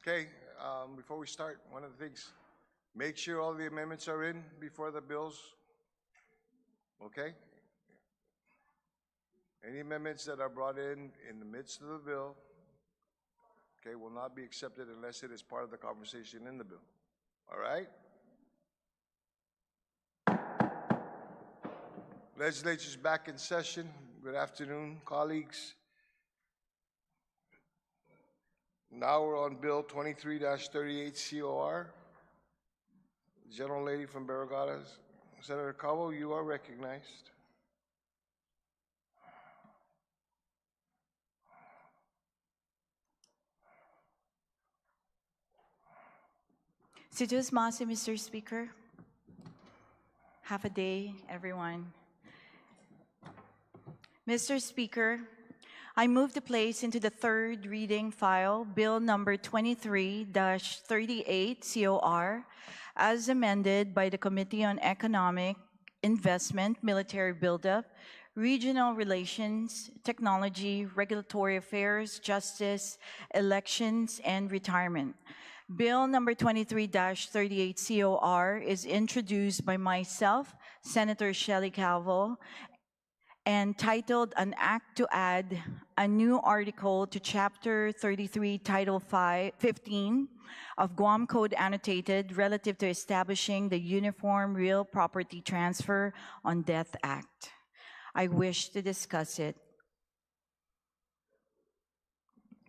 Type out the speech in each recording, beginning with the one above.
Okay, before we start, one of the things, make sure all the amendments are in before the bills. Okay? Any amendments that are brought in the midst of the bill, okay, will not be accepted unless it is part of the conversation in the bill. All right? Legislature's back in session. Good afternoon, colleagues. Now we're on Bill 23-38 COR. General Lady from Barragadas. Senator Cabo, you are recognized. Situs Masi, Mr. Speaker. Half a day, everyone. Mr. Speaker, I move to place into the third reading file Bill number 23-38 COR as amended by the Committee on Economic Investment, Military Buildup, Regional Relations, Technology, Regulatory Affairs, Justice, Elections, and Retirement. Bill number 23-38 COR is introduced by myself, Senator Shelley Calvo, and titled An Act to Add a New Article to Chapter 33, Title 15 of Guam Code Annotated relative to establishing the Uniform Real Property Transfer on Death Act. I wish to discuss it.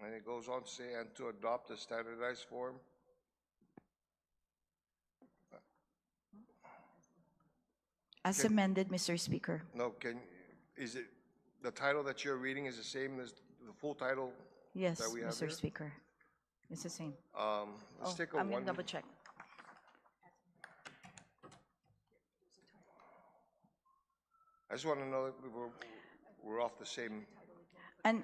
And it goes on to say, and to adopt a standardized form. As amended, Mr. Speaker. No, is it, the title that you're reading is the same as the full title Yes, that we have Mr. here? Speaker. It's the same. Let's take a I'm going to double check. I just want to know that we're off the same. And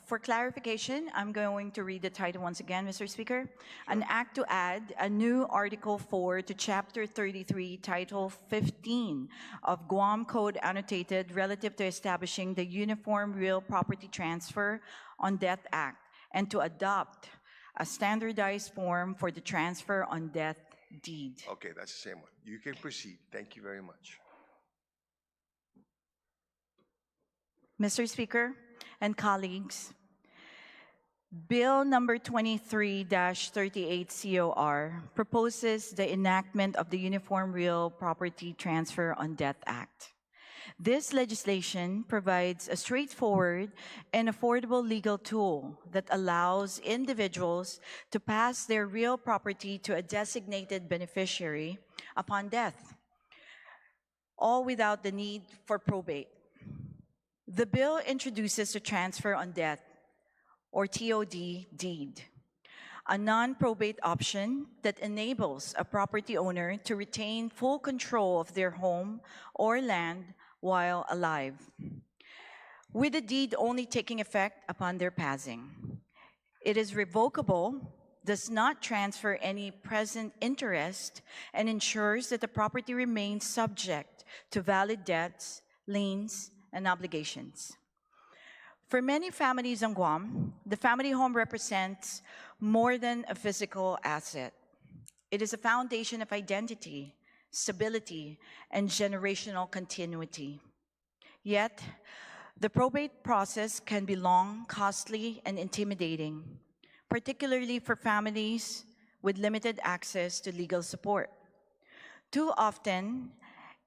for clarification, I'm going to read the title once again, Mr. Speaker. Sure. An act to add a new Article 4 to Chapter 33, Title 15 of Guam Code Annotated relative to establishing the Uniform Real Property Transfer on Death Act and to adopt a standardized form for the transfer on death deed. Okay, that's the same one. You can proceed. Thank you very much. Mr. Speaker and colleagues, Bill number 23-38 COR proposes the enactment of the Uniform Real Property Transfer on Death Act. This legislation provides a straightforward and affordable legal tool that allows individuals to pass their real property to a designated beneficiary upon death, all without the need for probate. The bill introduces the transfer on death, or TOD deed, a non-probate option that enables a property owner to retain full control of their home or land while alive, with the deed only taking effect upon their passing. It is revocable, does not transfer any present interest, and ensures that the property remains subject to valid debts, liens, and obligations. For many families on Guam, the family home represents more than a physical asset. It is a foundation of identity, stability, and generational continuity. Yet, the probate process can be long, costly, and intimidating, particularly for families with limited access to legal support. Too often,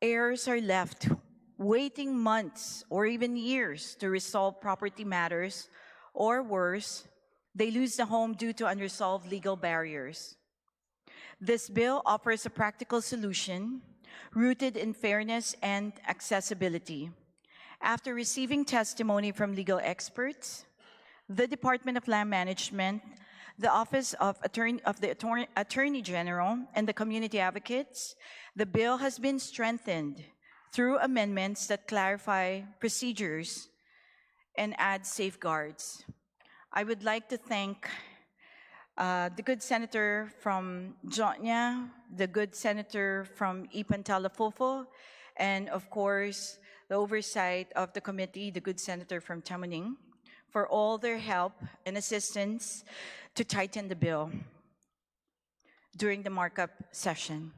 heirs are left waiting months or even years to resolve property matters, or worse, they lose the home due to unresolved legal barriers. This bill offers a practical solution rooted in fairness and accessibility. After receiving testimony from legal experts, the Department of Land Management, the Office of the Attorney General, and the community advocates, the bill has been strengthened through amendments that clarify procedures and add safeguards. I would like to thank the good senator from Jotnya, the good senator from Ipan Talafofo, and of course, the oversight of the committee, the good senator from Tamuning, for all their help and assistance to tighten the bill during the markup session.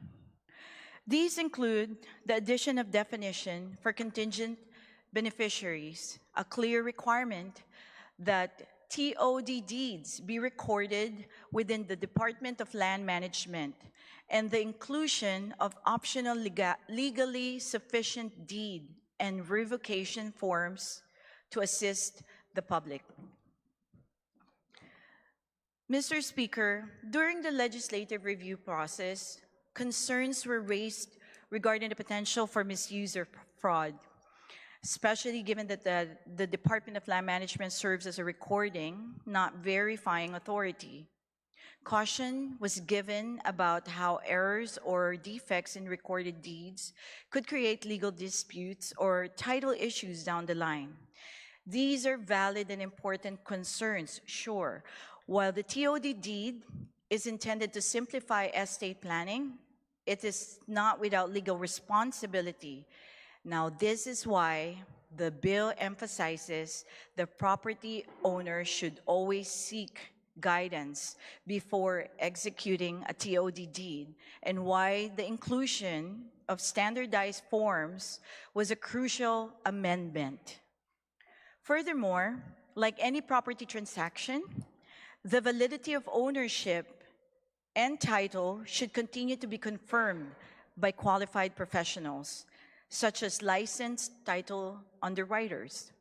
These include the addition of definition for contingent beneficiaries, a clear requirement that TOD deeds be recorded within the Department of Land Management, and the inclusion of optional legally sufficient deed and revocation forms to assist the public. Mr. Speaker, during the legislative review process, concerns were raised regarding the potential for misuse or fraud, especially given that the Department of Land Management serves as a recording, not verifying authority. Caution was given about how errors or defects in recorded deeds could create legal disputes or title issues down the line. These are valid and important concerns, sure. While the TOD deed is intended to simplify estate planning, it is not without legal responsibility. Now, this is why the bill emphasizes the property owner should always seek guidance before executing a TOD deed, and why the inclusion of standardized forms was a crucial amendment. Furthermore, like any property transaction, the validity of ownership and title should continue to be confirmed by qualified professionals, such as licensed title underwriters,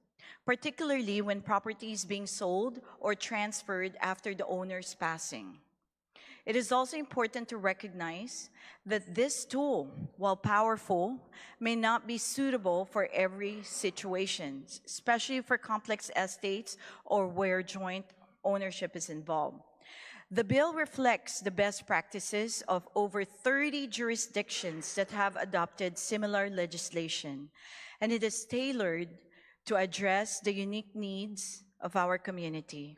particularly when property is being sold or transferred after the owner's passing. It is also important to recognize that this tool, while powerful, may not be suitable for every situation, especially for complex estates or where joint ownership is involved. The bill reflects the best practices of over 30 jurisdictions that have adopted similar legislation, and it is tailored to address the unique needs of our community.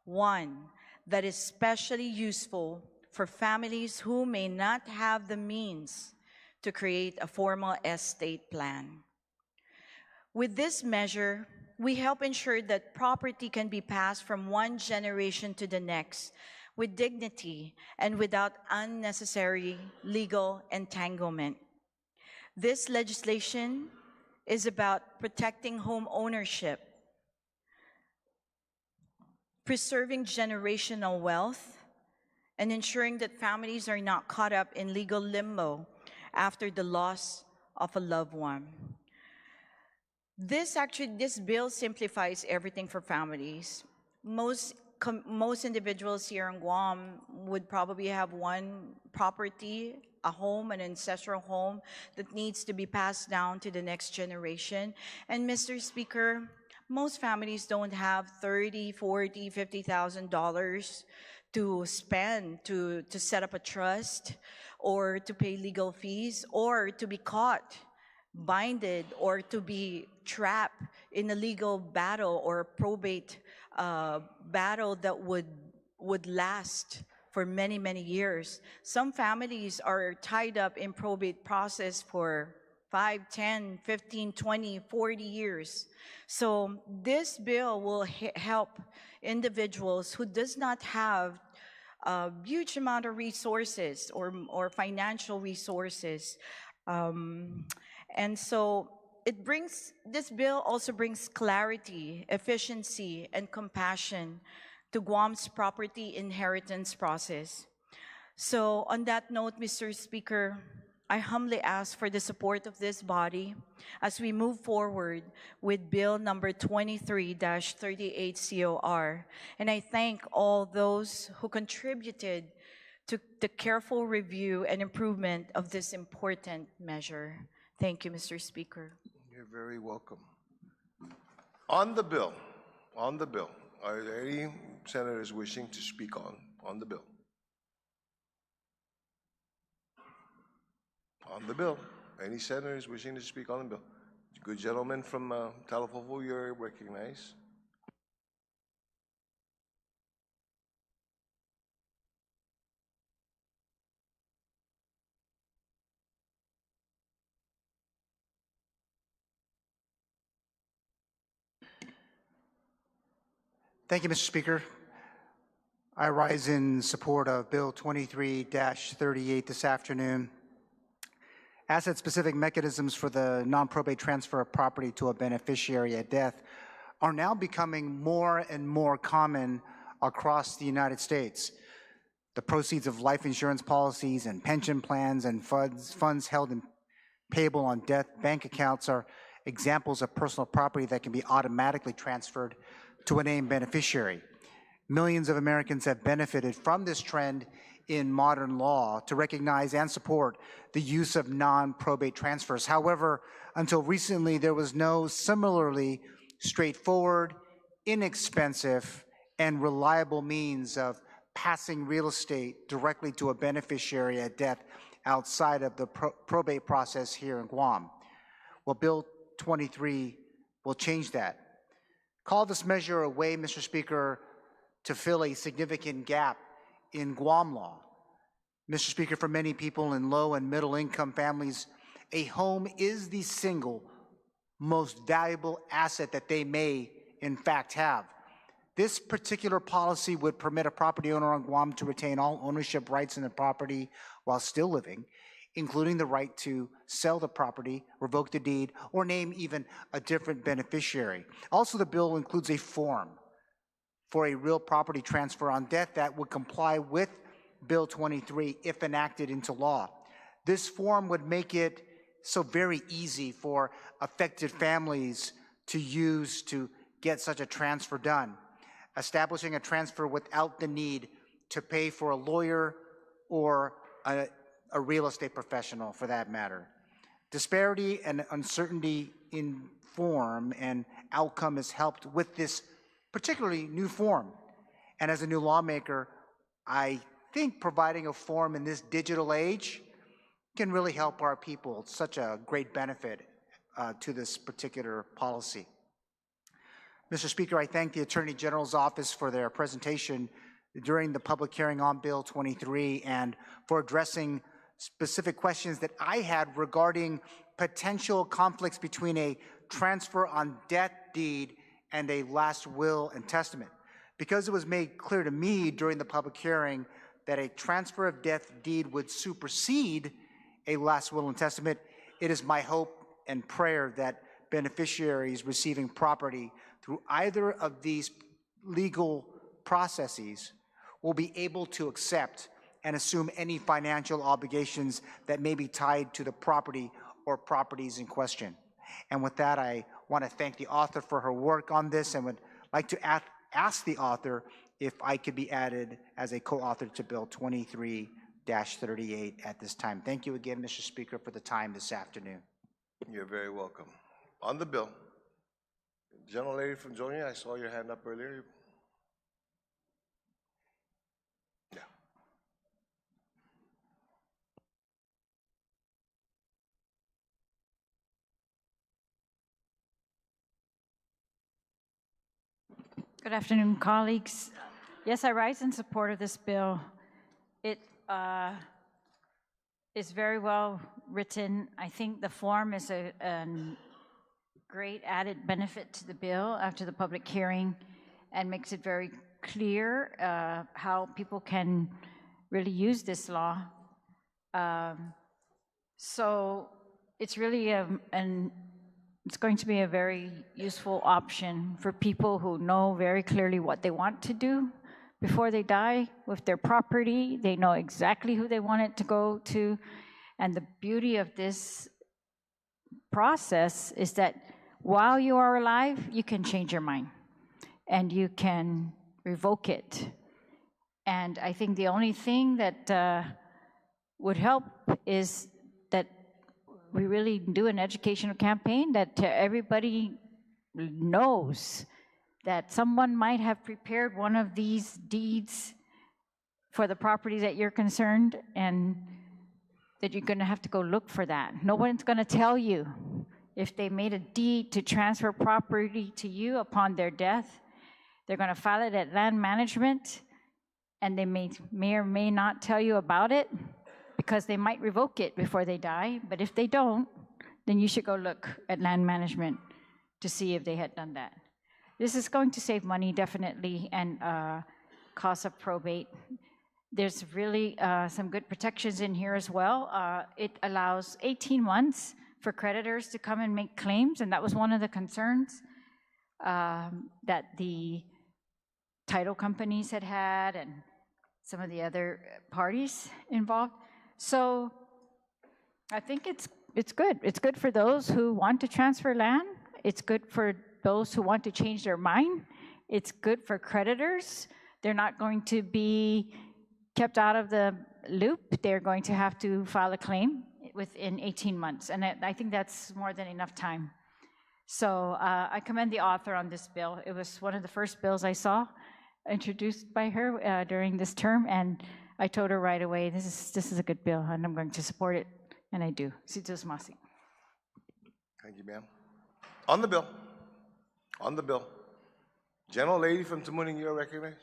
One that is especially useful for families who may not have the means to create a formal estate plan. With this measure, we help ensure that property can be passed from one generation to the next with dignity and without unnecessary legal entanglement. This legislation is about protecting home ownership, preserving generational wealth, and ensuring that families are not caught up in legal limbo after the loss of a loved one. This bill simplifies everything for families. Most individuals here in Guam would probably have one property, a home, an ancestral home that needs to be passed down to the next generation. And Mr. Speaker, most families don't have $30,000, $40,000, $50,000 to spend to set up a trust or to pay legal fees or to be caught, binded, or to be trapped in a legal battle or probate battle that would last for many, many years. Some families are tied up in probate process for 5, 10, 15, 20, 40 years. So this bill will help individuals who does not have a huge amount of resources or financial resources. And so this bill also brings clarity, efficiency, and compassion to Guam's property inheritance process. So on that note, Mr. Speaker, I humbly ask for the support of this body as we move forward with Bill number 23-38 COR. And I thank all those who contributed to the careful review and improvement of this important measure. Thank you, Mr. Speaker. You're very welcome. On the bill, are there any senators wishing to speak on the bill? On the bill. Any senators wishing to speak on the bill? Good gentleman from Talafofo, you're recognized. Thank you, Mr. Speaker. I rise in support of Bill 23-38 this afternoon. Asset-specific mechanisms for the non-probate transfer of property to a beneficiary at death are now becoming more and more common across the United States. The proceeds of life insurance policies and pension plans and funds held in payable on death bank accounts are examples of personal property that can be automatically transferred to a named beneficiary. Millions of Americans have benefited from this trend in modern law to recognize and support the use of non-probate transfers. However, until recently, there was no similarly straightforward, inexpensive, and reliable means of passing real estate directly to a beneficiary at death outside of the probate process here in Guam. Well, Bill 23 will change that. Call this measure a way, Mr. Speaker, to fill a significant gap in Guam law. Mr. Speaker, for many people in low and middle income families, a home is the single most valuable asset that they may in fact have. This particular policy would permit a property owner on Guam to retain all ownership rights in the property while still living, including the right to sell the property, revoke the deed, or name even a different beneficiary. Also, the bill includes a form for a real property transfer on death that would comply with Bill 23 if enacted into law. This form would make it so very easy for affected families to use to get such a transfer done, establishing a transfer without the need to pay for a lawyer or a real estate professional for that matter. Disparity and uncertainty in form and outcome is helped with this particularly new form. And as a new lawmaker, I think providing a form in this digital age can really help our people. It's such a great benefit to this particular policy. Mr. Speaker, I thank the Attorney General's office for their presentation during the public hearing on Bill 23 and for addressing specific questions that I had regarding potential conflicts between a transfer on death deed and a last will and testament. Because it was made clear to me during the public hearing that a transfer of death deed would supersede a last will and testament, it is my hope and prayer that beneficiaries receiving property through either of these legal processes will be able to accept and assume any financial obligations that may be tied to the property or properties in question. And with that, I want to thank the author for her work on this and would like to ask the author if I could be added as a co-author to Bill 23-38 at this time. Thank you again, Mr. Speaker, for the time this afternoon. You're very welcome. On the bill, gentlelady from Joliet, I saw your hand up earlier. Yeah. Good afternoon, colleagues. Yes, I rise in support of this bill. It is very well written. I think the form is a great added benefit to the bill after the public hearing and makes it very clear how people can really use this law. So it's really it's going to be a very useful option for people who know very clearly what they want to do before they die with their property. They know exactly who they want it to go to. And the beauty of this process is that while you are alive, you can change your mind and you can revoke it. And I think the only thing that would help is that we really do an educational campaign that everybody knows that someone might have prepared one of these deeds for the property that you're concerned, and that you're going to have to go look for that. No one's going to tell you if they made a deed to transfer property to you upon their death. They're going to file it at land management, and they may or may not tell you about it, because they might revoke it before they die. But if they don't, then you should go look at land management to see if they had done that. This is going to save money, definitely, and cost of probate. There's really some good protections in here as well. It allows 18 months for creditors to come and make claims, and that was one of the concerns that the title companies had and some of the other parties involved. So I think it's good. It's good for those who want to transfer land. It's good for those who want to change their mind. It's good for creditors. They're not going to be kept out of the loop. They're going to have to file a claim within 18 months. And I think that's more than enough time. So I commend the author on this bill. It was one of the first bills I saw introduced by her during this term, and I told her right away, this is a good bill, and I'm going to support it, and I do. Sitos Masi. Thank you, ma'am. On the bill. On the bill. General Lady from Tamuning, you are recognized.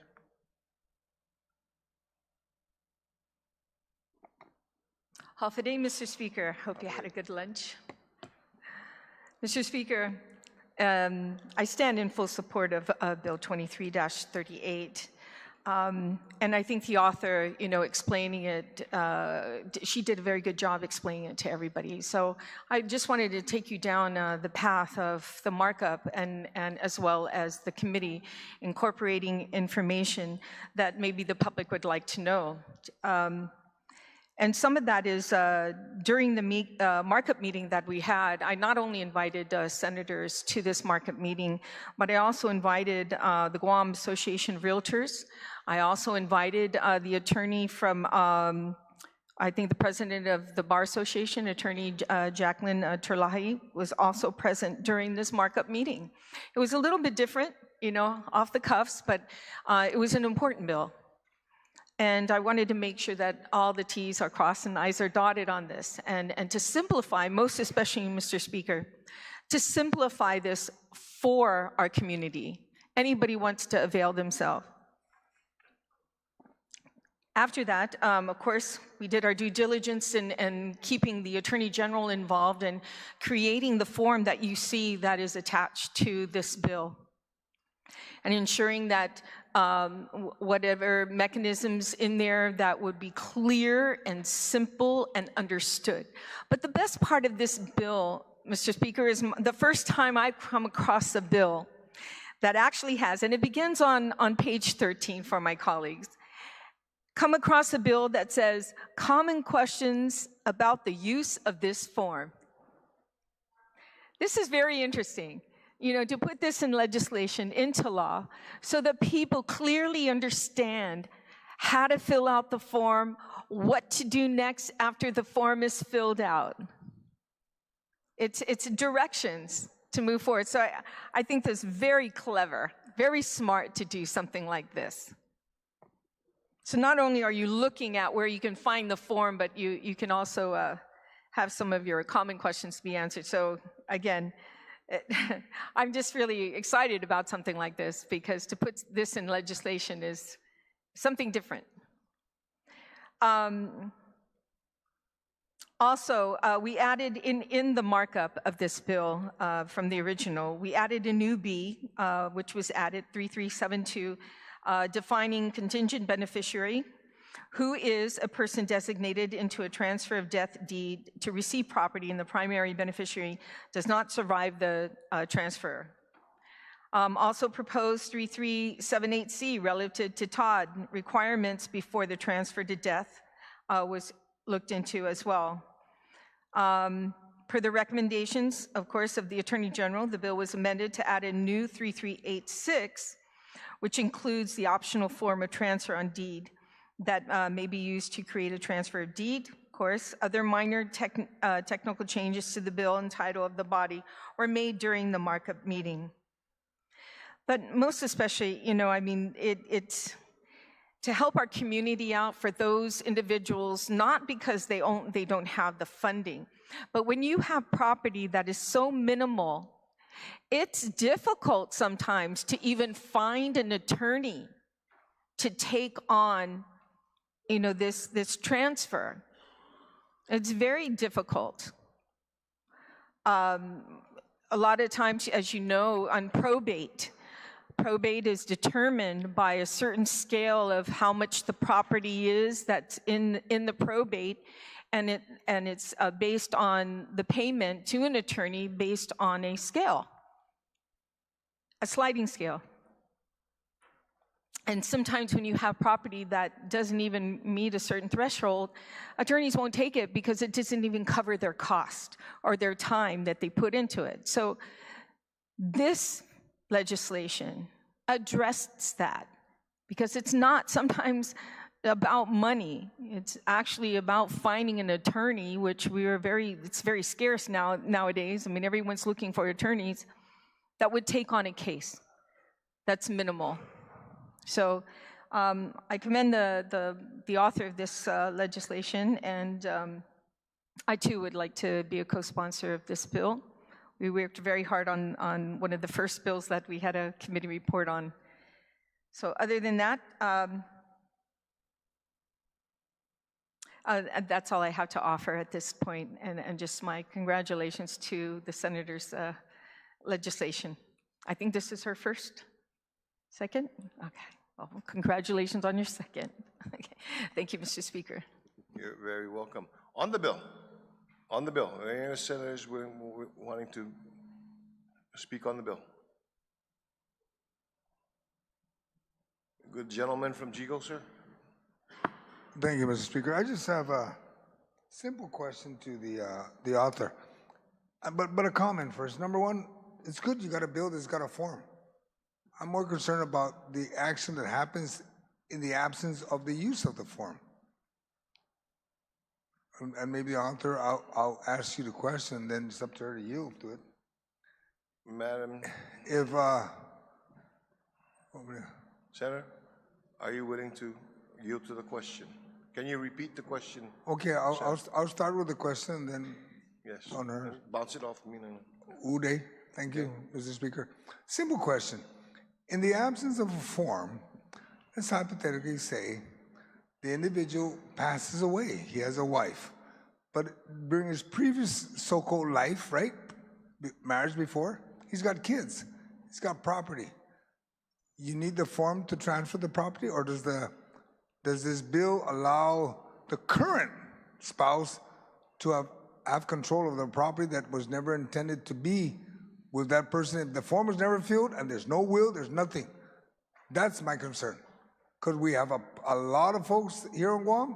Half a day, Mr. Speaker. Hope you had a good lunch. Mr. Speaker, I stand in full support of Bill 23-38. And I think the author, explaining it, she did a very good job explaining it to everybody. So I just wanted to take you down the path of the markup and as well as the committee incorporating information that maybe the public would like to know. And some of that is during the markup meeting that we had, I not only invited senators to this markup meeting, but I also invited the Guam Association of Realtors. I also invited the attorney from, I think the president of the Bar Association, Attorney Jacqueline Terlahi, was also present during this markup meeting. It was a little bit different, off the cuffs, but it was an important bill. And I wanted to make sure that all the T's are crossed and I's are dotted on this. And to simplify, most especially, Mr. Speaker, to simplify this for our community. Anybody wants to avail themselves. After that, of course, we did our due diligence in keeping the Attorney General involved and creating the form that you see that is attached to this bill. And ensuring that whatever mechanisms in there that would be clear and simple and understood. But the best part of this bill, Mr. Speaker, is the first time I've come across a bill that actually has, and it begins on page 13 for my colleagues, come across a bill that says, common questions about the use of this form. This is very interesting. To put this in legislation, into law, so that people clearly understand how to fill out the form, what to do next after the form is filled out. It's directions to move forward. So I think that's very clever, very smart to do something like this. So not only are you looking at where you can find the form, but you can also have some of your common questions be answered. So again, I'm just really excited about something like this, because to put this in legislation is something different. Also, we added in the markup of this bill from the original, we added a new B, which was added 3372, defining contingent beneficiary, who is a person designated into a transfer of death deed to receive property and the primary beneficiary does not survive the transfer. Also proposed 3378C relative to Todd, requirements before the transfer to death was looked into as well. Per the recommendations, of course, of the Attorney General, the bill was amended to add a new 3386, which includes the optional form of transfer on deed that may be used to create a transfer of deed. Of course, other minor technical changes to the bill and title of the body were made during the markup meeting. But most especially, it's to help our community out for those individuals, not because they don't have the funding, but when you have property that is so minimal, it's difficult sometimes to even find an attorney to take on this transfer. It's very difficult. A lot of times, as you know, on probate probate is determined by a certain scale of how much the property is that's in the probate, and it's based on the payment to an attorney based on a scale, a sliding scale. And sometimes when you have property that doesn't even meet a certain threshold, attorneys won't take it because it doesn't even cover their cost or their time that they put into it. So this legislation addressed that, because it's not sometimes about money. It's actually about finding an attorney, which it's very scarce nowadays. I mean, everyone's looking for attorneys that would take on a case that's minimal. So I commend the author of this legislation, and I too would like to be a co-sponsor of this bill. We worked very hard on one of the first bills that we had a committee report on. So other than that, that's all I have to offer at this point, and just my congratulations to the senator's legislation. I think this is her second? Okay. Well, congratulations on your second. Okay. Thank you, Mr. Speaker. You're very welcome. On the bill, are there any senators wanting to speak on the bill? Good gentleman from Jigo, sir. Thank you, Mr. Speaker. I just have a simple question to the author, but a comment first. Number one, it's good you got a bill that's got a form. I'm more concerned about the action that happens in the absence of the use of the form. And maybe the author, I'll ask you the question, then it's up to her to yield to it. Madam. If, Senator, are you willing to yield to the question? Can you repeat the question? Okay, I'll start with the question, and then yes. On her. Bounce it off me. Uday, thank you, Mr. Speaker. Simple question. In the absence of a form, let's hypothetically say the individual passes away. He has a wife. But during his previous so-called life, right, marriage before, he's got kids. He's got property. You need the form to transfer the property, or does this bill allow the current spouse to have control of the property that was never intended to be with that person? If the form was never filled and there's no will, there's nothing. That's my concern. Because we have a lot of folks here in Guam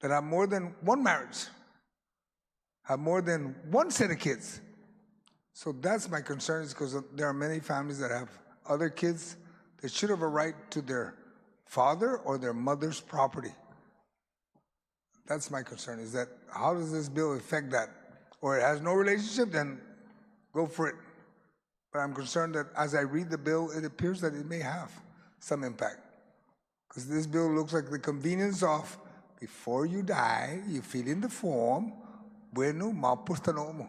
that have more than one marriage, have more than one set of kids. So that's my concern, is because there are many families that have other kids that should have a right to their father or their mother's property. That's my concern, is that how does this bill affect that? Or it has no relationship, then go for it. But I'm concerned that as I read the bill, it appears that it may have some impact. Because this bill looks like the convenience of, before you die, you fill in the form, bueno, maupos tanomo.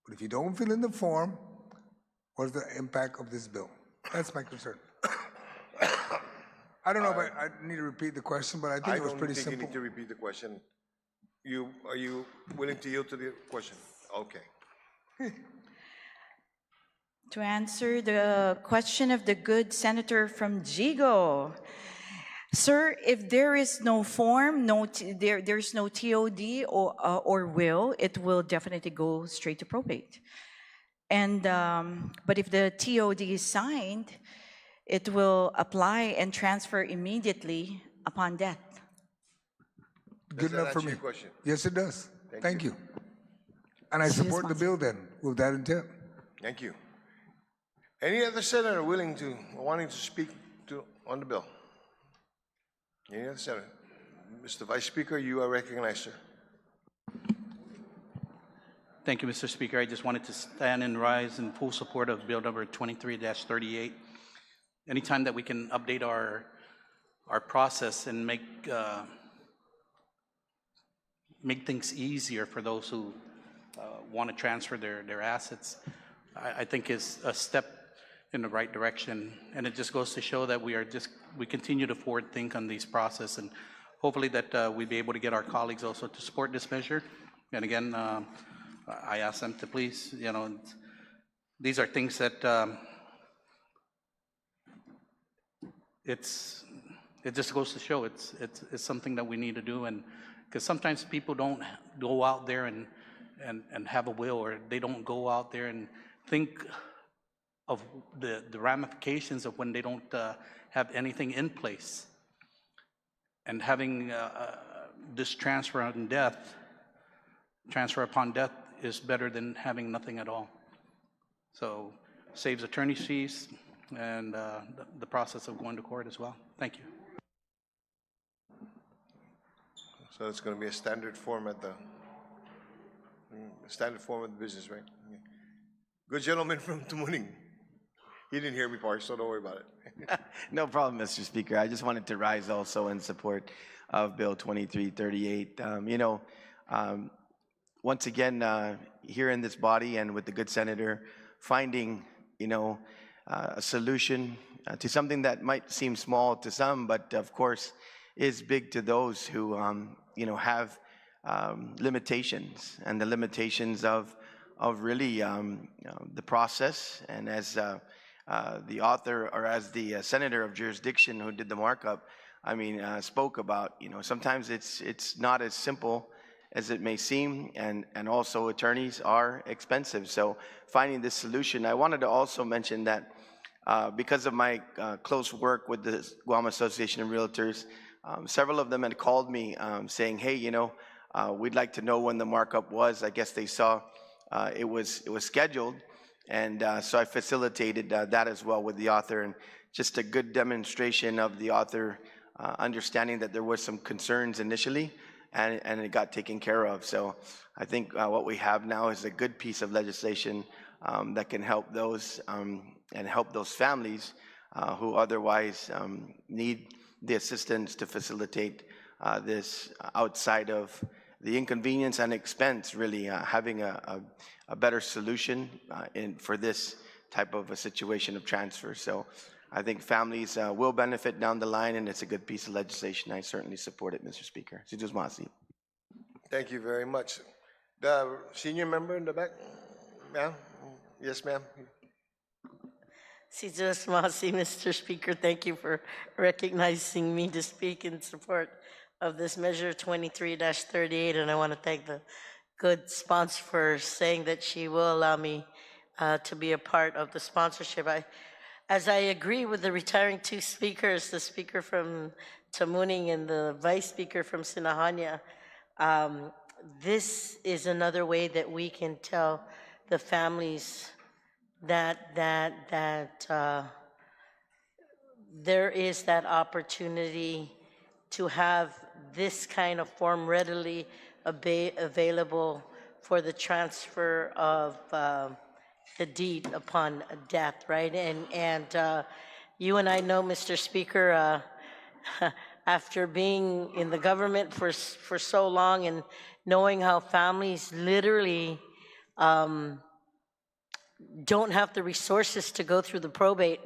But if you don't fill in the form, what's the impact of this bill? That's my concern. I don't know if I need to repeat the question, but I think it was pretty simple. I don't think you need to repeat the question. Are you willing to yield to the question? Okay. To answer the question of the good senator from Jigo, sir, if there is no form, there's no TOD or will, it will definitely go straight to probate. And but if the TOD is signed, it will apply and transfer immediately upon death. Good enough for me. Your question? Yes, it does. Thank you. And I support the bill then, with that intent. Thank you. Any other senator wanting to speak on the bill? Any other senator? Mr. Vice Speaker, you are recognized, sir. Thank you, Mr. Speaker. I just wanted to stand and rise in full support of Bill number 23-38. Anytime that we can update our process and make things easier for those who want to transfer their assets, I think is a step in the right direction. And it just goes to show that we continue to forward think on these process, and hopefully that we'll be able to get our colleagues also to support this measure. And again, I ask them to please, these are things that it just goes to show it's something that we need to do, and because sometimes people don't go out there and have a will, or they don't go out there and think of the ramifications of when they don't have anything in place. And having this transfer upon death is better than having nothing at all. So saves attorney's fees and the process of going to court as well. Thank you. So it's going to be a standard form of the business, right? Okay. Good gentleman from Tumuning. He didn't hear me, Park, so don't worry about it. No problem, Mr. Speaker. I just wanted to rise also in support of Bill 2338. Once again, here in this body and with the good senator, finding, a solution to something that might seem small to some, but of course is big to those who, have limitations, and the limitations of really the process. And as the author, or as the senator of jurisdiction who did the markup, spoke about, sometimes it's not as simple as it may seem, and also attorneys are expensive. So finding this solution, I wanted to also mention that because of my close work with the Guam Association of Realtors, several of them had called me saying, hey, we'd like to know when the markup was. I guess they saw it was scheduled, and so I facilitated that as well with the author, and just a good demonstration of the author understanding that there was some concerns initially, and it got taken care of. So I think what we have now is a good piece of legislation that can help those and help those families who otherwise need the assistance to facilitate this outside of the inconvenience and expense, really having a better solution for this type of a situation of transfer. So I think families will benefit down the line, and it's a good piece of legislation. I certainly support it, Mr. Speaker. Thank you very much. The senior member in the back, ma'am? Yes, ma'am. Mr. Speaker, thank you for recognizing me to speak in support of this measure 23-38, and I want to thank the good sponsor for saying that she will allow me to be a part of the sponsorship. As I agree with the retiring two speakers, the speaker from Tamuning and the vice speaker from Sinahanya, this is another way that we can tell the families that there is that opportunity to have this kind of form readily available for the transfer of the deed upon death, right? And you and I know, Mr. Speaker, after being in the government for so long and knowing how families literally don't have the resources to go through the probate,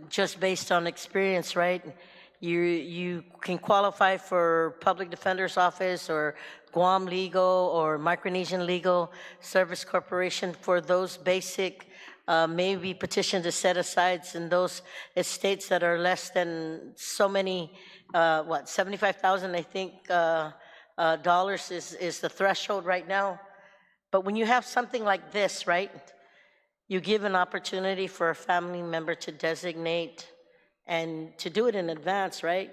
just based on experience, right? You can qualify for Public Defender's Office or Guam Legal or Micronesian Legal Service Corporation for those basic maybe petition to set asides in those estates that are less than so many, 75,000, I think, dollars is the threshold right now. But when you have something like this, right, you give an opportunity for a family member to designate and to do it in advance, right?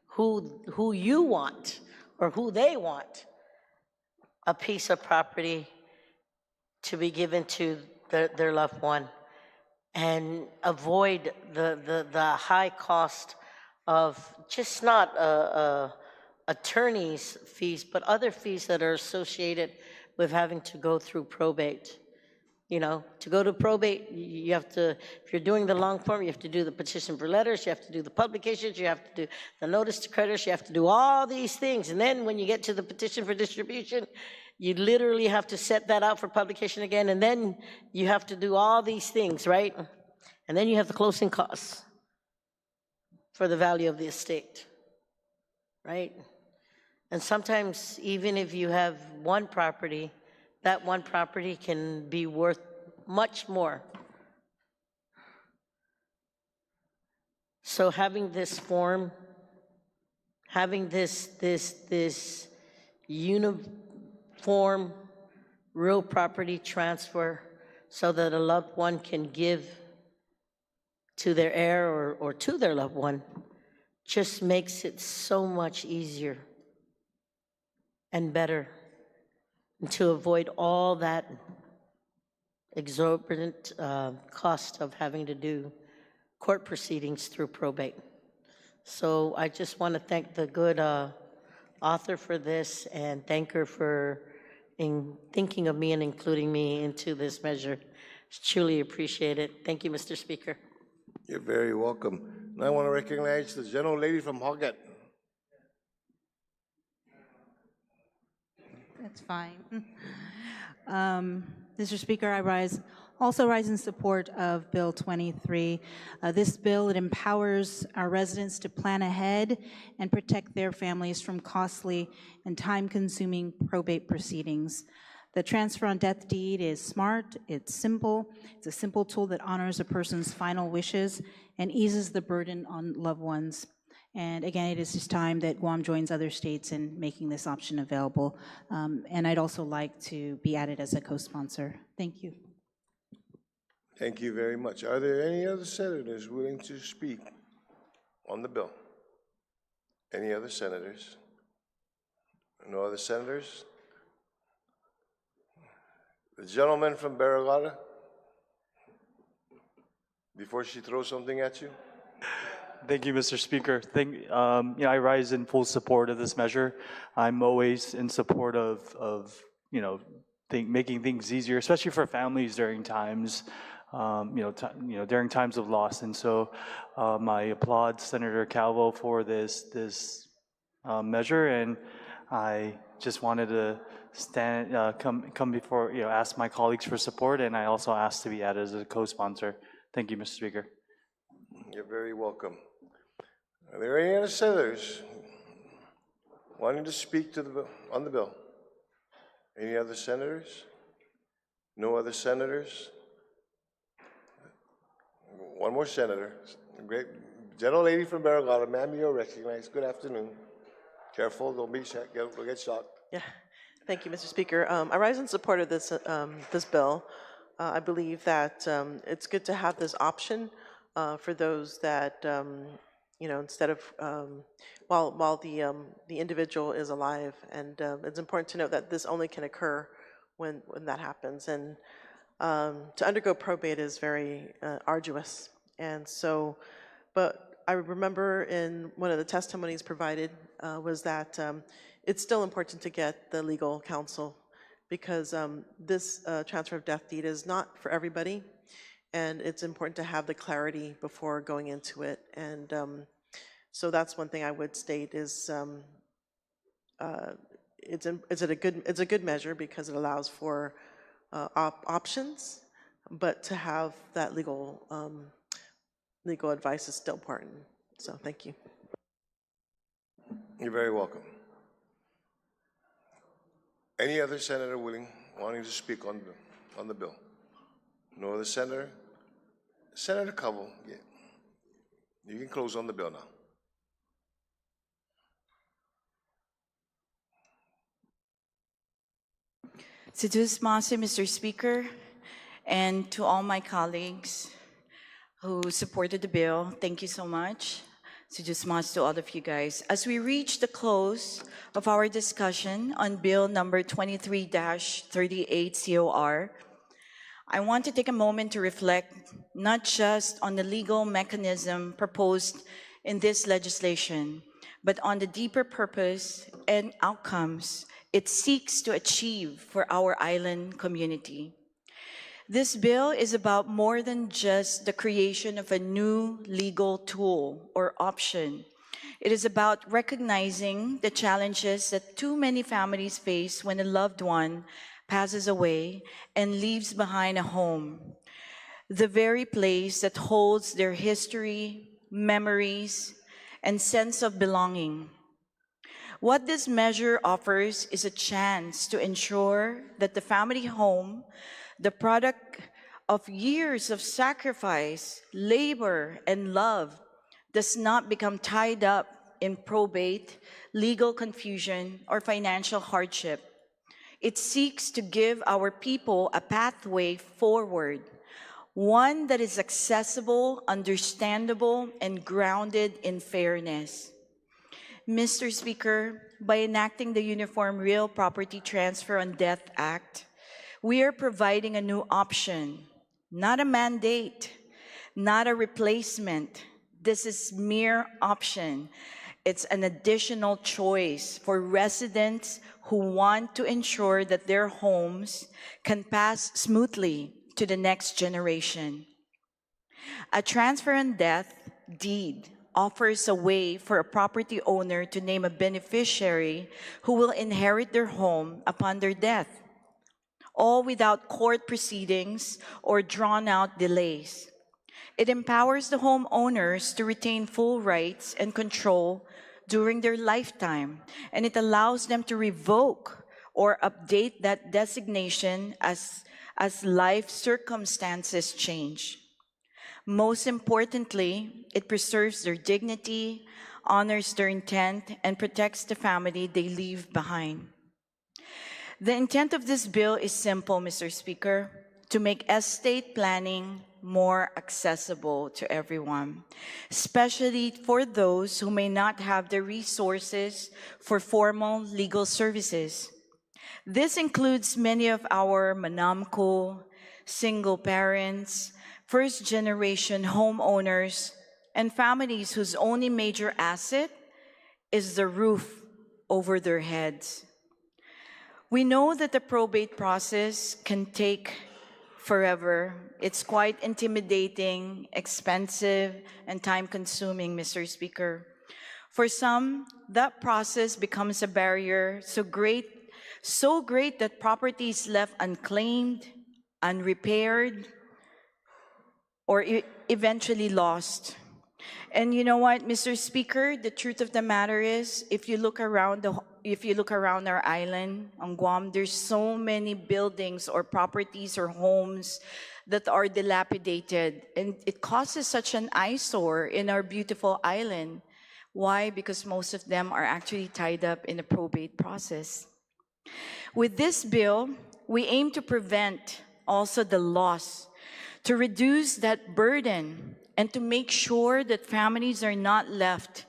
Who you want or who they want a piece of property to be given to their loved one, and avoid the high cost of just not attorney's fees, but other fees that are associated with having to go through probate. To go to probate, you have to, if you're doing the long form, you have to do the petition for letters, you have to do the publications, you have to do the notice to creditors, you have to do all these things. And then when you get to the petition for distribution, you literally have to set that out for publication again, and then you have to do all these things, right? And then you have the closing costs for the value of the estate, right? And sometimes, even if you have one property, that one property can be worth much more So having this form, having this uniform real property transfer so that a loved one can give to their heir or to their loved one just makes it so much easier and better, and to avoid all that exorbitant cost of having to do court proceedings through probate. So I just want to thank the good author for this and thank her for thinking of me and including me into this measure. Truly appreciate it. Thank you, Mr. Speaker. You're very welcome. Now I want to recognize the gentlelady from Hoggett. That's fine. Mr. Speaker, I also rise in support of Bill 23. This bill, it empowers our residents to plan ahead and protect their families from costly and time-consuming probate proceedings. The transfer on death deed is smart, it's simple, it's a simple tool that honors a person's final wishes and eases the burden on loved ones. And again, it is just time that Guam joins other states in making this option available. And I'd also like to be added as a co-sponsor. Thank you. Thank you very much. Are there any other senators willing to speak on the bill? Any other senators? No other senators? The gentleman from Barragata, before she throws something at you. Thank you, Mr. Speaker. I rise in full support of this measure. I'm always in support of making things easier, especially for families during times, during times of loss. And so, I applaud Senator Calvo for this measure, and I just wanted to come before ask my colleagues for support, and I also asked to be added as a co-sponsor. Thank you, Mr. Speaker. You're very welcome. Are there any other senators wanting to speak to the bill, on the bill? Any other senators? No other senators? One more senator. Great. Gentlelady from Barragata, ma'am, you're recognized. Good afternoon. Careful, don't get shot. Yeah, thank you, Mr. Speaker. I rise in support of this bill. I believe that it's good to have this option for those that instead of while the individual is alive, and it's important to note that this only can occur when that happens, and to undergo probate is very arduous, and so, but I remember in one of the testimonies provided was that it's still important to get the legal counsel, because this transfer of death deed is not for everybody, and it's important to have the clarity before going into it. And so that's one thing I would state is it's a good measure because it allows for options, but to have that legal advice is still important. So thank you. You're very welcome. Any other senator wanting to speak on the bill? No other senator? Senator Covell, yeah. You can close on the bill now. Sidus Masi, Mr. Speaker, and to all my colleagues who supported the bill, thank you so much. Sidus Masi to all of you guys. As we reach the close of our discussion on Bill number 23-38 COR, I want to take a moment to reflect not just on the legal mechanism proposed in this legislation, but on the deeper purpose and outcomes it seeks to achieve for our island community. This bill is about more than just the creation of a new legal tool or option. It is about recognizing the challenges that too many families face when a loved one passes away and leaves behind a home, the very place that holds their history, memories, and sense of belonging. What this measure offers is a chance to ensure that the family home, the product of years of sacrifice, labor, and love, does not become tied up in probate, legal confusion, or financial hardship. It seeks to give our people a pathway forward, one that is accessible, understandable, and grounded in fairness. Mr. Speaker, by enacting the Uniform Real Property Transfer on Death Act, we are providing a new option, not a mandate, not a replacement. This is mere option. It's an additional choice for residents who want to ensure that their homes can pass smoothly to the next generation. A transfer on death deed offers a way for a property owner to name a beneficiary who will inherit their home upon their death, all without court proceedings or drawn-out delays. It empowers the homeowners to retain full rights and control during their lifetime, and it allows them to revoke or update that designation as life circumstances change. Most importantly, it preserves their dignity, honors their intent, and protects the family they leave behind. The intent of this bill is simple, Mr. Speaker, to make estate planning more accessible to everyone, especially for those who may not have the resources for formal legal services. This includes many of our manamko, single parents, first-generation homeowners, and families whose only major asset is the roof over their heads. We know that the probate process can take forever. It's quite intimidating, expensive, and time-consuming, Mr. Speaker. For some, that process becomes a barrier so great that property is left unclaimed, unrepaired, or eventually lost. And you know what, Mr. Speaker, the truth of the matter is, if you look around our island on Guam, there's so many buildings or properties or homes that are dilapidated, and it causes such an eyesore in our beautiful island. Why? Because most of them are actually tied up in the probate process. With this bill, we aim to prevent also the loss, to reduce that burden, and to make sure that families are not left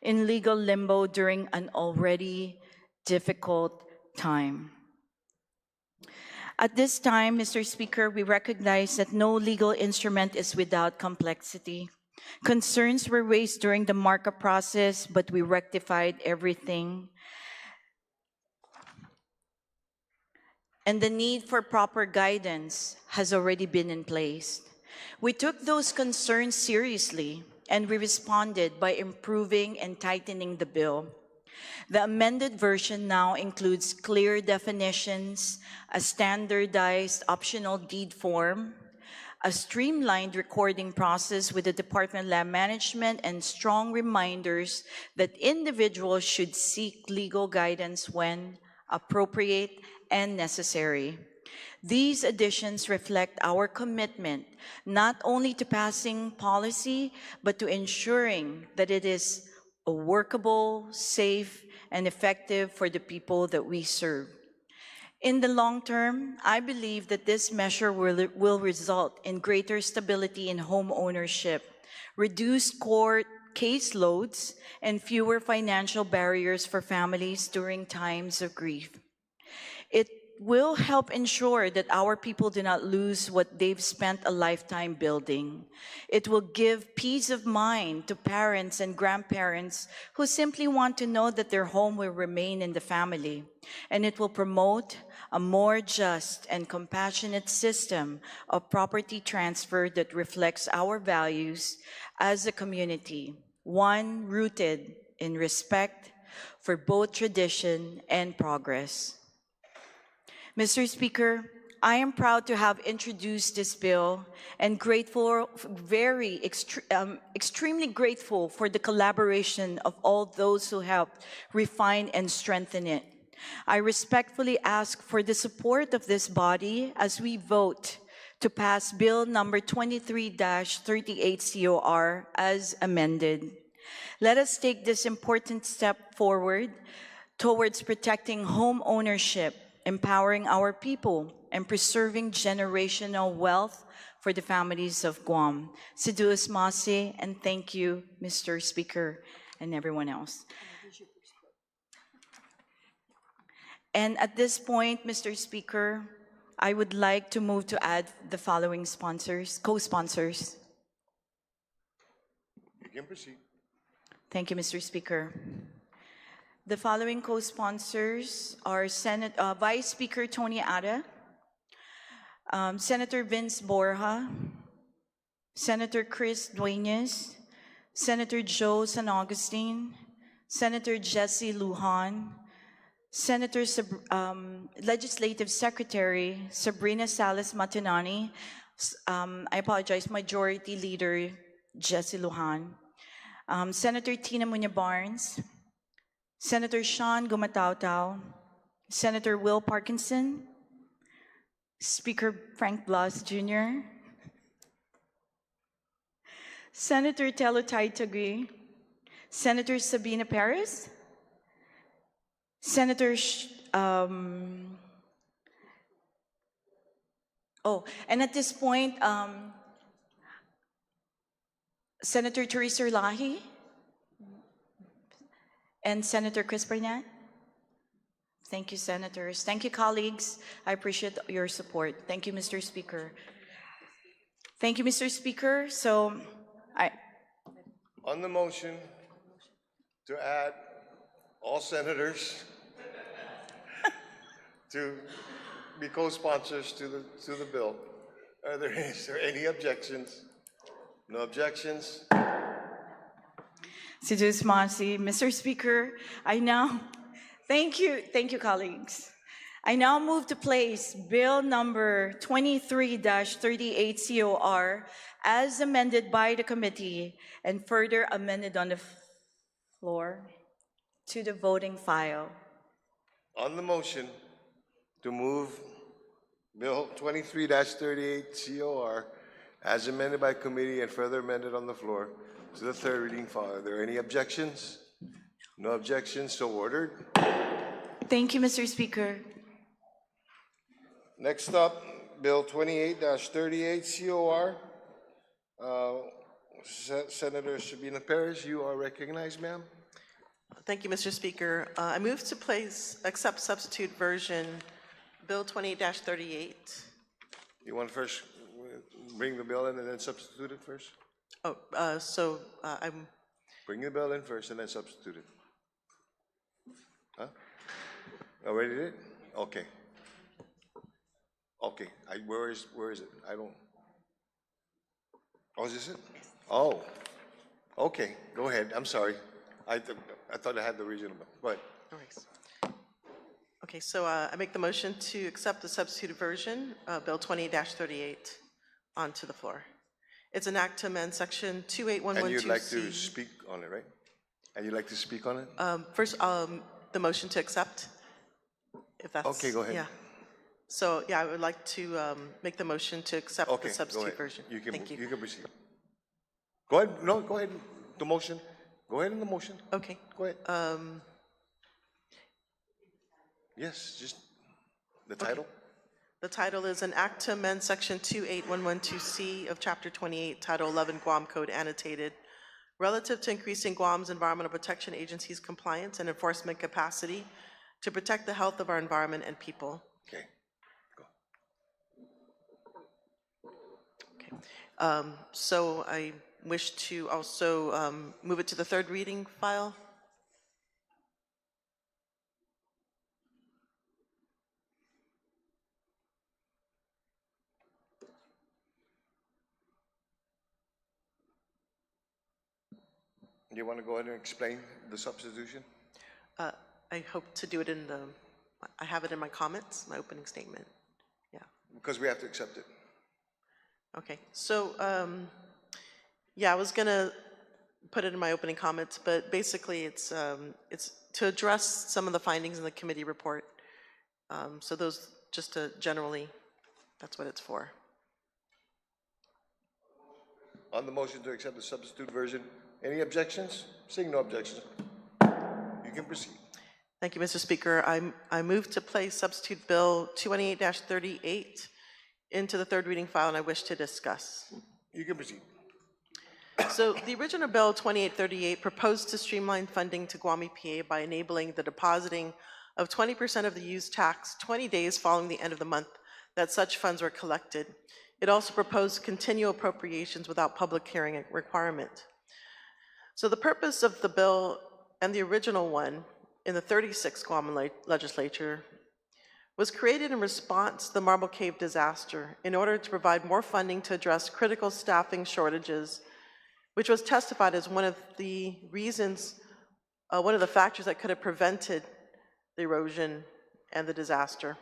in legal limbo during an already difficult time. At this time, Mr. Speaker, we recognize that no legal instrument is without complexity. Concerns were raised during the markup process, but we rectified everything. And the need for proper guidance has already been in place. We took those concerns seriously, and we responded by improving and tightening the bill. The amended version now includes clear definitions, a standardized optional deed form, a streamlined recording process with the Department of Land Management, and strong reminders that individuals should seek legal guidance when appropriate and necessary. These additions reflect our commitment not only to passing policy, but to ensuring that it is workable, safe, and effective for the people that we serve. In the long term, I believe that this measure will result in greater stability in home ownership, reduced court caseloads, and fewer financial barriers for families during times of grief. It will help ensure that our people do not lose what they've spent a lifetime building. It will give peace of mind to parents and grandparents who simply want to know that their home will remain in the family. And it will promote a more just and compassionate system of property transfer that reflects our values as a community, one rooted in respect for both tradition and progress. Mr. Speaker, I am proud to have introduced this bill and extremely grateful for the collaboration of all those who helped refine and strengthen it. I respectfully ask for the support of this body as we vote to pass Bill number 23-38 COR as amended. Let us take this important step forward towards protecting home ownership, empowering our people, and preserving generational wealth for the families of Guam. Siduos Masi, and thank you, Mr. Speaker, and everyone else. And at this point, Mr. Speaker, I would like to move to add the following sponsors, co-sponsors. You can proceed. Thank you, Mr. Speaker. The following co-sponsors are Vice Speaker Tony Ada, Senator Vince Borja, Senator Chris Dueñas, Senator Joe San Augustine, Senator Jesse Lujan, Senator Legislative Secretary Sabrina Salas Matinani, I apologize, Majority Leader Jesse Lujan, Senator Tina Muñoz Barnes, Senator Sean Gumatautau, Senator Will Parkinson, Speaker Frank Blas Jr., Senator Telotay Tagui, Senator Sabina Perez, Senator, and at this point, Senator Teresa Lahi and Senator Chris Burnett. Thank you, Senators. Thank you, colleagues. I appreciate your support. Thank you, Mr. Speaker. Thank you, Mr. Speaker. So, On the motion to add all senators to be co-sponsors to the bill, is there any objections? No objections? Siduos Masi, Mr. Speaker, thank you, colleagues. I now move to place Bill number 23-38 COR as amended by the committee and further amended on the floor to the voting file. On the motion to move Bill 23-38 COR as amended by committee and further amended on the floor to the third reading file. Are there any objections? No objections, so ordered. Thank you, Mr. Speaker. Next up, Bill 28-38 COR. Senator Sabina Perez, you are recognized, ma'am. Thank you, Mr. Speaker. I move to accept substitute version, Bill 28-38. You want to first bring the bill in and then substitute it first? Oh, I'm... Bring the bill in first and then substitute it. Huh? Already did? Okay. Okay, where is it? I don't... Oh, is this it? Oh, okay, go ahead, I'm sorry. I thought I had the original bill, go ahead. No worries. Okay, so I make the motion to accept the substituted version, Bill 28-38, onto the floor. It's an act to amend section 28112C. And you'd like to speak on it, right? And you'd like to speak on it? First, the motion to accept, if that's... Okay, go ahead. Yeah. So, yeah, I would like to make the motion to accept the substitute version. Thank you. You can proceed. Go ahead, no, go ahead, the motion. Go ahead in the motion. Okay. Go ahead. Yes, just the title. Okay. The title is an act to amend section 28112C of chapter 28, title 11 Guam Code annotated, relative to increasing Guam's Environmental Protection Agency's compliance and enforcement capacity to protect the health of our environment and people. Okay. So I wish to also move it to the third reading file. You want to go ahead and explain the substitution? I hope to do it I have it in my comments, my opening statement. Yeah. Because we have to accept it. Okay, so yeah, I was gonna put it in my opening comments, but basically it's to address some of the findings in the committee report. So those, just to generally, that's what it's for. On the motion to accept the substitute version, any objections? Seeing no objections, you can proceed. Thank you, Mr. Speaker. I move to place substitute bill 218-38 into the third reading file, and I wish to discuss. You can proceed. So the original bill 2838 proposed to streamline funding to Guam EPA by enabling the depositing of 20% of the use tax 20 days following the end of the month that such funds were collected. It also proposed continual appropriations without public hearing requirement. So the purpose of the bill and the original one in the 36th Guam Legislature was created in response to the Marble Cave disaster in order to provide more funding to address critical staffing shortages, which was testified as one of the reasons, one of the factors that could have prevented the erosion and the disaster.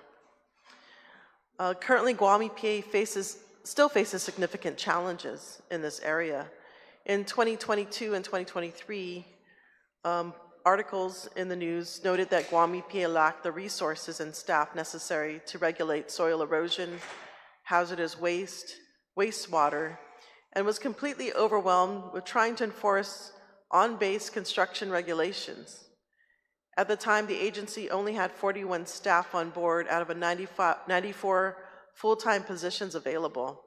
Currently, Guam EPA still faces significant challenges in this area. In 2022 and 2023, articles in the news noted that Guam EPA lacked the resources and staff necessary to regulate soil erosion, hazardous waste, wastewater, and was completely overwhelmed with trying to enforce on-base construction regulations. At the time, the agency only had 41 staff on board out of 94 full-time positions available.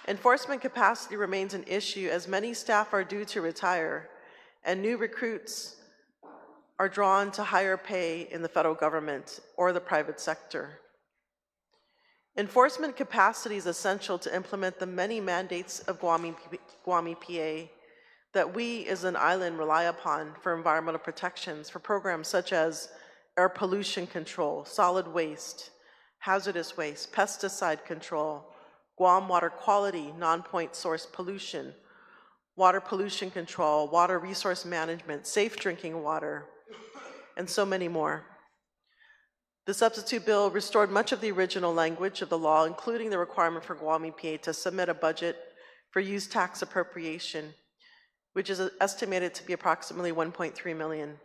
Enforcement capacity remains an issue as many staff are due to retire and new recruits are drawn to higher pay in the federal government or the private sector. Enforcement capacity is essential to implement the many mandates of Guam EPA that we as an island rely upon for environmental protections for programs such as air pollution control, solid waste, hazardous waste, pesticide control, Guam water quality, non-point source pollution, water pollution control, water resource management, safe drinking water, and so many more. The substitute bill restored much of the original language of the law, including the requirement for Guam EPA to submit a budget for use tax appropriation, which is estimated to be approximately $1.3 million.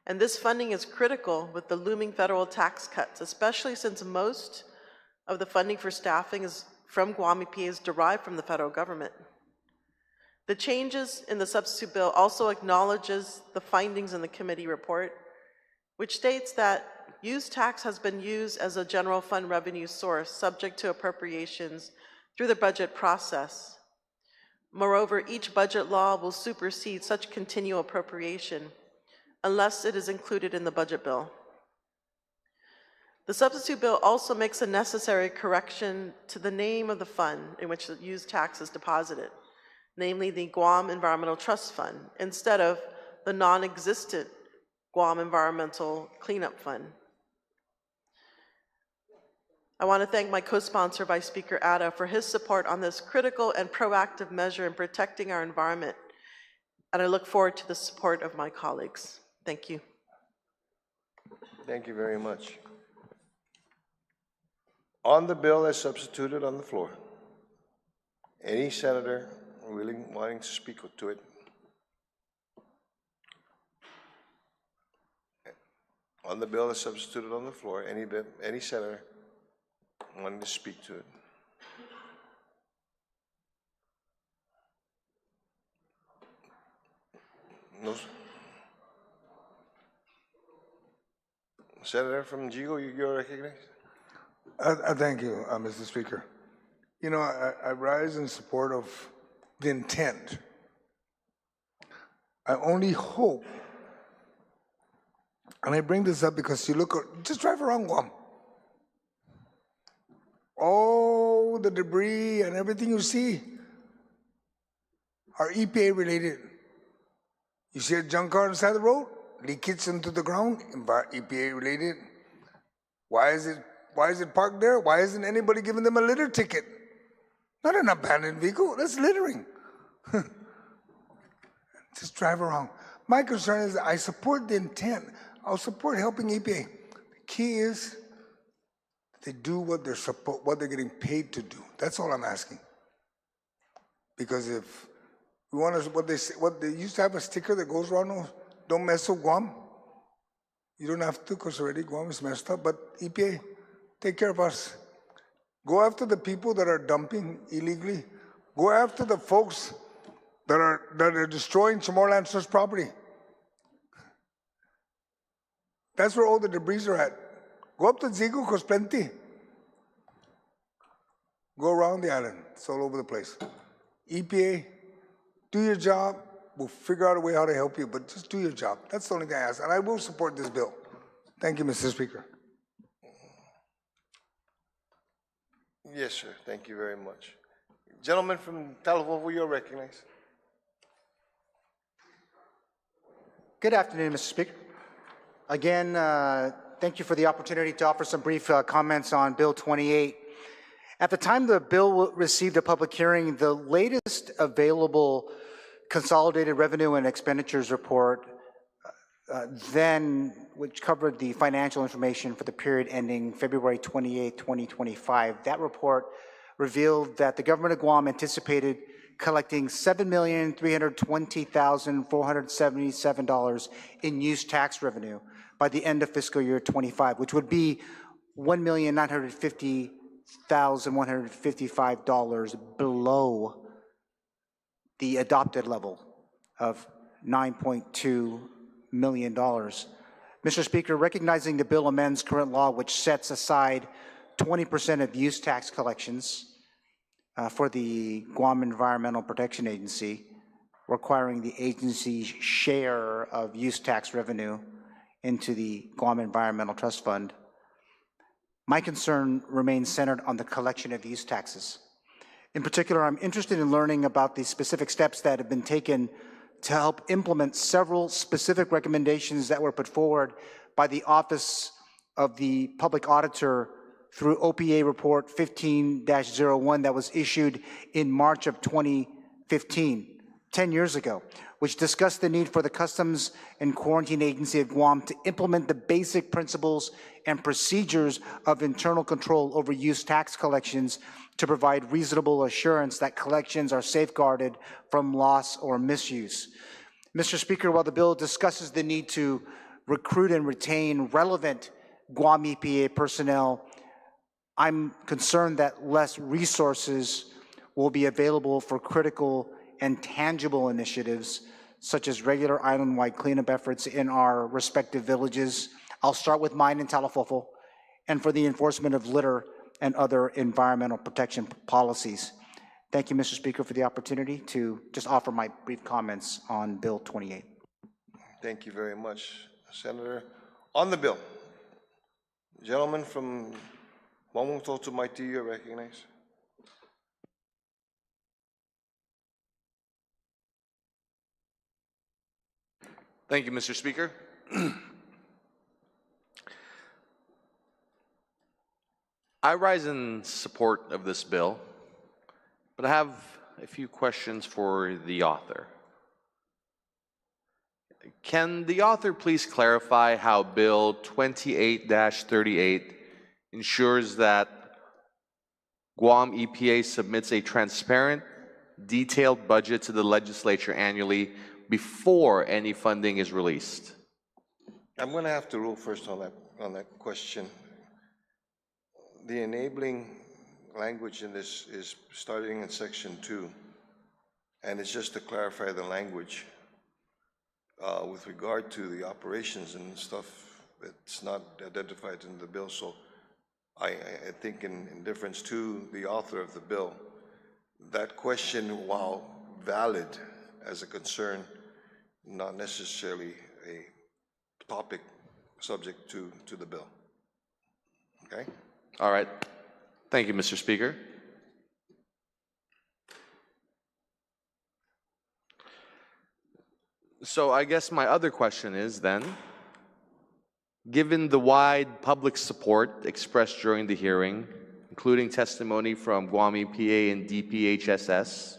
And this funding is critical with the looming federal tax cuts, especially since most of the funding for staffing from Guam EPA is derived from the federal government. The changes in the substitute bill also acknowledges the findings in the committee report, which states that use tax has been used as a general fund revenue source subject to appropriations through the budget process. Moreover, each budget law will supersede such continual appropriation unless it is included in the budget bill. The substitute bill also makes a necessary correction to the name of the fund in which the use tax is deposited, namely the Guam Environmental Trust Fund, instead of the non-existent Guam Environmental Cleanup Fund. I want to thank my co-sponsor, Vice Speaker Atta, for his support on this critical and proactive measure in protecting our environment, and I look forward to the support of my colleagues. Thank you. Thank you very much. On the bill as substituted on the floor, any senator wanting to speak to it? On the bill as substituted on the floor, any senator wanting to speak to it? No. Senator from Jigo, you're recognized. Thank you, Mr. Speaker. You know, I rise in support of the intent. I only hope, and I bring this up because you look, just drive around Guam. All the debris and everything you see are EPA related. You see a junk car on the side of the road, leakage into the ground, EPA related. Why is it parked there? Why isn't anybody giving them a litter ticket? Not an abandoned vehicle, that's littering. Just drive around. My concern is that I support the intent. I'll support helping EPA. The key is they do what they're getting paid to do. That's all I'm asking. Because if we want to, what they used to have a sticker that goes around, don't mess with Guam. You don't have to because already Guam is messed up, but EPA, take care of us. Go after the people that are dumping illegally. Go after the folks that are destroying Chamorro Trust property. That's where all the debris are at. Go up to Zigo, because plenty. Go around the island. It's all over the place. EPA, do your job. We'll figure out a way how to help you, but just do your job. That's the only thing I ask. And I will support this bill. Thank you, Mr. Speaker. Yes, sir. Thank you very much. Gentleman from Talavovo, you're recognized. Good afternoon, Mr. Speaker. Again, thank you for the opportunity to offer some brief comments on Bill 28. At the time the bill received a public hearing, the latest available consolidated revenue and expenditures report which covered the financial information for the period ending February 28, 2025, that report revealed that the government of Guam anticipated collecting $7,320,477 in use tax revenue by the end of fiscal year 25, which would be $1,950,155 below the adopted level of $9.2 million. Mr. Speaker, recognizing the bill amends current law, which sets aside 20% of use tax collections for the Guam Environmental Protection Agency, requiring the agency's share of use tax revenue into the Guam Environmental Trust Fund. My concern remains centered on the collection of use taxes. In particular, I'm interested in learning about the specific steps that have been taken to help implement several specific recommendations that were put forward by the Office of the Public Auditor through OPA Report 15-01 that was issued in March of 2015, 10 years ago, which discussed the need for the Customs and Quarantine Agency of Guam to implement the basic principles and procedures of internal control over use tax collections to provide reasonable assurance that collections are safeguarded from loss or misuse. Mr. Speaker, while the bill discusses the need to recruit and retain relevant Guam EPA personnel, I'm concerned that less resources will be available for critical and tangible initiatives, such as regular island-wide cleanup efforts in our respective villages. I'll start with mine in Talafofo, and for the enforcement of litter and other environmental protection policies. Thank you, Mr. Speaker, for the opportunity to just offer my brief comments on Bill 28. Thank you very much, Senator. On the bill, gentleman from Mamuntoto Maiti, you're recognized. Thank you, Mr. Speaker. I rise in support of this bill, but I have a few questions for the author. Can the author please clarify how Bill 28-38 ensures that Guam EPA submits a transparent, detailed budget to the legislature annually before any funding is released? I'm going to have to rule first on that question. The enabling language in this is starting in section 2, and it's just to clarify the language with regard to the operations and stuff that's not identified in the bill. So I think in difference to the author of the bill, that question, while valid as a concern, not necessarily a topic subject to the bill. Okay? All right. Thank you, Mr. Speaker. So I guess my other question is then, given the wide public support expressed during the hearing, including testimony from Guam EPA and DPHSS,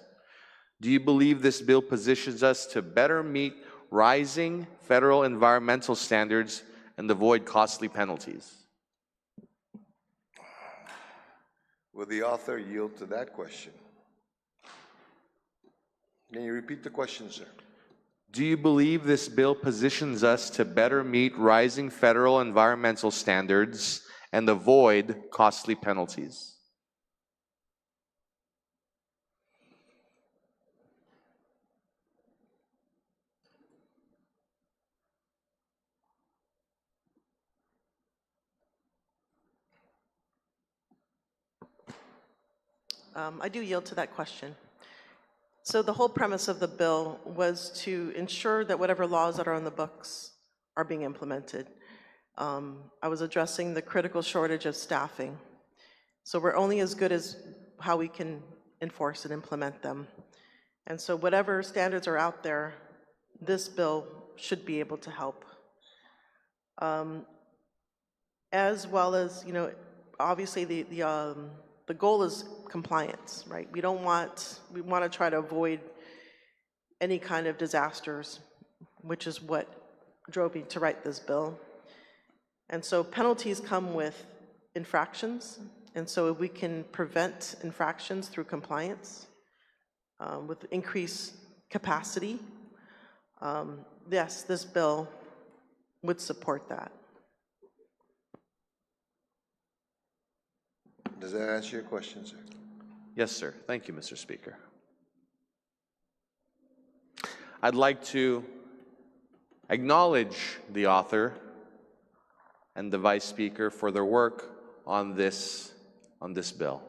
do you believe this bill positions us to better meet rising federal environmental standards and avoid costly penalties? Will the author yield to that question? Can you repeat the question, sir? Do you believe this bill positions us to better meet rising federal environmental standards and avoid costly penalties? I do yield to that question. So the whole premise of the bill was to ensure that whatever laws that are on the books are being implemented. I was addressing the critical shortage of staffing. So we're only as good as how we can enforce and implement them. And so whatever standards are out there, this bill should be able to help. As well as, you know, obviously the goal is compliance, right? We want to try to avoid any kind of disasters, which is what drove me to write this bill. And so penalties come with infractions, and so if we can prevent infractions through compliance with increased capacity, yes, this bill would support that. Does that answer your question, sir? Yes, sir. Thank you, Mr. Speaker. I'd like to acknowledge the author and the Vice Speaker for their work on this bill.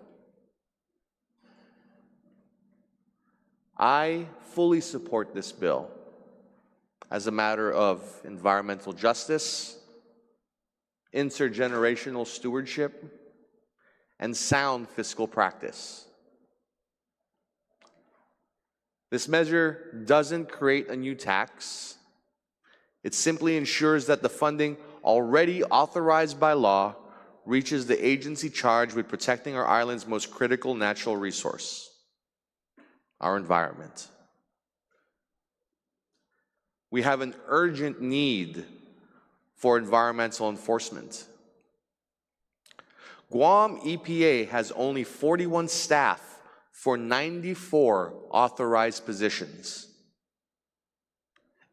I fully support this bill as a matter of environmental justice, intergenerational stewardship, and sound fiscal practice. This measure doesn't create a new tax. It simply ensures that the funding already authorized by law reaches the agency charged with protecting our island's most critical natural resource, our environment. We have an urgent need for environmental enforcement. Guam EPA has only 41 staff for 94 authorized positions.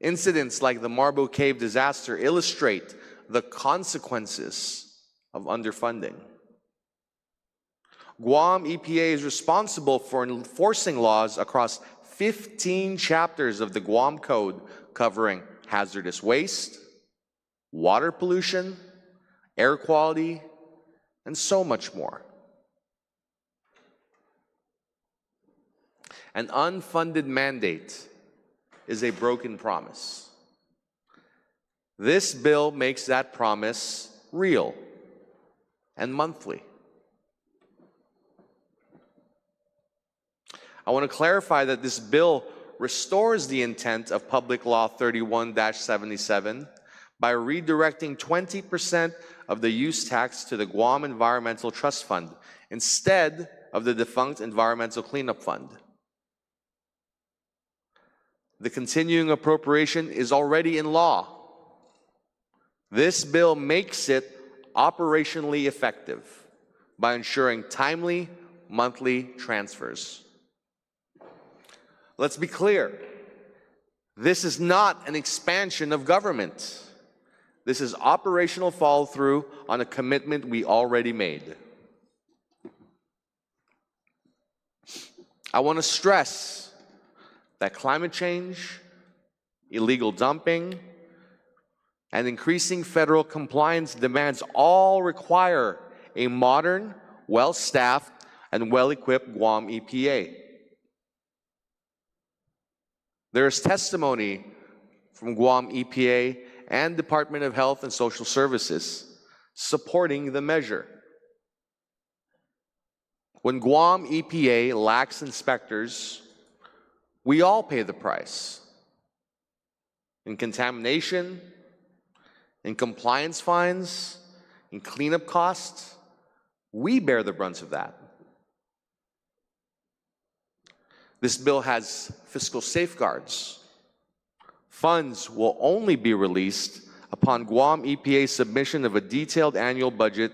Incidents like the Marble Cave disaster illustrate the consequences of underfunding. Guam EPA is responsible for enforcing laws across 15 chapters of the Guam Code covering hazardous waste, water pollution, air quality, and so much more. An unfunded mandate is a broken promise. This bill makes that promise real and monthly. I want to clarify that this bill restores the intent of Public Law 31-77 by redirecting 20% of the use tax to the Guam Environmental Trust Fund instead of the defunct Environmental Cleanup Fund. The continuing appropriation is already in law. This bill makes it operationally effective by ensuring timely monthly transfers. Let's be clear. This is not an expansion of government. This is operational follow-through on a commitment we already made. I want to stress that climate change, illegal dumping, and increasing federal compliance demands all require a modern, well-staffed, and well-equipped Guam EPA. There is testimony from Guam EPA and Department of Health and Social Services supporting the measure. When Guam EPA lacks inspectors, we all pay the price. In contamination, in compliance fines, in cleanup costs, we bear the brunt of that. This bill has fiscal safeguards. Funds will only be released upon Guam EPA's submission of a detailed annual budget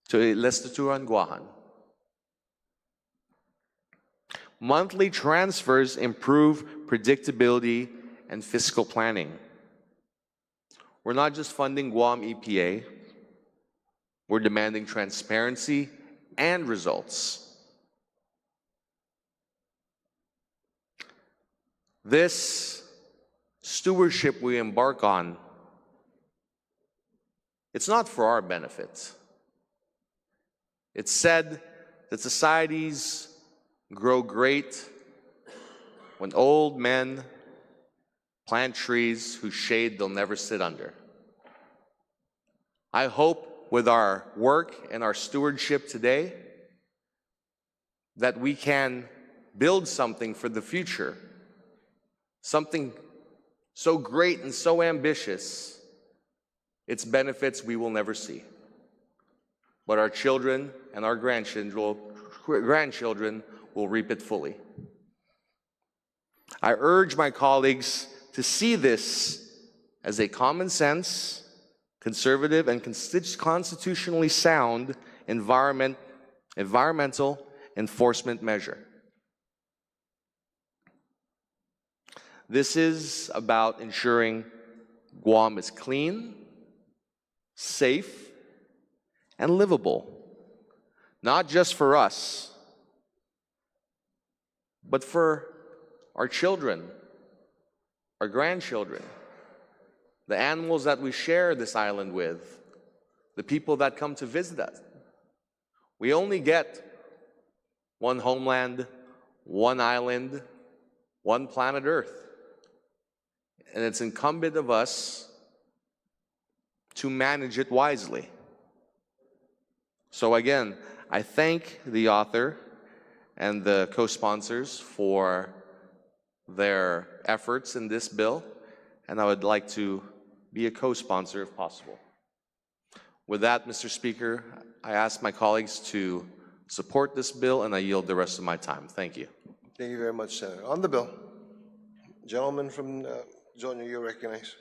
to Legislature and Guahan. Monthly transfers improve predictability and fiscal planning. We're not just funding Guam EPA, we're demanding transparency and results. This stewardship we embark on, it's not for our benefit. It's said that societies grow great when old men plant trees whose shade they'll never sit under. I hope with our work and our stewardship today that we can build something for the future, something so great and so ambitious, its benefits we will never see. But our children and our grandchildren will reap it fully. I urge my colleagues to see this as a common sense, conservative, and constitutionally sound environmental enforcement measure. This is about ensuring Guam is clean, safe, and livable, not just for us, but for our children, our grandchildren, the animals that we share this island with, the people that come to visit us. We only get one homeland, one island, one planet Earth. And it's incumbent of us to manage it wisely. So again, I thank the author and the co-sponsors for their efforts in this bill, and I would like to be a co-sponsor if possible. With that, Mr. Speaker, I ask my colleagues to support this bill, and I yield the rest of my time. Thank you. Thank you very much, Senator. On the bill, gentleman from Zonia, you're recognized.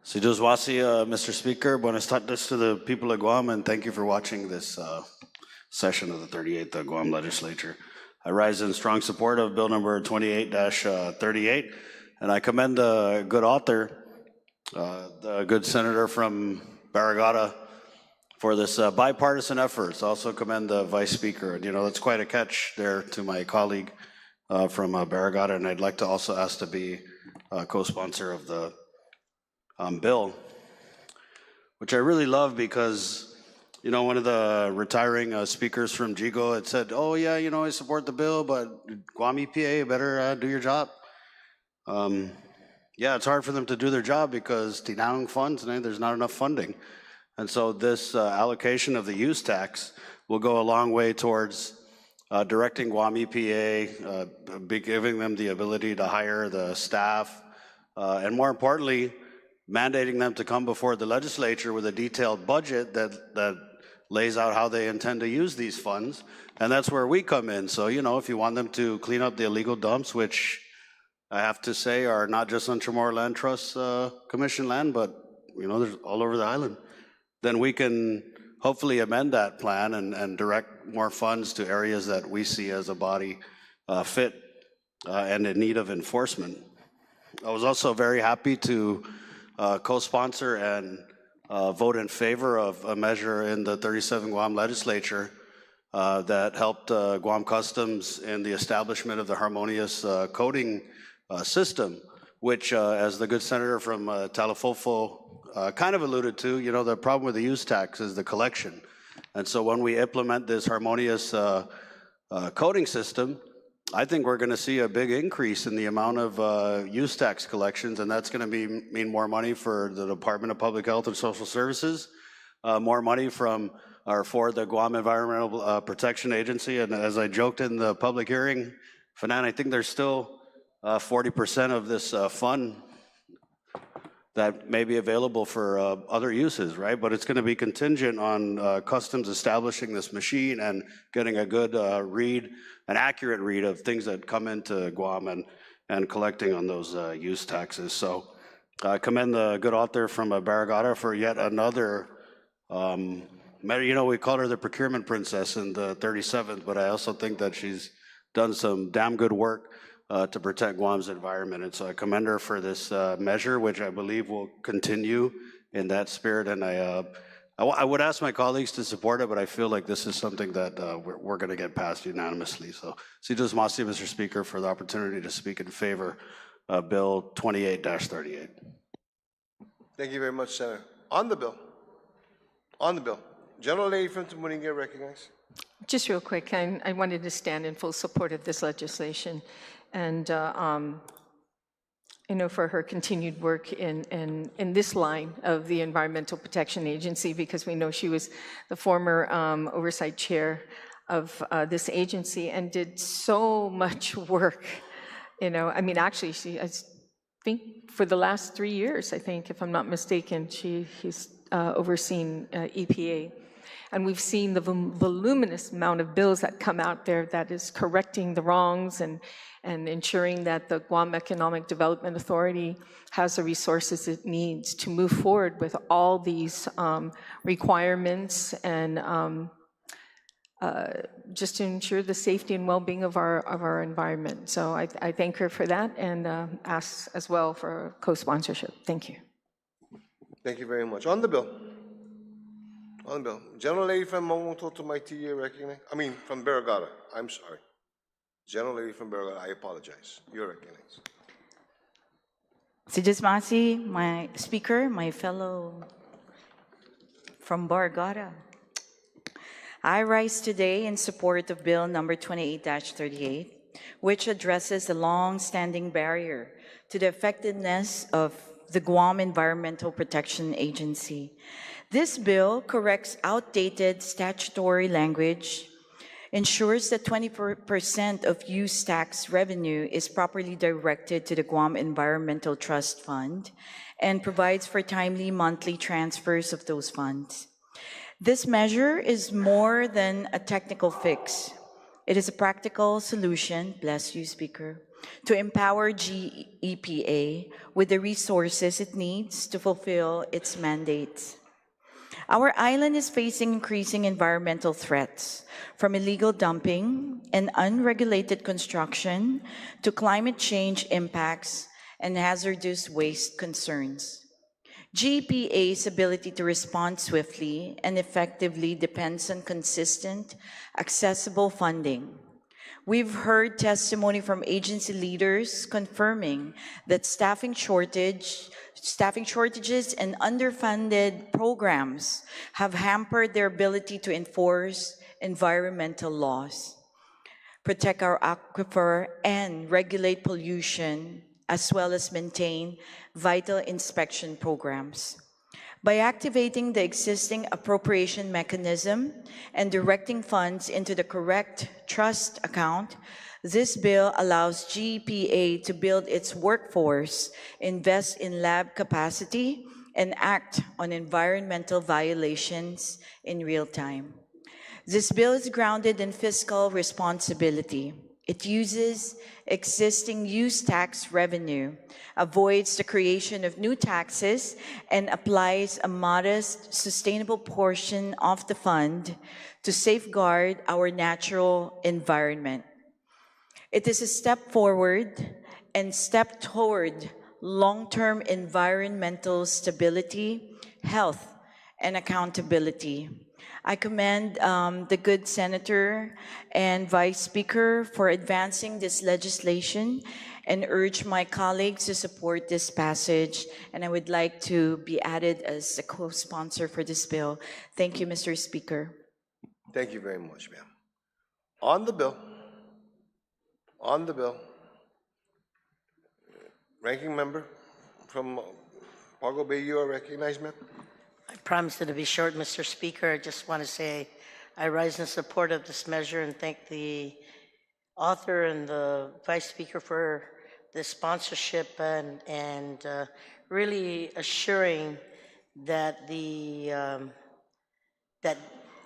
Siduswasi, Mr. Speaker, buenas tardes to the people of Guam, and thank you for watching this session of the 38th Guam Legislature. I rise in strong support of Bill number 28-38, and I commend the good author, the good senator from Barrigada, for this bipartisan effort. I also commend the Vice Speaker. And, you know, that's quite a catch there to my colleague from Barrigada, and I'd like to also ask to be a co-sponsor of the bill, which I really love because, you know, one of the retiring speakers from GIGO had said, oh yeah, you know, I support the bill, but Guam EPA better do your job. Yeah, it's hard for them to do their job because tinanong funds, and there's not enough funding. And so this allocation of the use tax will go a long way towards directing Guam EPA, giving them the ability to hire the staff, and more importantly, mandating them to come before the legislature with a detailed budget that lays out how they intend to use these funds. And that's where we come in. So, you know, if you want them to clean up the illegal dumps, which I have to say are not just on Chamorro Land Trust Commission land, but, you know, there's all over the island, then we can hopefully amend that plan and direct more funds to areas that we see as a body fit and in need of enforcement. I was also very happy to co-sponsor and vote in favor of a measure in the 37 Guam Legislature that helped Guam Customs in the establishment of the harmonious coding system, which, as the good senator from Talafofo kind of alluded to, you know, the problem with the use tax is the collection. And so when we implement this harmonious coding system, I think we're going to see a big increase in the amount of use tax collections, and that's going to mean more money for the Department of Public Health and Social Services, more money for the Guam Environmental Protection Agency. And as I joked in the public hearing, Fanan, I think there's still 40% of this fund that may be available for other uses, right? But it's going to be contingent on Customs establishing this machine and getting a good read, an accurate read of things that come into Guam and collecting on those use taxes. So I commend the good author from Barrigada for yet another, you know, we call her the procurement princess in the 37th, but I also think that she's done some damn good work to protect Guam's environment. And so I commend her for this measure, which I believe will continue in that spirit. And I would ask my colleagues to support it, but I feel like this is something that we're going to get passed unanimously. So, Sidus Masi, Mr. Speaker, for the opportunity to speak in favor of Bill 28-38. Thank you very much, Senator. On the bill. On the bill. Gentle lady from Tamuninga recognized. Just real quick, I wanted to stand in full support of this legislation, and for her continued work in this line of the Environmental Protection Agency, because we know she was the former oversight chair of this agency and did so much work. Actually, I think for the last 3 years, I think, if I'm not mistaken, he's overseen EPA. And we've seen the voluminous amount of bills that come out there that is correcting the wrongs and ensuring that the Guam Economic Development Authority has the resources it needs to move forward with all these requirements and just to ensure the safety and well-being of our environment. So I thank her for that and ask as well for co-sponsorship. Thank you. Thank you very much. On the bill. On the bill. Gentle lady from Maiti recognized. From Barragata. I'm sorry. Gentle lady from Barragata, I apologize. You're recognized. Sijasmasi, my speaker, my fellow from Barragata. I rise today in support of Bill number 28-38, which addresses the long-standing barrier to the effectiveness of the Guam Environmental Protection Agency. This bill corrects outdated statutory language, ensures that 20% of use tax revenue is properly directed to the Guam Environmental Trust Fund, and provides for timely monthly transfers of those funds. This measure is more than a technical fix. It is a practical solution, bless you, Speaker, to empower GEPA with the resources it needs to fulfill its mandates. Our island is facing increasing environmental threats, from illegal dumping and unregulated construction to climate change impacts and hazardous waste concerns. GEPA's ability to respond swiftly and effectively depends on consistent, accessible funding. We've heard testimony from agency leaders confirming that staffing shortages and underfunded programs have hampered their ability to enforce environmental laws, protect our aquifer, and regulate pollution, as well as maintain vital inspection programs. By activating the existing appropriation mechanism and directing funds into the correct trust account, this bill allows GEPA to build its workforce, invest in lab capacity, and act on environmental violations in real time. This bill is grounded in fiscal responsibility. It uses existing use tax revenue, avoids the creation of new taxes, and applies a modest, sustainable portion of the fund to safeguard our natural environment. It is a step forward and step toward long-term environmental stability, health, and accountability. I commend the good Senator and Vice Speaker for advancing this legislation and urge my colleagues to support this passage. And I would like to be added as a co-sponsor for this bill. Thank you, Mr. Speaker. Thank you very much, ma'am. On the bill. On the bill. Ranking member from Pago Bay, you are recognized, ma'am. I promise to be short, Mr. Speaker. I just want to say I rise in support of this measure and thank the author and the Vice Speaker for the sponsorship and really assuring that the that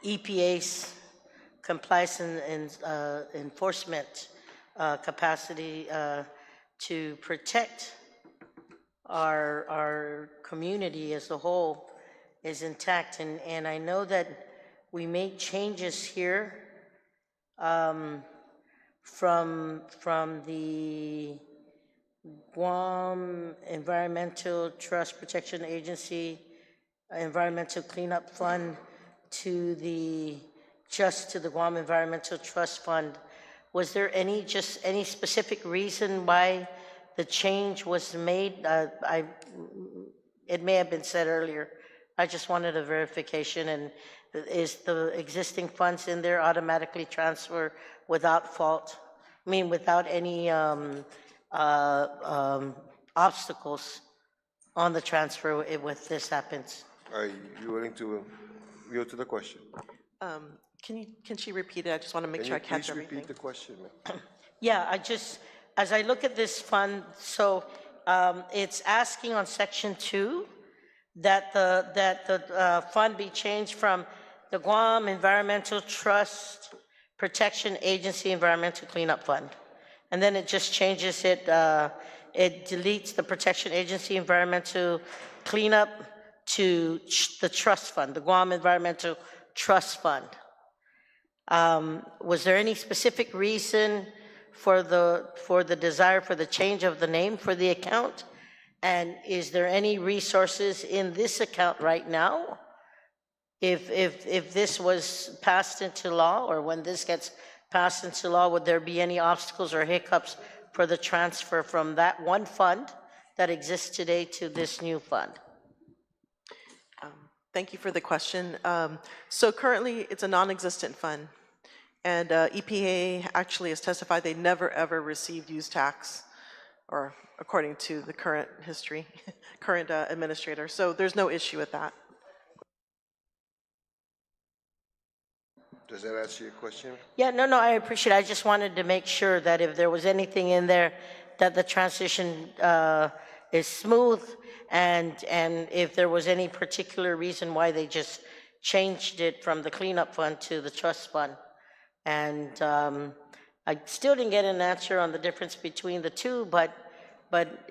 EPA's compliance and enforcement capacity to protect our community as a whole is intact. And I know that we made changes here from the Guam Environmental Trust Protection Agency Environmental Cleanup Fund to the Guam Environmental Trust Fund. Was there any specific reason why the change was made? It may have been said earlier. I just wanted a verification, and is the existing funds in there automatically transfer without fault? I mean, without any obstacles on the transfer if this happens? Are you willing to yield to the question? Can she repeat it? I just want to make Can sure I you catch please everything. repeat the question, ma'am? Yeah, as I look at this fund, so it's asking on section 2 that the fund be changed from the Guam Environmental Trust Protection Agency Environmental Cleanup Fund. And then it just changes it, it deletes the Protection Agency Environmental Cleanup to the trust fund, the Guam Environmental Trust Fund. Was there any specific reason for the desire for the change of the name for the account? And is there any resources in this account right now? If this was passed into law, or when this gets passed into law, would there be any obstacles or hiccups for the transfer from that one fund that exists today to this new fund? Thank you for the question. So currently, it's a non-existent fund. And EPA actually has testified they never, ever received use tax, or according to the current history, current administrator. So there's no issue with that. Does that answer your question? Yeah, no, I appreciate it. I just wanted to make sure that if there was anything in there, that the transition is smooth, and if there was any particular reason why they just changed it from the cleanup fund to the trust fund. And I still didn't get an answer on the difference between the two, but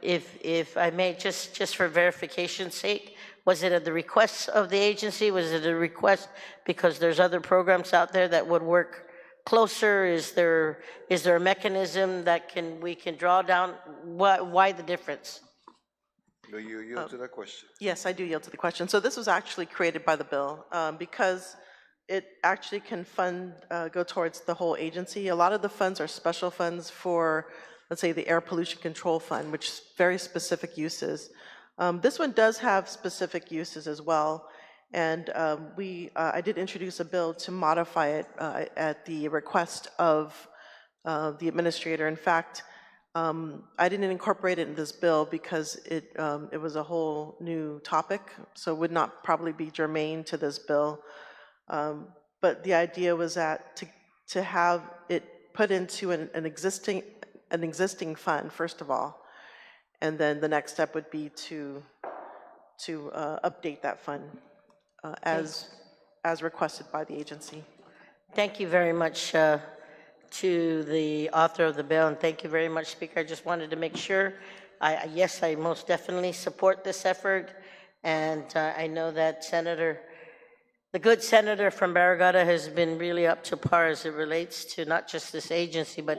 if I may, just for verification's sake, was it at the request of the agency? Was it a request because there's other programs out there that would work closer? Is there a mechanism that we can draw down? Why the difference? Do you yield to that question? Yes, I do yield to the question. So this was actually created by the bill because it actually can go towards the whole agency. A lot of the funds are special funds for, let's say, the Air Pollution Control Fund, which is very specific uses. This one does have specific uses as well, and I did introduce a bill to modify it at the request of the administrator. In fact, I didn't incorporate it in this bill because it was a whole new topic, so it would not probably be germane to this bill. But the idea was that to have it put into an existing fund, first of all, and then the next step would be to update that fund as requested by the agency. Thank you very much to the author of the bill, and thank you very much, Speaker. I just wanted to make sure. Yes, I most definitely support this effort, and I know that the good senator from Barragata has been really up to par as it relates to not just this agency, but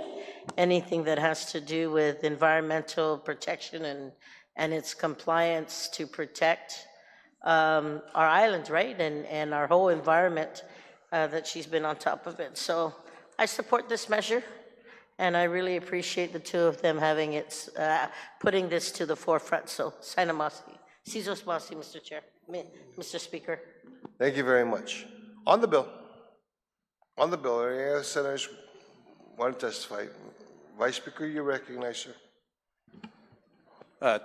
anything that has to do with environmental protection and its compliance to protect our islands, right? And our whole environment, that she's been on top of it. So I support this measure, and I really appreciate the two of them having putting this to the forefront. So, Sinamasi. Sizos Masi, Mr. Chair, Mr. Speaker. Thank you very much. On the bill, are any other senators want to testify? Vice Speaker, you recognize, sir.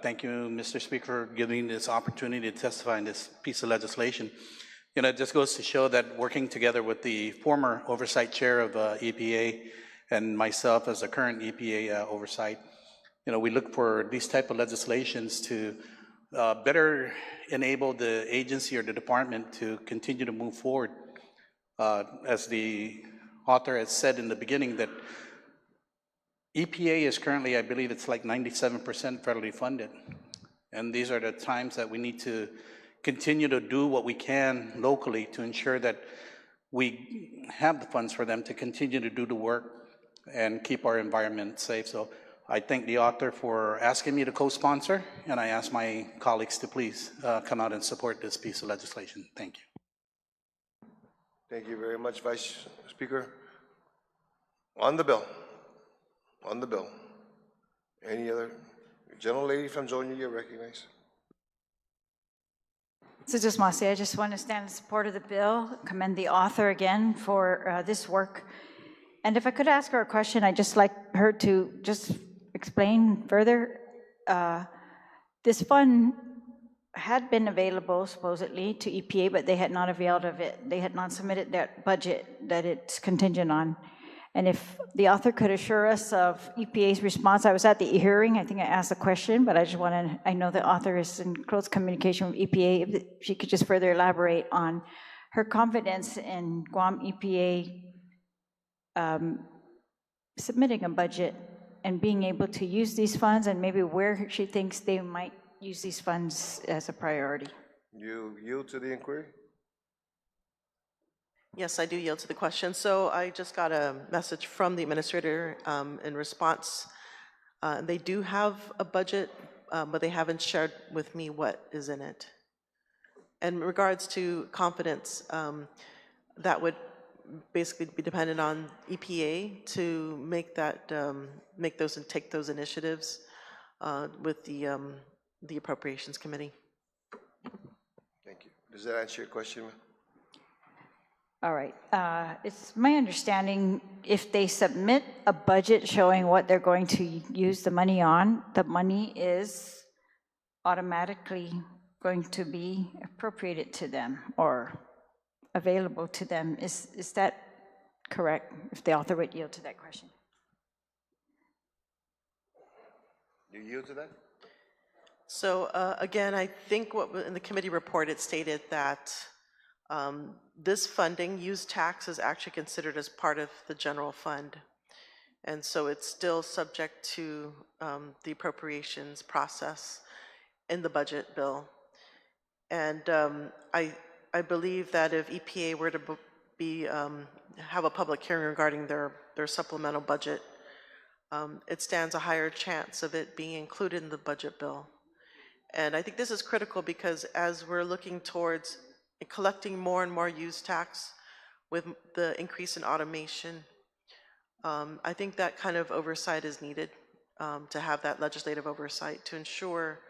Thank you, Mr. Speaker, for giving this opportunity to testify in this piece of legislation. You know, it just goes to show that working together with the former oversight chair of EPA and myself as the current EPA oversight, you know, we look for these type of legislations to better enable the agency or the department to continue to move forward. As the author has said in the beginning, that EPA is currently, I believe it's like 97% federally funded. And these are the times that we need to continue to do what we can locally to ensure that we have the funds for them to continue to do the work and keep our environment safe. So I thank the author for asking me to co-sponsor, and I ask my colleagues to please come out and support this piece of legislation. Thank you. Thank you very much, Vice Speaker. On the bill, any other? Gentlelady from Zonia, you recognize. Mrs. Masi, I just want to stand in support of the bill, commend the author again for this work. And if I could ask her a question, I'd just like her to just explain further. This fund had been available supposedly to EPA, but they had not availed of it. They had not submitted that budget that it's contingent on. And if the author could assure us of EPA's response, I was at the hearing, I think I asked a question, but I just want to, I know the author is in close communication with EPA, if she could just further elaborate on her confidence in Guam EPA submitting a budget and being able to use these funds, and maybe where she thinks they might use these funds as a priority. You yield to the inquiry? Yes, I do yield to the question. So I just got a message from the administrator in response. They do have a budget, but they haven't shared with me what is in it. And in regards to confidence, that would basically be dependent on EPA to make that, make those and take those initiatives with the Appropriations Committee. Thank you. Does that answer your question, ma'am? All right. It's my understanding if they submit a budget showing what they're going to use the money on, the money is automatically going to be appropriated to them or available to them. Is that correct? If the author would yield to that question. You yield to that? So again, I think what in the committee report it stated that this funding, use tax, is actually considered as part of the general fund. And so it's still subject to the appropriations process in the budget bill. And I believe that if EPA were to have a public hearing regarding their supplemental budget, it stands a higher chance of it being included in the budget bill. And I think this is critical because as we're looking towards collecting more and more use tax with the increase in automation, I think that kind of oversight is needed to have that legislative oversight to ensure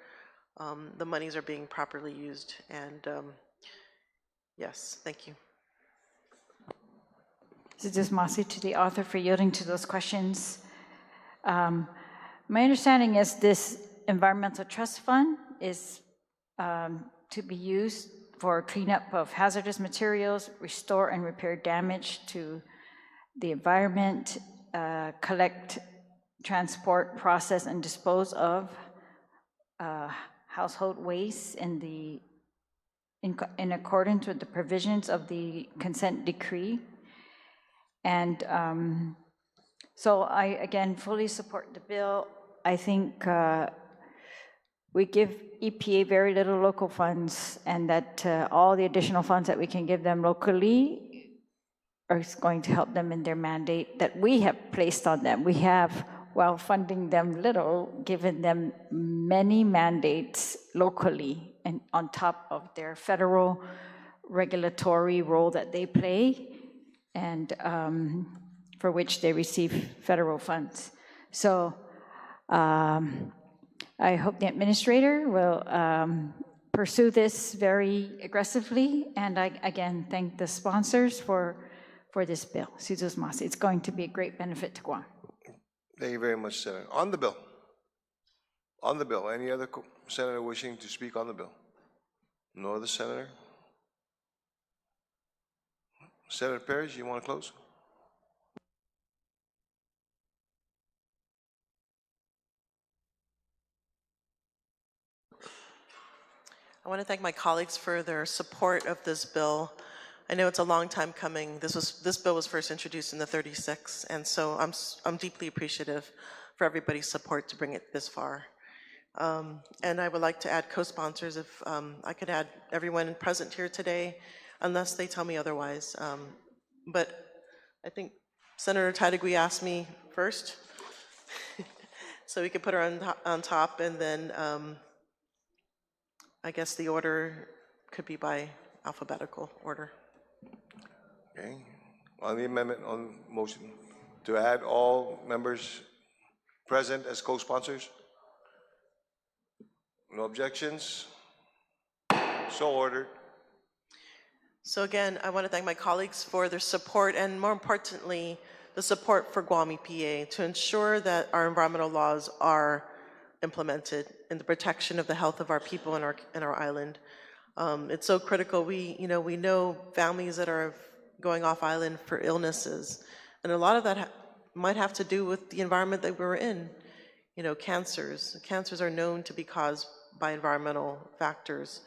the monies are being properly used. And yes, thank you. Mrs. Masi, to the author for yielding to those questions. My understanding is this environmental trust fund is to be used for cleanup of hazardous materials, restore and repair damage to the environment, collect, transport, process, and dispose of household waste in accordance with the provisions of the consent decree. And so I, again, fully support the bill. I think we give EPA very little local funds, and that all the additional funds that we can give them locally are going to help them in their mandate that we have placed on them. We have, while funding them little, given them many mandates locally and on top of their federal regulatory role that they play, and for which they receive federal funds. So I hope the administrator will pursue this very aggressively, and I again thank the sponsors for this bill. Mrs. Masi, it's going to be a great benefit to Guam. Thank you very much, Senator. On the bill. On the bill. Any other senator wishing to speak on the bill? No other senator? Senator Perez, you want to close? I want to thank my colleagues for their support of this bill. I know it's a long time coming. This bill was first introduced in the 36, and so I'm deeply appreciative for everybody's support to bring it this far. And I would like to add co-sponsors if I could add everyone present here today, unless they tell me otherwise. But I think Senator Titagui asked me first, so we could put her on top, and then I guess the order could be by alphabetical order. Okay. On the amendment, on motion to add all members present as co-sponsors? No objections? So ordered. So again, I want to thank my colleagues for their support and more importantly, the support for Guam EPA to ensure that our environmental laws are implemented in the protection of the health of our people in our island. It's so critical. We know families that are going off island for illnesses, and a lot of that might have to do with the environment that we're in. Cancers. Cancers are known to be caused by environmental factors.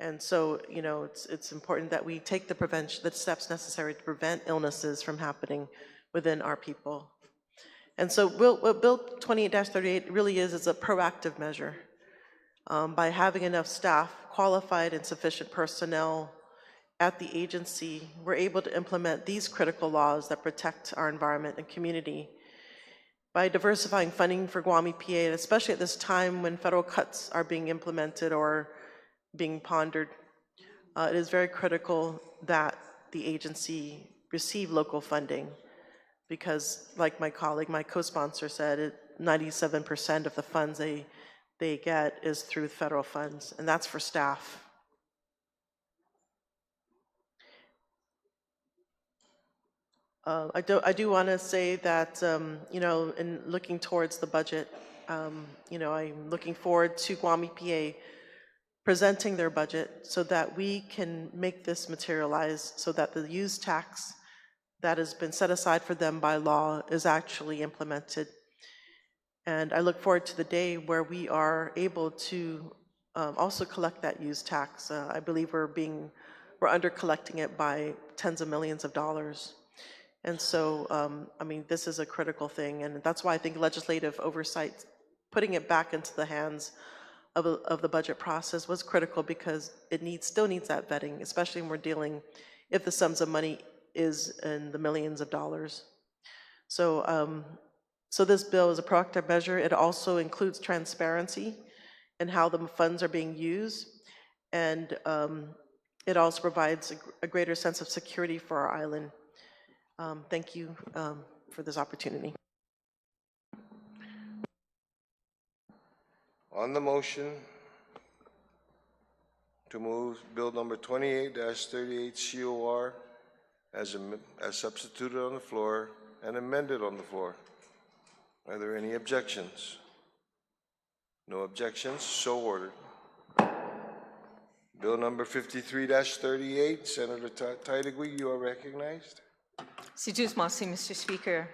And so, it's important that we take the steps necessary to prevent illnesses from happening within our people. And so what Bill 28-38 really is a proactive measure. By having enough staff, qualified and sufficient personnel at the agency, we're able to implement these critical laws that protect our environment and community. By diversifying funding for Guam EPA, and especially at this time when federal cuts are being implemented or being pondered, it is very critical that the agency receive local funding because, like my colleague, my co-sponsor said, 97% of the funds they get is through federal funds, and that's for staff. I do want to say that, in looking towards the budget, I'm looking forward to Guam EPA presenting their budget so that we can make this materialize so that the use tax that has been set aside for them by law is actually implemented. And I look forward to the day where we are able to also collect that use tax. I believe we're under collecting it by tens of millions of dollars. And so, this is a critical thing, and that's why I think legislative oversight, putting it back into the hands of the budget process was critical because it still needs that vetting, especially when we're dealing, if the sums of money is in the millions of dollars. So, so this bill is a proactive measure. It also includes transparency in how the funds are being used, and it also provides a greater sense of security for our island. Thank you for this opportunity. On the motion to move Bill number 28-38 COR as substituted on the floor and amended on the floor. Are there any objections? No objections, so ordered. Bill number 53-38, Senator Taitigui, you are recognized. Mr. Speaker.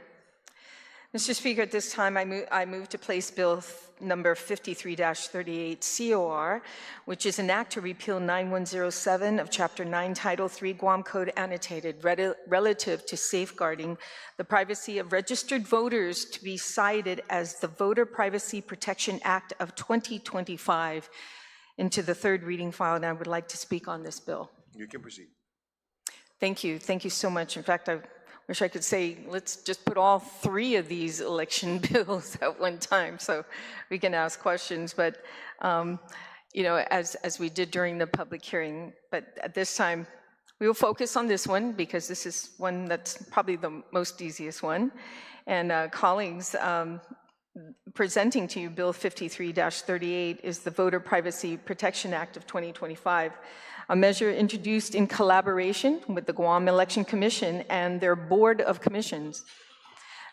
Mr. Speaker, at this time I move to place Bill number 53-38 COR, which is an act to repeal 9107 of Chapter 9, Title 3, Guam Code Annotated, relative to safeguarding the privacy of registered voters, to be cited as the Voter Privacy Protection Act of 2025, into the third reading file, and I would like to speak on this bill. You can proceed. Thank you so much. In fact, I wish I could say, let's just put all three of these election bills at one time so we can ask questions. But, as we did during the public hearing, but at this time, we will focus on this one because this is one that's probably the most easiest one. And colleagues, presenting to you Bill 53-38 is the Voter Privacy Protection Act of 2025. A measure introduced in collaboration with the Guam Election Commission and their Board of Commissions.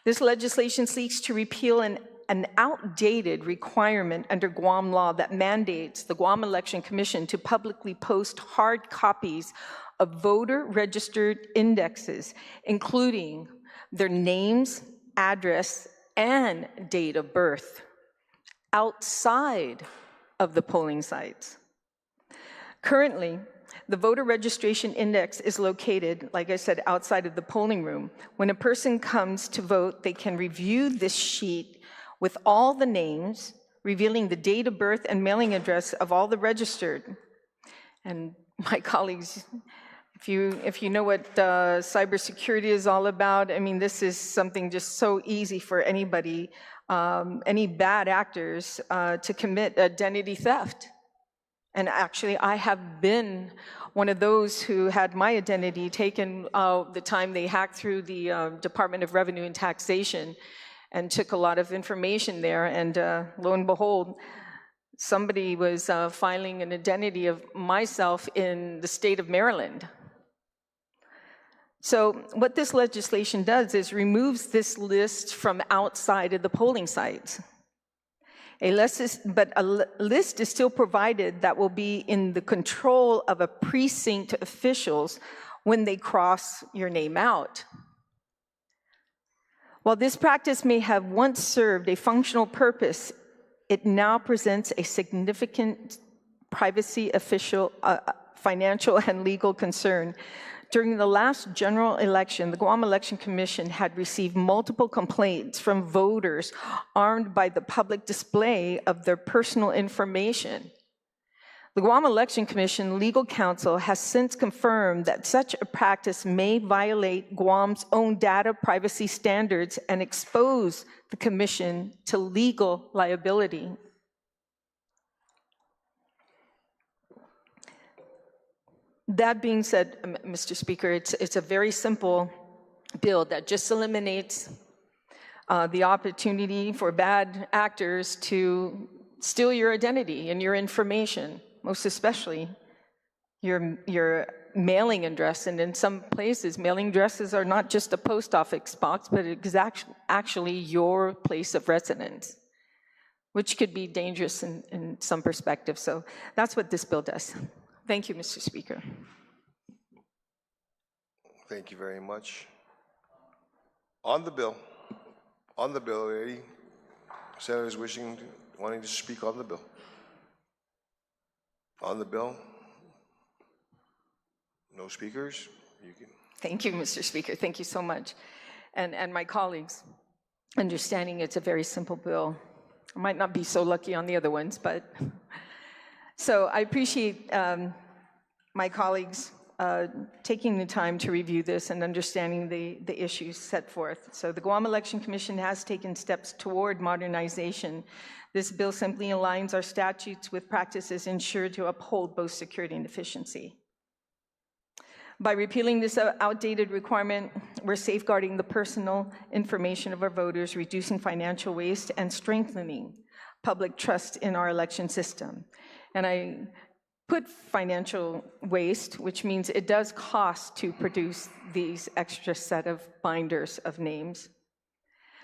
This legislation seeks to repeal an outdated requirement under Guam law that mandates the Guam Election Commission to publicly post hard copies of voter registered indexes, including their names, address, and date of birth, outside of the polling sites. Currently, the voter registration index is located, like I said, outside of the polling room. When a person comes to vote, they can review this sheet with all the names, revealing the date of birth and mailing address of all the registered. And my colleagues, if you know what cybersecurity is all about, this is something just so easy for anybody, any bad actors to commit identity theft. And actually, I have been one of those who had my identity taken the time they hacked through the Department of Revenue and Taxation and took a lot of information there, and lo and behold, somebody was filing an identity of myself in the state of Maryland. So what this legislation does is removes this list from outside of the polling sites. But a list is still provided that will be in the control of a precinct officials when they cross your name out. While this practice may have once served a functional purpose, it now presents a significant privacy, financial, and legal concern. During the last general election, the Guam Election Commission had received multiple complaints from voters armed by the public display of their personal information. The Guam Election Commission legal counsel has since confirmed that such a practice may violate Guam's own data privacy standards and expose the commission to legal liability. That being said, Mr. Speaker, it's a very simple bill that just eliminates the opportunity for bad actors to steal your identity and your information, most especially your mailing address. And in some places, mailing addresses are not just a post office box, but it's actually your place of residence, which could be dangerous in some perspectives. So that's what this bill does. Thank you, Mr. Speaker. Thank you very much. On the bill, any senators wanting to speak on the bill? On the bill? No speakers? You can. Thank you, Mr. Speaker. Thank you so much. And my colleagues, understanding it's a very simple bill. I might not be so lucky on the other ones, but so I appreciate my colleagues taking the time to review this and understanding the issues set forth. So the Guam Election Commission has taken steps toward modernization. This bill simply aligns our statutes with practices ensured to uphold both security and efficiency. By repealing this outdated requirement, we're safeguarding the personal information of our voters, reducing financial waste, and strengthening public trust in our election system. And I put financial waste, which means it does cost to produce these extra set of binders of names.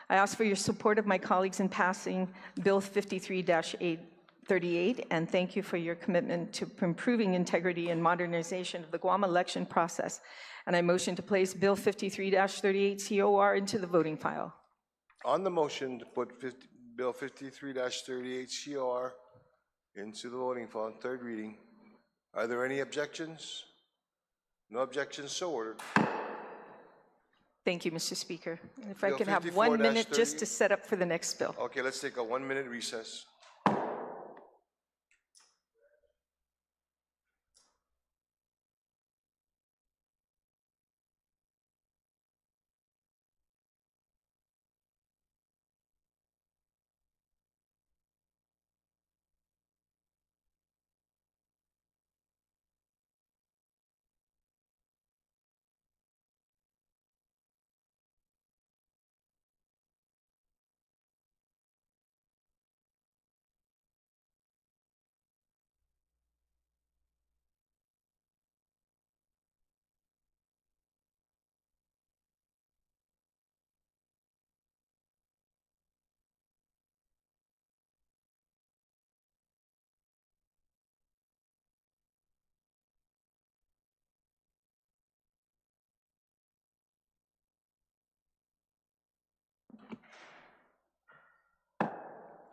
I ask for your support of my colleagues in passing Bill 53-838, and thank you for your commitment to improving integrity and modernization of the Guam election process. And I motion to place Bill 53-38 COR into the voting file. On the motion to put Bill 53-38 COR into the voting file, third reading, are there any objections? No objections, so ordered. Thank you, Mr. Speaker. If I could have 1 minute just to set up for the next bill. Okay, let's take a 1-minute recess.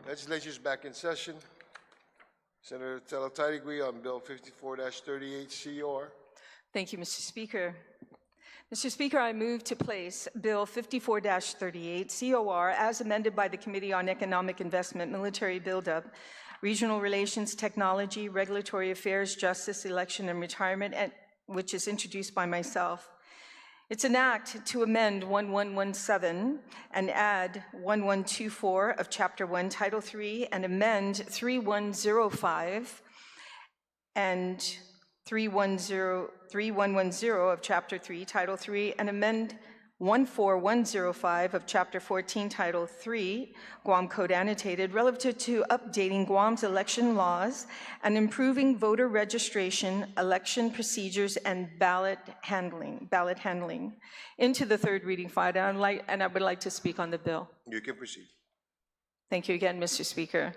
Legislature is back in session. Senator Talataitigui on Bill 54-38 COR. Thank you, Mr. Speaker. Mr. Speaker, I move to place Bill 54-38 COR as amended by the Committee on Economic Investment, Military Buildup, Regional Relations, Technology, Regulatory Affairs, Justice, Election, and Retirement, which is introduced by myself. It's an act to amend 1117 and add 1124 of Chapter 1, Title 3, and amend 3105 and 3110 of Chapter 3, Title 3, and amend 14105 of Chapter 14, Title 3, Guam Code Annotated, relative to updating Guam's election laws and improving voter registration, election procedures, and ballot handling into the third reading file. And I would like to speak on the bill. You can proceed. Thank you again, Mr. Speaker.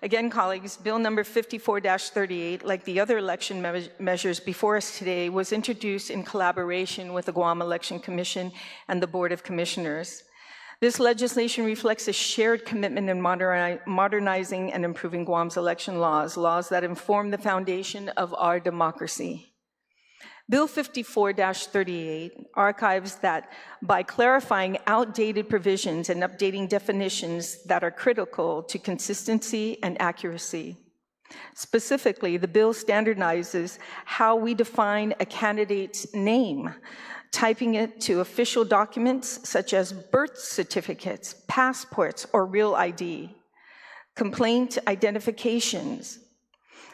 Again, colleagues, Bill number 54-38, like the other election measures before us today, was introduced in collaboration with the Guam Election Commission and the Board of Commissioners. This legislation reflects a shared commitment in modernizing and improving Guam's election laws that inform the foundation of our democracy. Bill 54-38 archives that by clarifying outdated provisions and updating definitions that are critical to consistency and accuracy. Specifically, the bill standardizes how we define a candidate's name, typing it to official documents such as birth certificates, passports, or real ID, complaint identifications.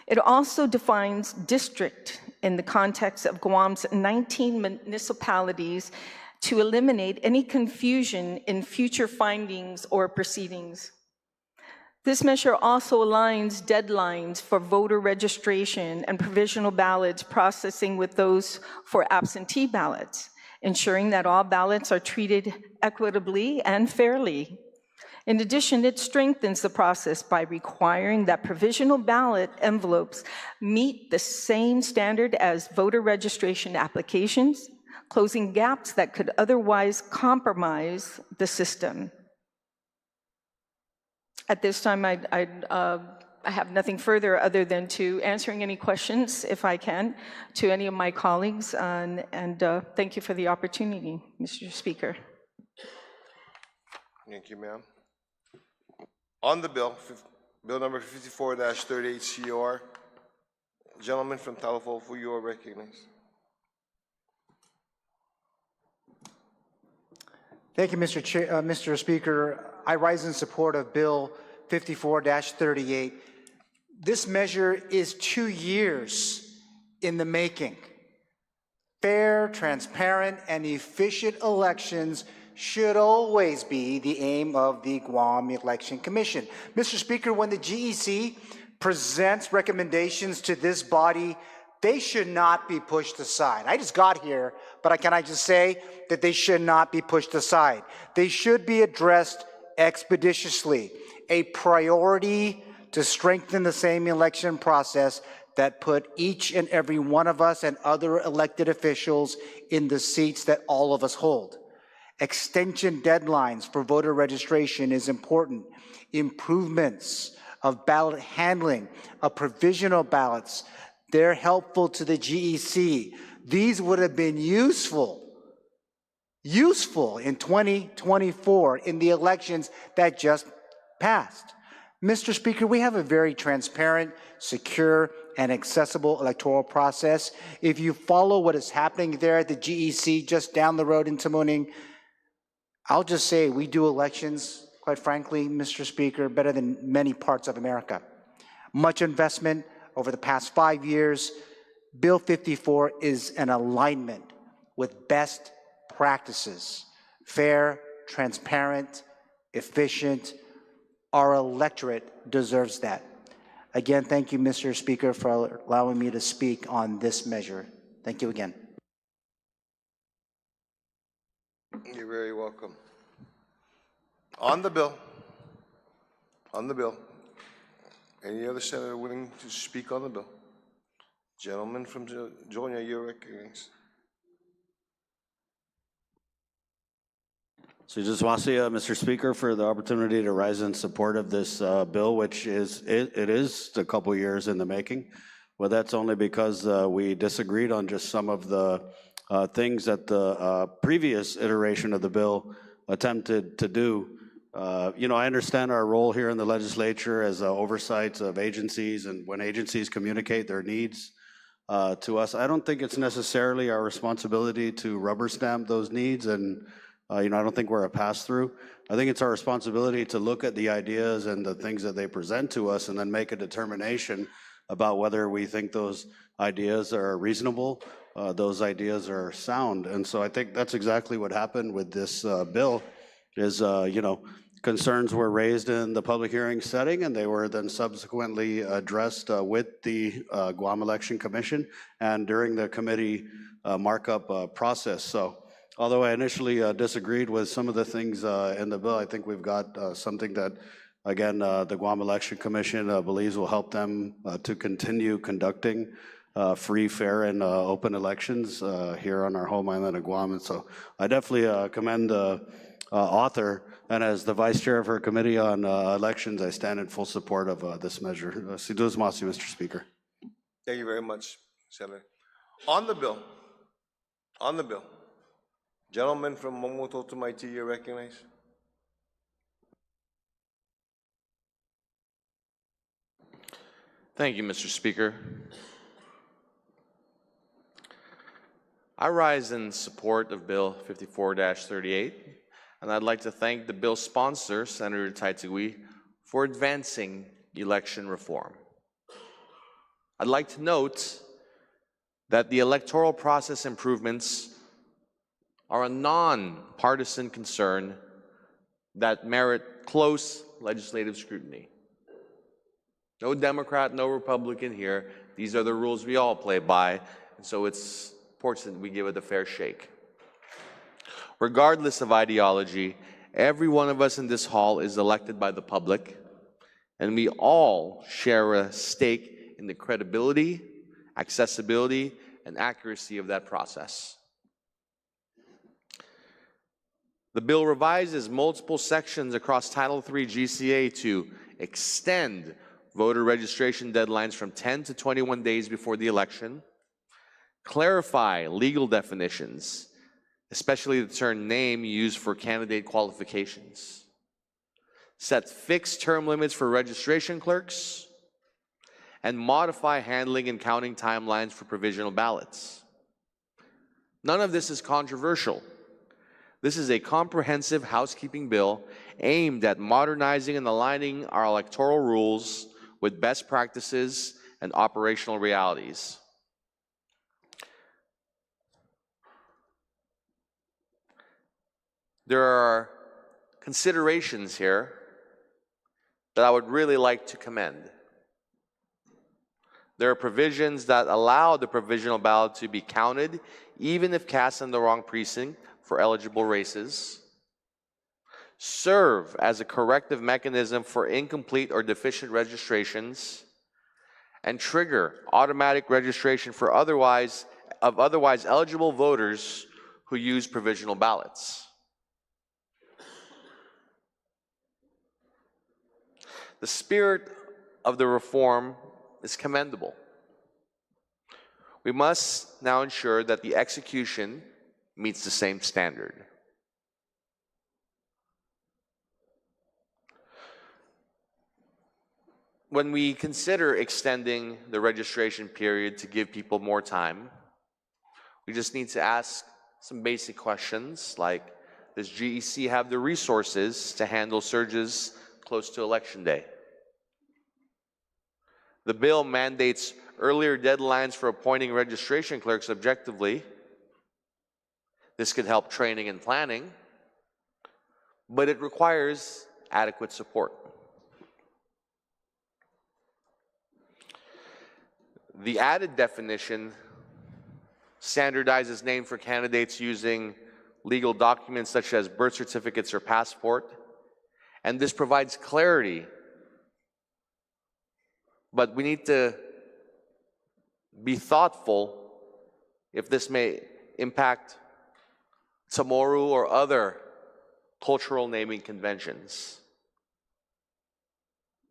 It also defines district in the context of Guam's 19 municipalities to eliminate any confusion in future findings or proceedings. This measure also aligns deadlines for voter registration and provisional ballots processing with those for absentee ballots, ensuring that all ballots are treated equitably and fairly. In addition, it strengthens the process by requiring that provisional ballot envelopes meet the same standard as voter registration applications, closing gaps that could otherwise compromise the system. At this time, I have nothing further other than to answering any questions, if I can, to any of my colleagues, and thank you for the opportunity, Mr. Speaker. Thank you, ma'am. On the bill, bill number 54-38 COR, gentleman from Talofofo, you are recognized. Thank you, Mr. Speaker. I rise in support of Bill 54-38. This measure is 2 years in the making. Fair, transparent, and efficient elections should always be the aim of the Guam Election Commission. Mr. Speaker, when the GEC presents recommendations to this body, they should not be pushed aside. I just got here, but can I just say that they should not be pushed aside. They should be addressed expeditiously, a priority to strengthen the same election process that put each and every one of us and other elected officials in the seats that all of us hold. Extension deadlines for voter registration is important. Improvements of ballot handling, of provisional ballots, they're helpful to the GEC. These would have been useful in 2024 in the elections that just passed. Mr. Speaker, we have a very transparent, secure, and accessible electoral process. If you follow what is happening there at the GEC just down the road in Tamuning, I'll just say we do elections, quite frankly, Mr. Speaker, better than many parts of America. Much investment over the past 5 years. Bill 54 is an alignment with best practices. Fair, transparent, efficient. Our electorate deserves that. Again, thank you, Mr. Speaker, for allowing me to speak on this measure. Thank you again. You're very welcome. On the bill, any other senator willing to speak on the bill? Gentleman from Georgia, you're recognized. So just want to say, Mr. Speaker, for the opportunity to rise in support of this bill, which is a couple years in the making. Well, that's only because we disagreed on just some of the things that the previous iteration of the bill attempted to do. You know, I understand our role here in the legislature as oversight of agencies, and when agencies communicate their needs to us, I don't think it's necessarily our responsibility to rubber stamp those needs, and you know, I don't think we're a pass-through. I think it's our responsibility to look at the ideas and the things that they present to us and then make a determination about whether we think those ideas are reasonable, those ideas are sound. And so I think that's exactly what happened with this bill is, concerns were raised in the public hearing setting, and they were then subsequently addressed with the Guam Election Commission and during the committee markup process. So although I initially disagreed with some of the things in the bill, I think we've got something that, again, the Guam Election Commission believes will help them to continue conducting free, fair, and open elections here on our home island of Guam. And so I definitely commend the author, and as the vice chair of her committee on elections, I stand in full support of this measure. Sidus Masi, Mr. Speaker. Thank you very much, Senator. On the bill, gentleman from Momototomaiti, you're recognized. Thank you, Mr. Speaker. I rise in support of Bill 54-38, and I'd like to thank the bill's sponsor, Senator Taitagui, for advancing election reform. I'd like to note that the electoral process improvements are a non-partisan concern that merit close legislative scrutiny. No Democrat, no Republican here. These are the rules we all play by, and so it's important we give it a fair shake. Regardless of ideology, every one of us in this hall is elected by the public, and we all share a stake in the credibility, accessibility, and accuracy of that process. The bill revises multiple sections across Title III GCA to extend voter registration deadlines from 10 to 21 days before the election, clarify legal definitions, especially the term name used for candidate qualifications, set fixed term limits for registration clerks, and modify handling and counting timelines for provisional ballots. None of this is controversial. This is a comprehensive housekeeping bill aimed at modernizing and aligning our electoral rules with best practices and operational realities. There are considerations here that I would really like to commend. There are provisions that allow the provisional ballot to be counted even if cast in the wrong precinct for eligible races, serve as a corrective mechanism for incomplete or deficient registrations, and trigger automatic registration for otherwise eligible voters who use provisional ballots. The spirit of the reform is commendable. We must now ensure that the execution meets the same standard. When we consider extending the registration period to give people more time, we just need to ask some basic questions like, does GEC have the resources to handle surges close to Election Day? The bill mandates earlier deadlines for appointing registration clerks objectively. This could help training and planning, but it requires adequate support. The added definition standardizes names for candidates using legal documents such as birth certificates or passport, and this provides clarity. But we need to be thoughtful if this may impact Tamoru or other cultural naming conventions.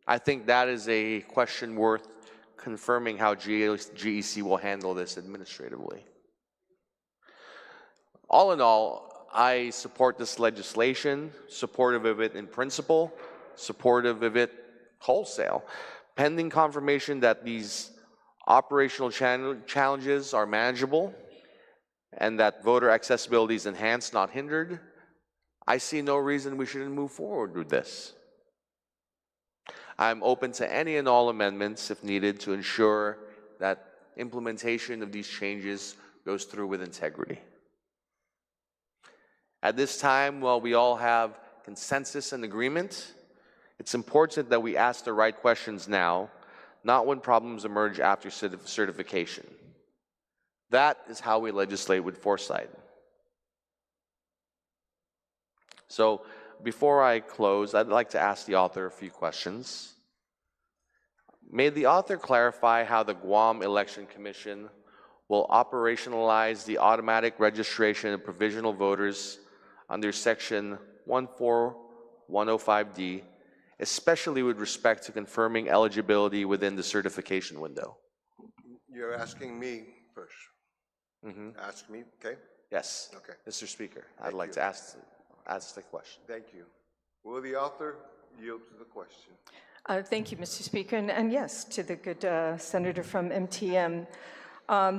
I think that is a question worth confirming how GEC will handle this administratively. All in all, I support this legislation, supportive of it in principle, supportive of it wholesale, pending confirmation that these operational challenges are manageable and that voter accessibility is enhanced, not hindered. I see no reason we shouldn't move forward with this. I'm open to any and all amendments if needed to ensure that implementation of these changes goes through with integrity. At this time, while we all have consensus and agreement, it's important that we ask the right questions now, not when problems emerge after certification. That is how we legislate with foresight. So before I close, I'd like to ask the author a few questions. May the author clarify how the Guam Election Commission will operationalize the automatic registration of provisional voters under Section 14105D, especially with respect to confirming eligibility within the certification window? You're asking me first. Ask me, okay? Yes. Okay. Mr. Speaker, I'd like to ask the question. Thank you. Will the author yield to the question? Thank you, Mr. Speaker. And yes, to the good senator from MTM.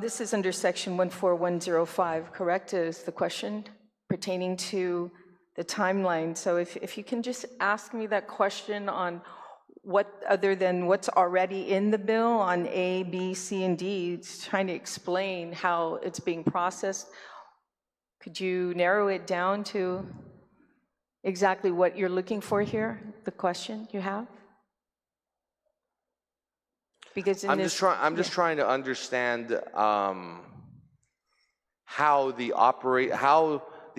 This is under Section 14105, correct, is the question pertaining to the timeline. So if you can just ask me that question on what, other than what's already in the bill on A, B, C, and D, it's trying to explain how it's being processed. Could you narrow it down to exactly what you're looking for here, the question you have? Because in I'm just trying to understand how the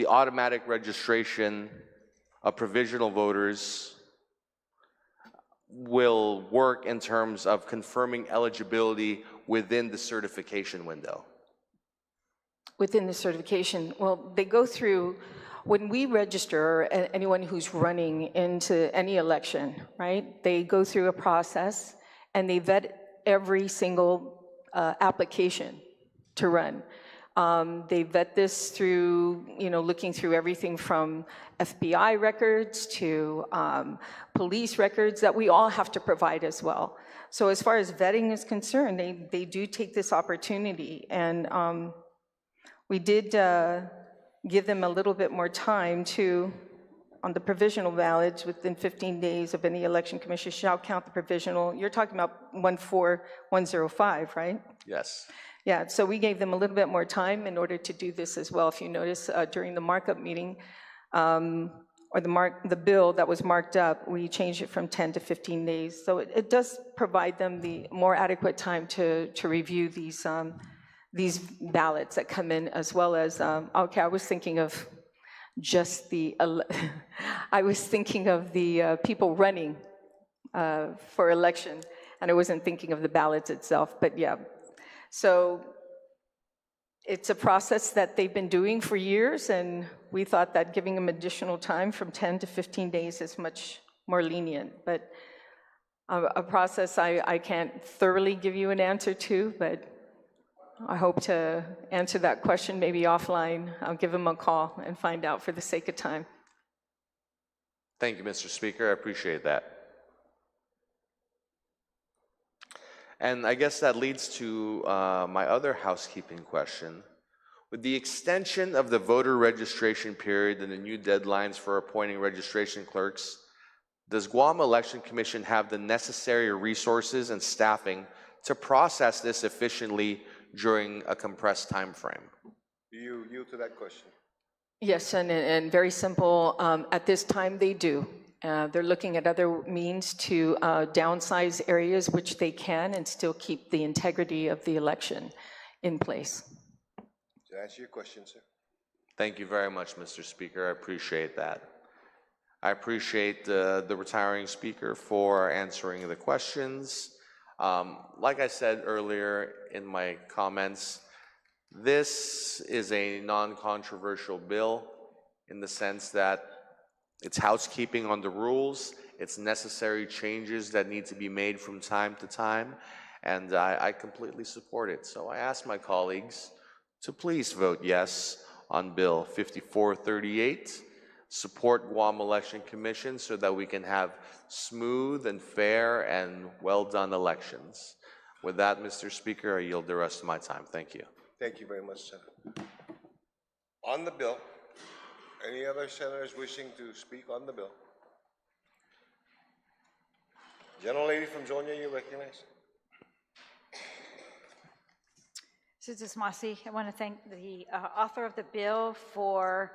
automatic registration of provisional voters will work in terms of confirming eligibility within the certification window. Within the certification, well, they go through, when we register anyone who's running into any election, right? They go through a process and they vet every single application to run. They vet this through, looking through everything from FBI records to police records that we all have to provide as well. So as far as vetting is concerned, they do take this opportunity, and we did give them a little bit more time to, on the provisional ballots, within 15 days of any election commission shall count the provisional. You're talking about 14105, right? Yes. Yeah, so we gave them a little bit more time in order to do this as well. If you notice, during the markup meeting, or the bill that was marked up, we changed it from 10 to 15 days. So it does provide them the more adequate time to review these ballots that come in, as well as, okay, I was thinking of just the, I was thinking of the people running for election, and I wasn't thinking of the ballots itself, but yeah. So it's a process that they've been doing for years, and we thought that giving them additional time from 10 to 15 days is much more lenient. But a process I can't thoroughly give you an answer to, but I hope to answer that question maybe offline. I'll give them a call and find out for the sake of time. Thank you, Mr. Speaker. I appreciate that. And I guess that leads to my other housekeeping question. With the extension of the voter registration period and the new deadlines for appointing registration clerks, does Guam Election Commission have the necessary resources and staffing to process this efficiently during a compressed time frame? Do you yield to that question? Yes, and very simple. At this time, they do. They're looking at other means to downsize areas which they can and still keep the integrity of the election in place. To answer your question, sir. Thank you very much, Mr. Speaker. I appreciate that. I appreciate the retiring speaker for answering the questions. Like I said earlier in my comments, this is a non-controversial bill in the sense that it's housekeeping on the rules, it's necessary changes that need to be made from time to time, and I completely support it. So I ask my colleagues to please vote yes on Bill 5438, support Guam Election Commission so that we can have smooth and fair and well-done elections. With that, Mr. Speaker, I yield the rest of my time. Thank you. Thank you very much, Senator. On the bill, any other senators wishing to speak on the bill? Gentlelady from Zonia, you're recognized. Mrs. Masi, I want to thank the author of the bill for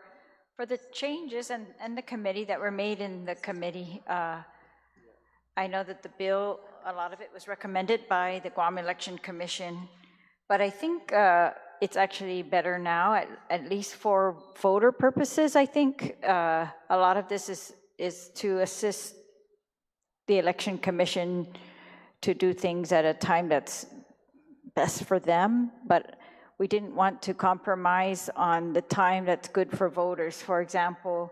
the changes and the committee that were made in the committee. I know that the bill, a lot of it was recommended by the Guam Election Commission, but I think it's actually better now, at least for voter purposes. I think a lot of this is to assist the Election Commission to do things at a time that's best for them, but we didn't want to compromise on the time that's good for voters. For example,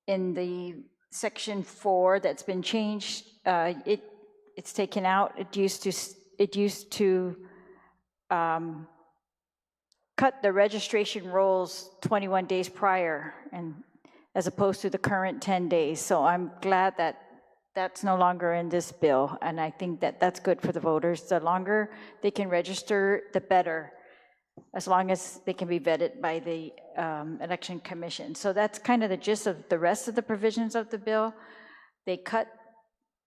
in the section 4 that's been changed, it's taken out. It used to cut the registration rolls 21 days prior, and as opposed to the current 10 days. So I'm glad that that's no longer in this bill, and I think that that's good for the voters. The longer they can register, the better, as long as they can be vetted by the Election Commission. So that's kind of the gist of the rest of the provisions of the bill. They cut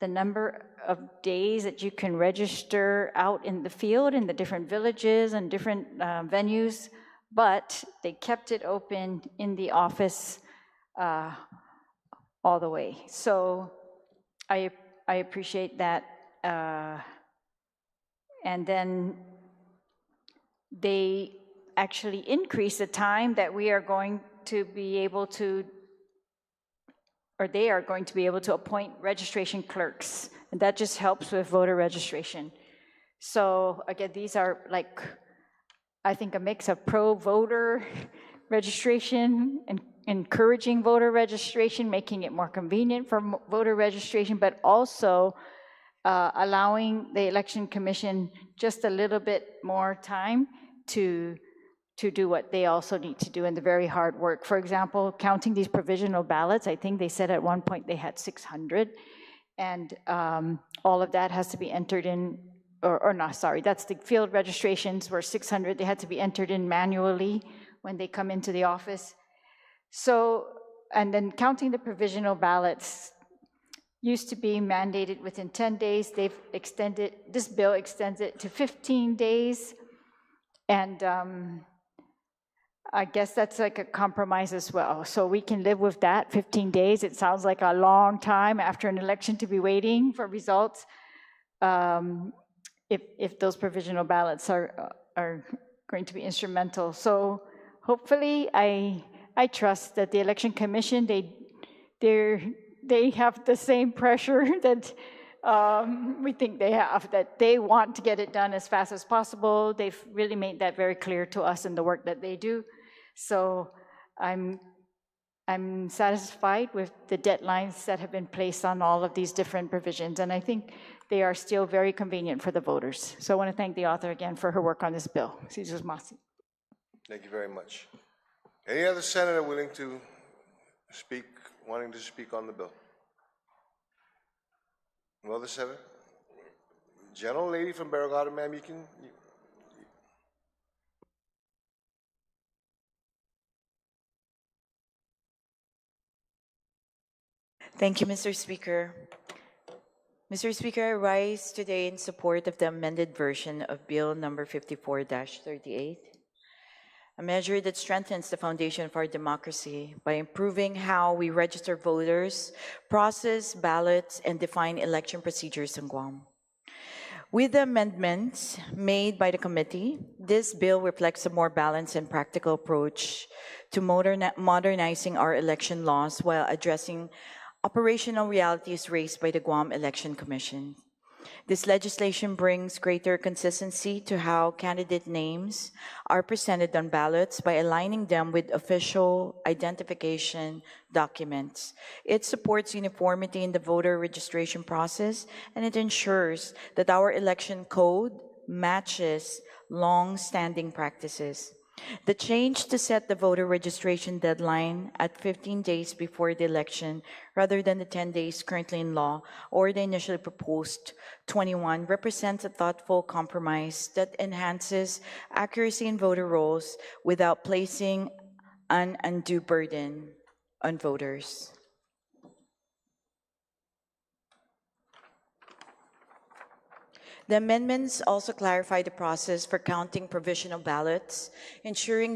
the number of days that you can register out in the field, in the different villages and different venues, but they kept it open in the office all the way. So I appreciate that. And then they actually increase the time that we are going to be able to, or they are going to be able to appoint registration clerks. And that just helps with voter registration. So again, these are like, I think, a mix of pro-voter registration and encouraging voter registration, making it more convenient for voter registration, but also allowing the Election Commission just a little bit more time to do what they also need to do in the very hard work. For example, counting these provisional ballots, I think they said at one point they had 600, and all of that has to be entered in, or no, sorry, that's the field registrations were 600. They had to be entered in manually when they come into the office. So, and then counting the provisional ballots used to be mandated within 10 days. They've extended, this bill extends it to 15 days. And I guess that's like a compromise as well. So we can live with that, 15 days. It sounds like a long time after an election to be waiting for results. If those provisional ballots are going to be instrumental. So hopefully, I trust that the Election Commission, they have the same pressure that we think they have, that they want to get it done as fast as possible. They've really made that very clear to us in the work that they do. So I'm satisfied with the deadlines that have been placed on all of these different provisions, and I think they are still very convenient for the voters. So I want to thank the author again for her work on this bill. Mrs. Masi. Thank you very much. Any other senator willing to speak, wanting to speak on the bill? No other senator? Gentlelady from Barrigada, ma'am, you can. Thank you, Mr. Speaker. Mr. Speaker, I rise today in support of the amended version of Bill number 54-38, a measure that strengthens the foundation of our democracy by improving how we register voters, process ballots, and define election procedures in Guam. With the amendments made by the committee, this bill reflects a more balanced and practical approach to modernizing our election laws while addressing operational realities raised by the Guam Election Commission. This legislation brings greater consistency to how candidate names are presented on ballots by aligning them with official identification documents. It supports uniformity in the voter registration process, and it ensures that our election code matches long-standing practices. The change to set the voter registration deadline at 15 days before the election rather than the 10 days currently in law or the initially proposed 21 represents a thoughtful compromise that enhances accuracy in voter rolls without placing an undue burden on voters. The amendments also clarify the process for counting provisional ballots, ensuring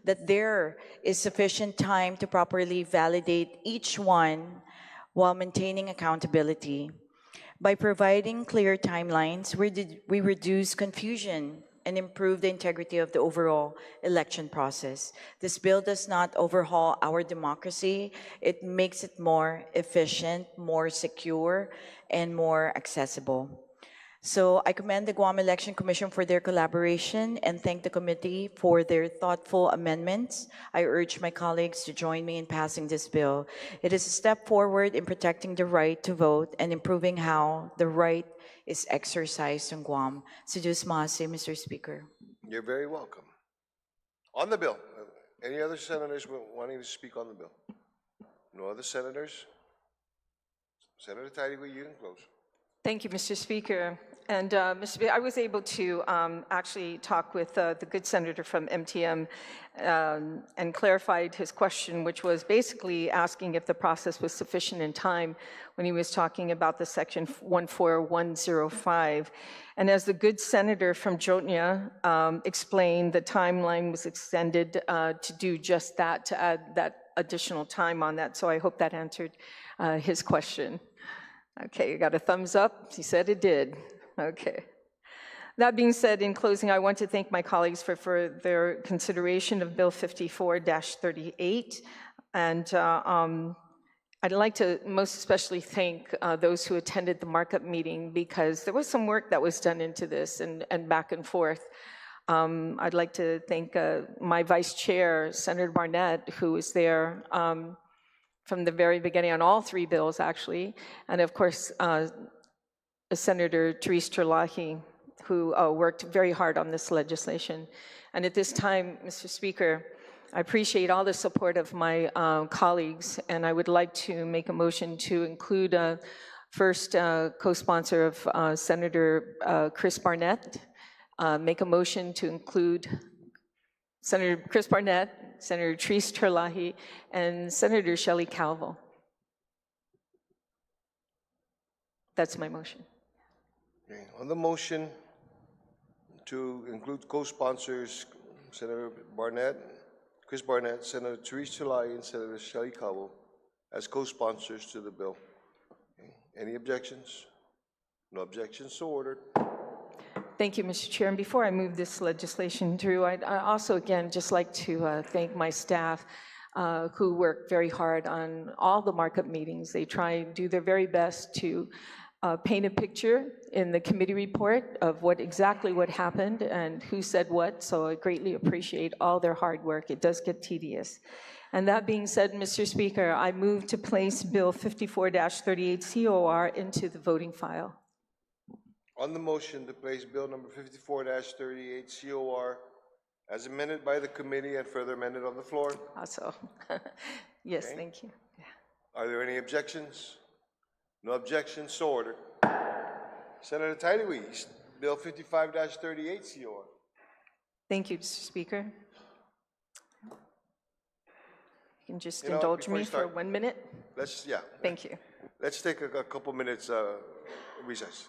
that there is sufficient time to properly validate each one while maintaining accountability. By providing clear timelines, we reduce confusion and improve the integrity of the overall election process. This bill does not overhaul our democracy. It makes it more efficient, more secure, and more accessible. So I commend the Guam Election Commission for their collaboration and thank the committee for their thoughtful amendments. I urge my colleagues to join me in passing this bill. It is a step forward in protecting the right to vote and improving how the right is exercised in Guam. Sejus Mahase, Mr. Speaker. You're very welcome. On the bill, any other senators wanting to speak on the bill? No other senators? Senator Tidy, you can close. Thank you, Mr. Speaker. And Mr. Speaker, I was able to actually talk with the good senator from MTM and clarified his question, which was basically asking if the process was sufficient in time when he was talking about the section 14105. And as the good senator from Jotnia explained, the timeline was extended to do just that, to add that additional time on that. So I hope that answered his question. Okay, you got a thumbs up? He said it did. Okay. That being said, in closing, I want to thank my colleagues for their consideration of Bill 54-38. And I'd like to most especially thank those who attended the markup meeting because there was some work that was done into this and back and forth. I'd like to thank my vice chair, Senator Barnett, who was there from the very beginning on all three bills, actually. And of course, Senator Therese Terlahi, who worked very hard on this legislation. And at this time, Mr. Speaker, I appreciate all the support of my colleagues, and I would like to make a motion to include first co-sponsor of Senator Chris Barnett, make a motion to include Senator Chris Barnett, Senator Therese Terlahi, and Senator Shelley Calvo. That's my motion. Okay. On the motion to include co-sponsors, Senator Barnett, Chris Barnett, Senator Therese Terlahi, and Senator Shelley Calvo as co-sponsors to the bill. Okay. Any objections? No objections, so ordered. Thank you, Mr. Chair. And before I move this legislation through, I'd also, again, just like to thank my staff who work very hard on all the markup meetings. They try and do their very best to paint a picture in the committee report of exactly what happened and who said what, so I greatly appreciate all their hard work. It does get tedious. And that being said, Mr. Speaker, I move to place Bill 54-38 COR into the voting file. On the motion to place Bill number 54-38 COR as amended by the committee and further amended on the floor. Also, yes, Okay. thank you. Are there any objections? No objections, so ordered. Senator Tidy, Bill 55-38 COR. Thank you, Mr. Speaker. You can just You know, indulge before me you for start, 1 minute. Yeah. Thank you. Let's take a couple minutes recess.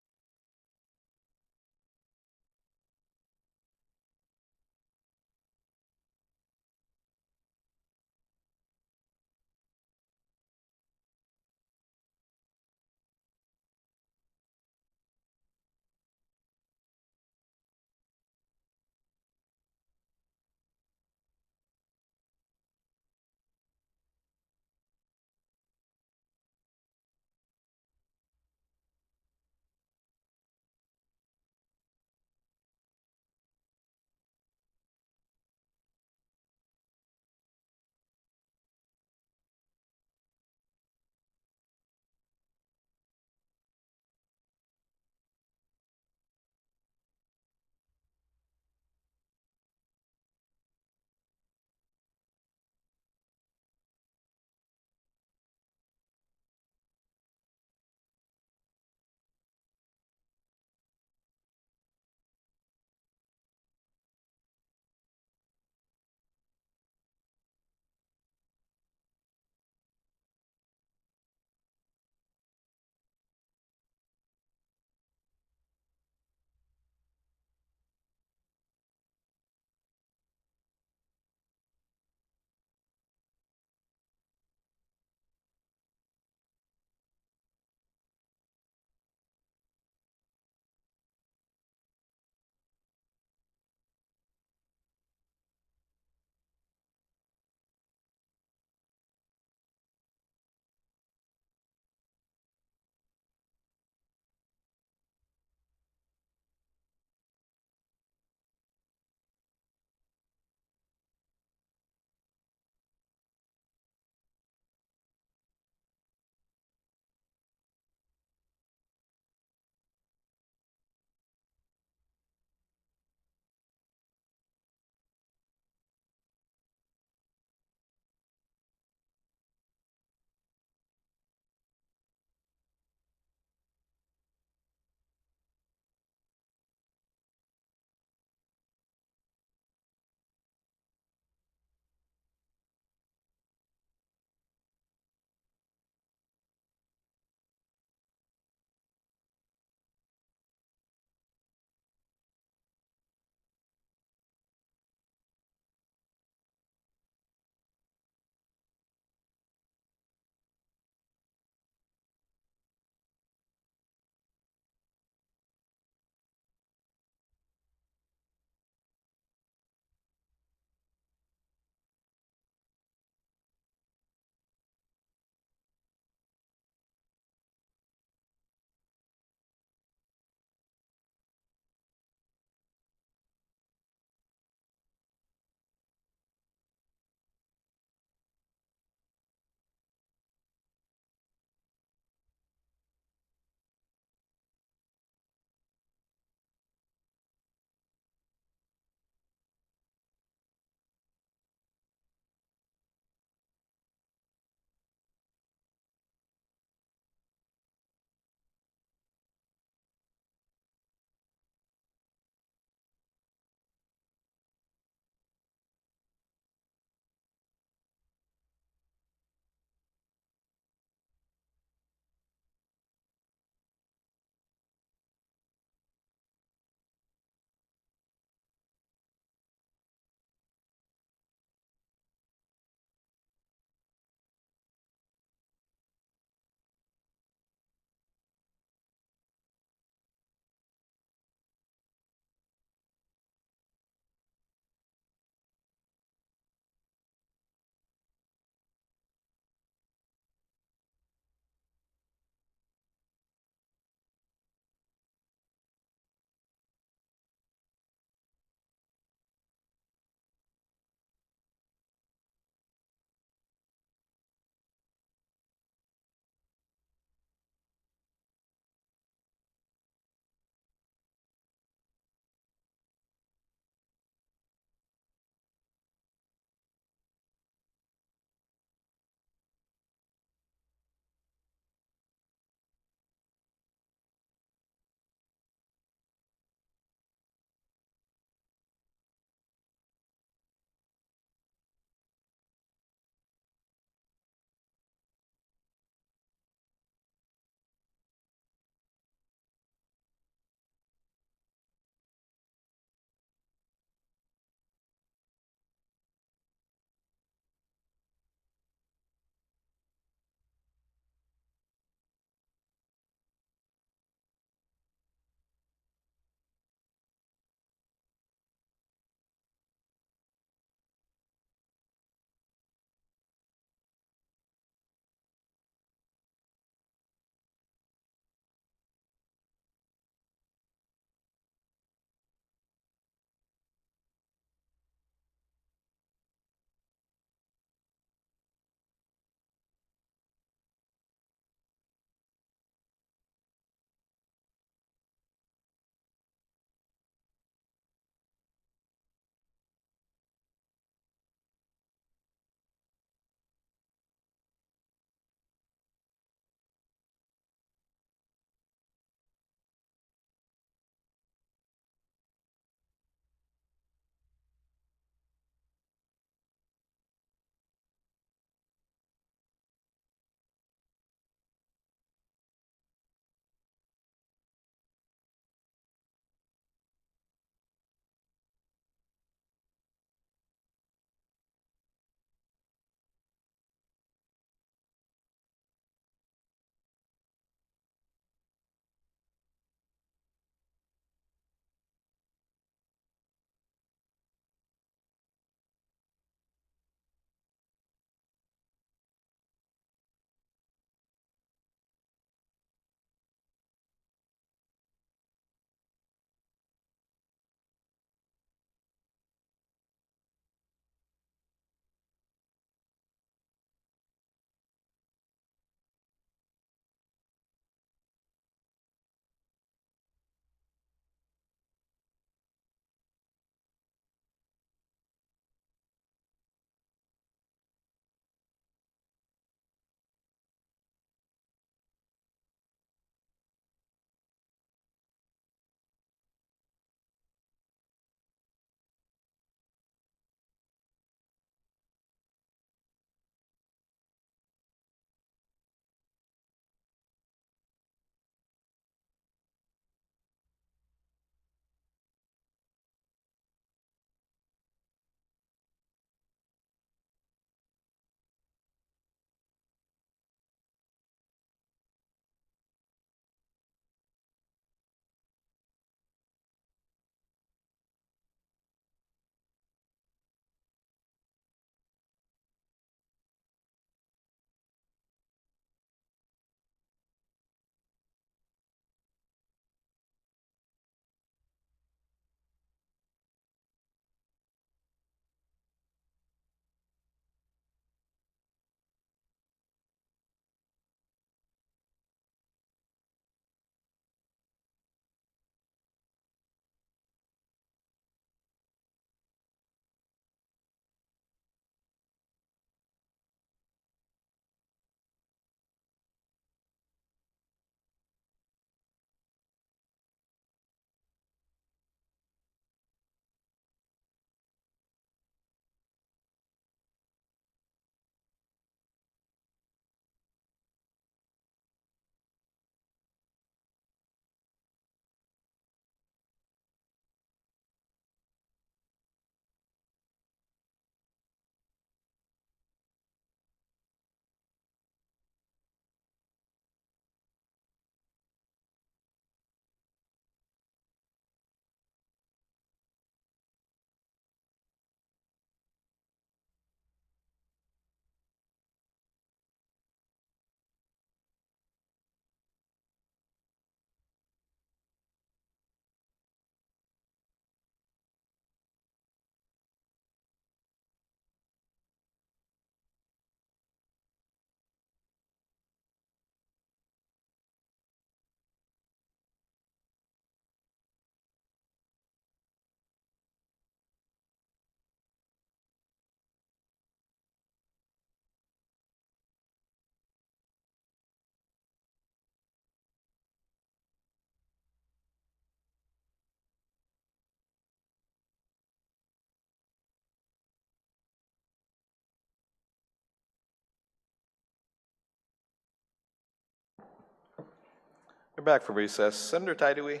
We're back from recess. Senator Taidui,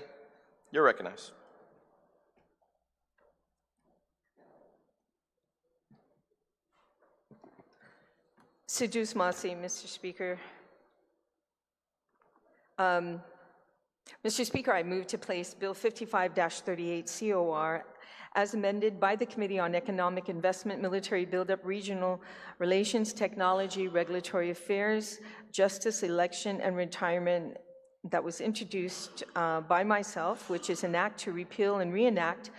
you're recognized. Sejus Masi, Mr. Speaker. Mr. Speaker, I move to place Bill 55-38 COR as amended by the Committee on Economic Investment, Military Buildup, Regional Relations, Technology, Regulatory Affairs, Justice, Election, and Retirement that was introduced by myself, which is an act to repeal and reenact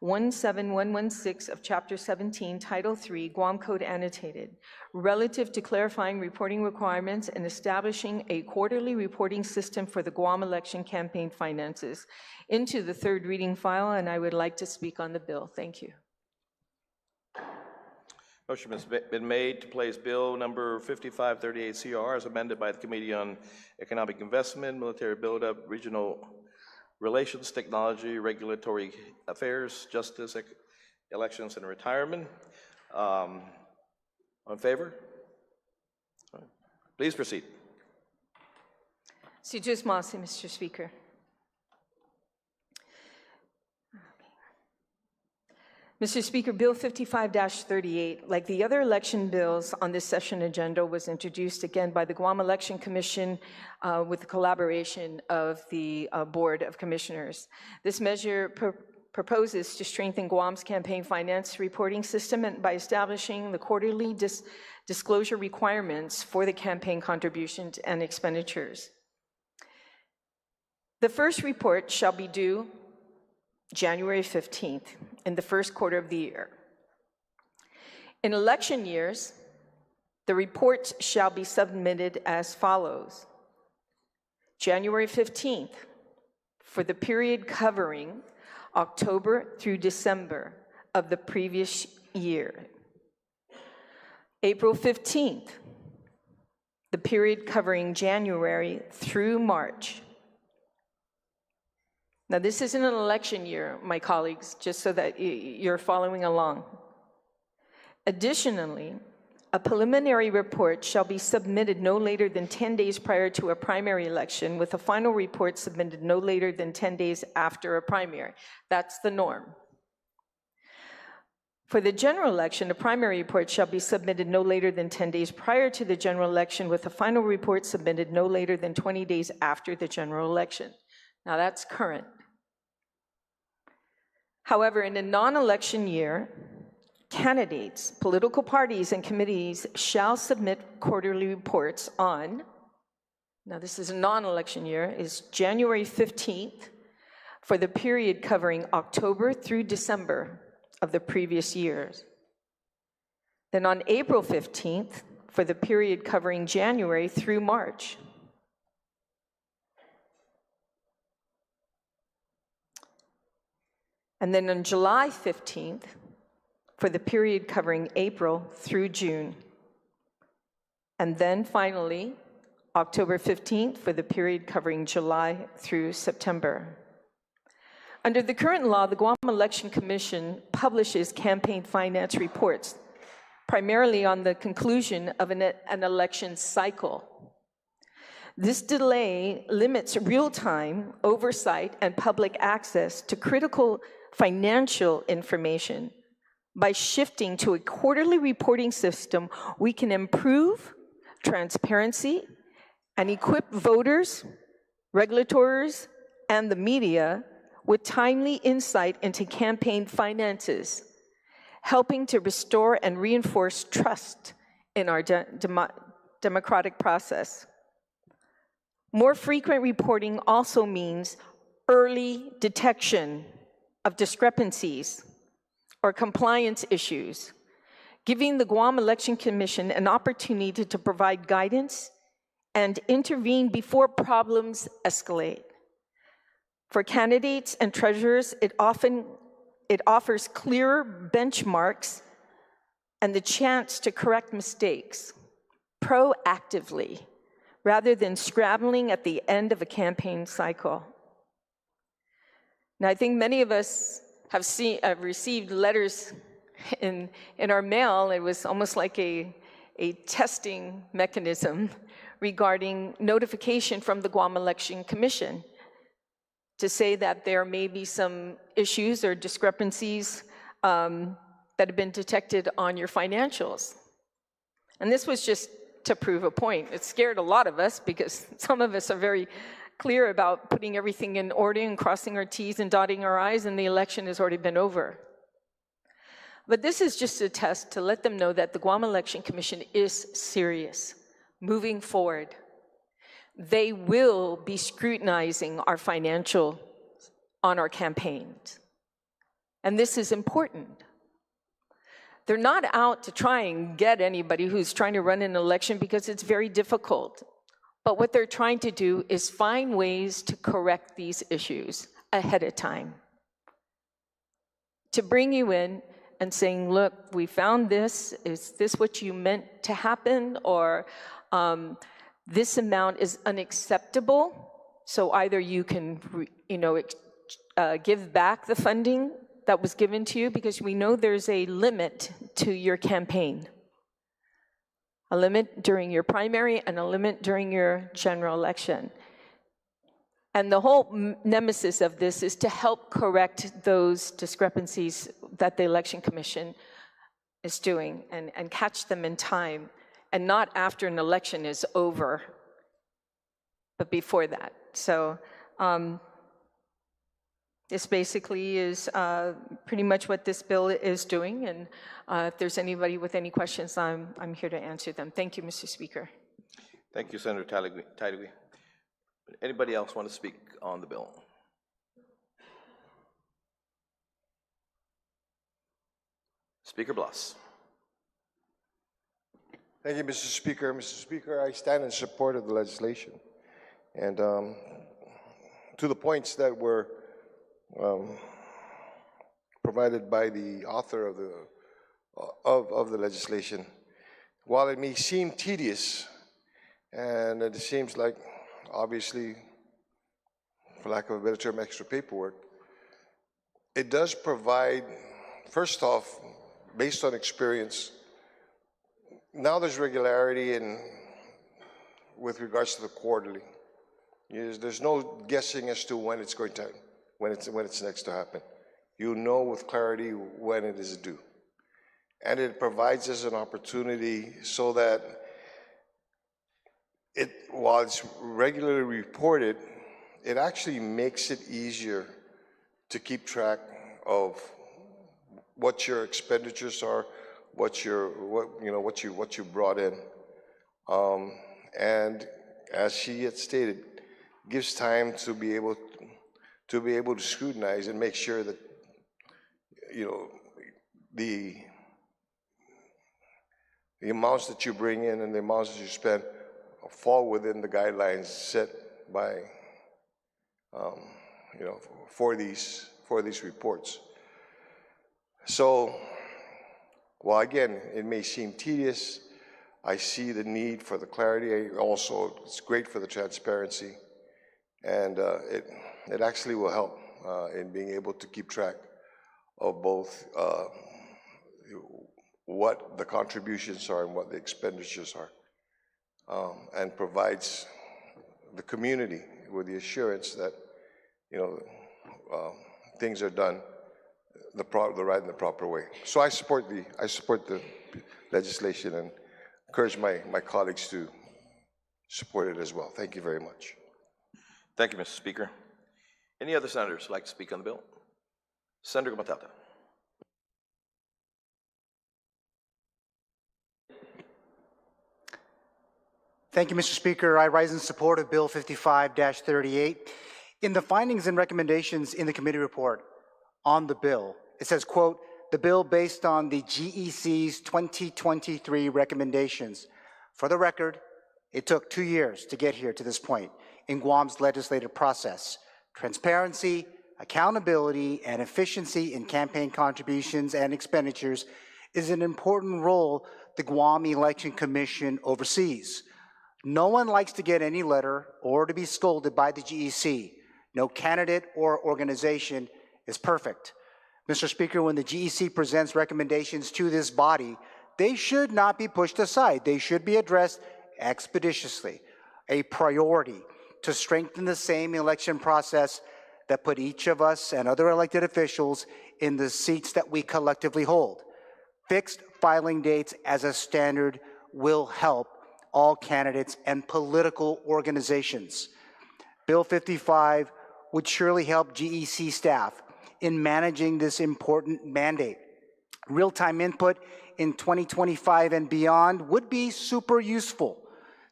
17116 of Chapter 17, Title 3, Guam Code Annotated, relative to clarifying reporting requirements and establishing a quarterly reporting system for the Guam election campaign finances, into the third reading file, and I would like to speak on the bill. Thank you. Motion has been made to place Bill number 5538 CR as amended by the Committee on Economic Investment, Military Buildup, Regional Relations, Technology, Regulatory Affairs, Justice, Elections, and Retirement. On favor? Please proceed. Sejus Masi, Mr. Speaker. Mr. Speaker, Bill 55-38, like the other election bills on this session agenda, was introduced again by the Guam Election Commission with the collaboration of the Board of Commissioners. This measure proposes to strengthen Guam's campaign finance reporting system and by establishing the quarterly disclosure requirements for the campaign contributions and expenditures. The first report shall be due January 15th in the first quarter of the year. In election years, the reports shall be submitted as follows. January 15th, for the period covering October through December of the previous year. April 15th, the period covering January through March. Now, this isn't an election year, my colleagues, just so that you're following along. Additionally, a preliminary report shall be submitted no later than 10 days prior to a primary election, with a final report submitted no later than 10 days after a primary. That's the norm. For the general election, a primary report shall be submitted no later than 10 days prior to the general election, with a final report submitted no later than 20 days after the general election. Now, that's current. However, in a non-election year, candidates, political parties, and committees shall submit quarterly reports on, now this is a non-election year, is January 15th for the period covering October through December of the previous years. Then on April 15th for the period covering January through March. And then on July 15th, for the period covering April through June. And then finally, October 15th, for the period covering July through September. Under the current law, the Guam Election Commission publishes campaign finance reports, primarily on the conclusion of an election cycle. This delay limits real-time oversight and public access to critical financial information. By shifting to a quarterly reporting system, we can improve transparency and equip voters, regulators, and the media with timely insight into campaign finances, helping to restore and reinforce trust in our democratic process. More frequent reporting also means early detection of discrepancies or compliance issues, giving the Guam Election Commission an opportunity to provide guidance and intervene before problems escalate. For candidates and treasurers, it offers clearer benchmarks and the chance to correct mistakes proactively, rather than scrambling at the end of a campaign cycle. Now, I think many of us have received letters in our mail. It was almost like a testing mechanism regarding notification from the Guam Election Commission to say that there may be some issues or discrepancies that have been detected on your financials. And this was just to prove a point. It scared a lot of us because some of us are very clear about putting everything in order and crossing our T's and dotting our I's, and the election has already been over. But this is just a test to let them know that the Guam Election Commission is serious, moving forward. They will be scrutinizing our financial on our campaigns. And this is important. They're not out to try and get anybody who's trying to run an election because it's very difficult. But what they're trying to do is find ways to correct these issues ahead of time. To bring you in and saying, look, we found this, is this what you meant to happen? Or this amount is unacceptable, so either you can give back the funding that was given to you, because we know there's a limit to your campaign. A limit during your primary and a limit during your general election. And the whole nemesis of this is to help correct those discrepancies that the Election Commission is doing and catch them in time, and not after an election is over, but before that. So this basically is pretty much what this bill is doing, and if there's anybody with any questions, I'm here to answer them. Thank you, Mr. Speaker. Thank you, Senator Taitigui. Anybody else want to speak on the bill? Speaker Blas. Thank you, Mr. Speaker. Mr. Speaker, I stand in support of the legislation. And to the points that were provided by the author of the legislation, while it may seem tedious, and it seems like, obviously, for lack of a better term, extra paperwork, it does provide, first off, based on experience, now there's regularity with regards to the quarterly. There's no guessing as to when it's next to happen. You know with clarity when it is due. And it provides us an opportunity so that while it's regularly reported, it actually makes it easier to keep track of what your expenditures are, what you brought in, and as she had stated, gives time to be able to scrutinize and make sure that the amounts that you bring in and the amounts that you spend fall within the guidelines set by for these reports. So, while again it may seem tedious, I see the need for the clarity. Also, it's great for the transparency, and it actually will help in being able to keep track of both what the contributions are and what the expenditures are, and provides the community with the assurance that things are done the right and the proper way. So I support the legislation and encourage my colleagues to support it as well. Thank you very much. Thank you, Mr. Speaker. Any other senators like to speak on the bill? Senator Matata. Thank you, Mr. Speaker. I rise in support of Bill 55-38. In the findings and recommendations in the committee report on the bill, it says, quote, the bill based on the GEC's 2023 recommendations. For the record, it took 2 years to get here to this point in Guam's legislative process. Transparency, accountability, and efficiency in campaign contributions and expenditures is an important role the Guam Election Commission oversees. No one likes to get any letter or to be scolded by the GEC. No candidate or organization is perfect. Mr. Speaker, when the GEC presents recommendations to this body, they should not be pushed aside. They should be addressed expeditiously. a priority to strengthen the same election process that put each of us and other elected officials in the seats that we collectively hold. Fixed filing dates as a standard will help all candidates and political organizations. Bill 55 would surely help GEC staff in managing this important mandate. Real-time input in 2025 and beyond would be super useful.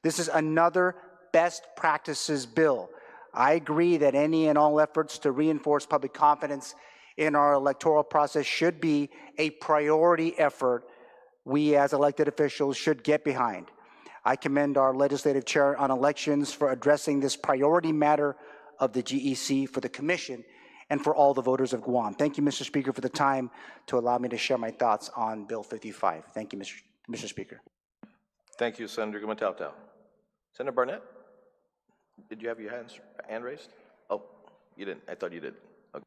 This is another best practices bill. I agree that any and all efforts to reinforce public confidence in our electoral process should be a priority effort we as elected officials should get behind. I commend our legislative chair on elections for addressing this priority matter of the GEC for the commission and for all the voters of Guam. Thank you, Mr. Speaker, for the time to allow me to share my thoughts on Bill 55. Thank you, Mr. Speaker. Thank you, Senator Gumatauta. Senator Barnett, did you have your hand raised? Oh, you didn't. I thought you did. Okay.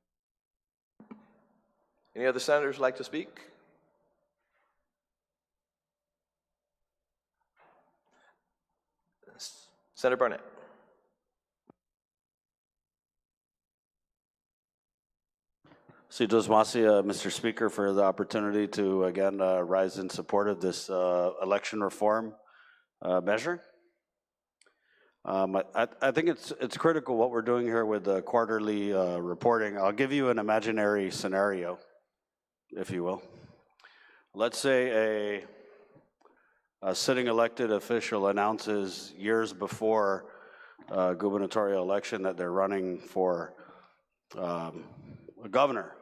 Any other senators like to speak? Senator Barnett. Mr. Speaker, for the opportunity to again rise in support of this election reform measure. I think it's critical what we're doing here with the quarterly reporting. I'll give you an imaginary scenario, if you will. Let's say a sitting elected official announces years before a gubernatorial election that they're running for a governor.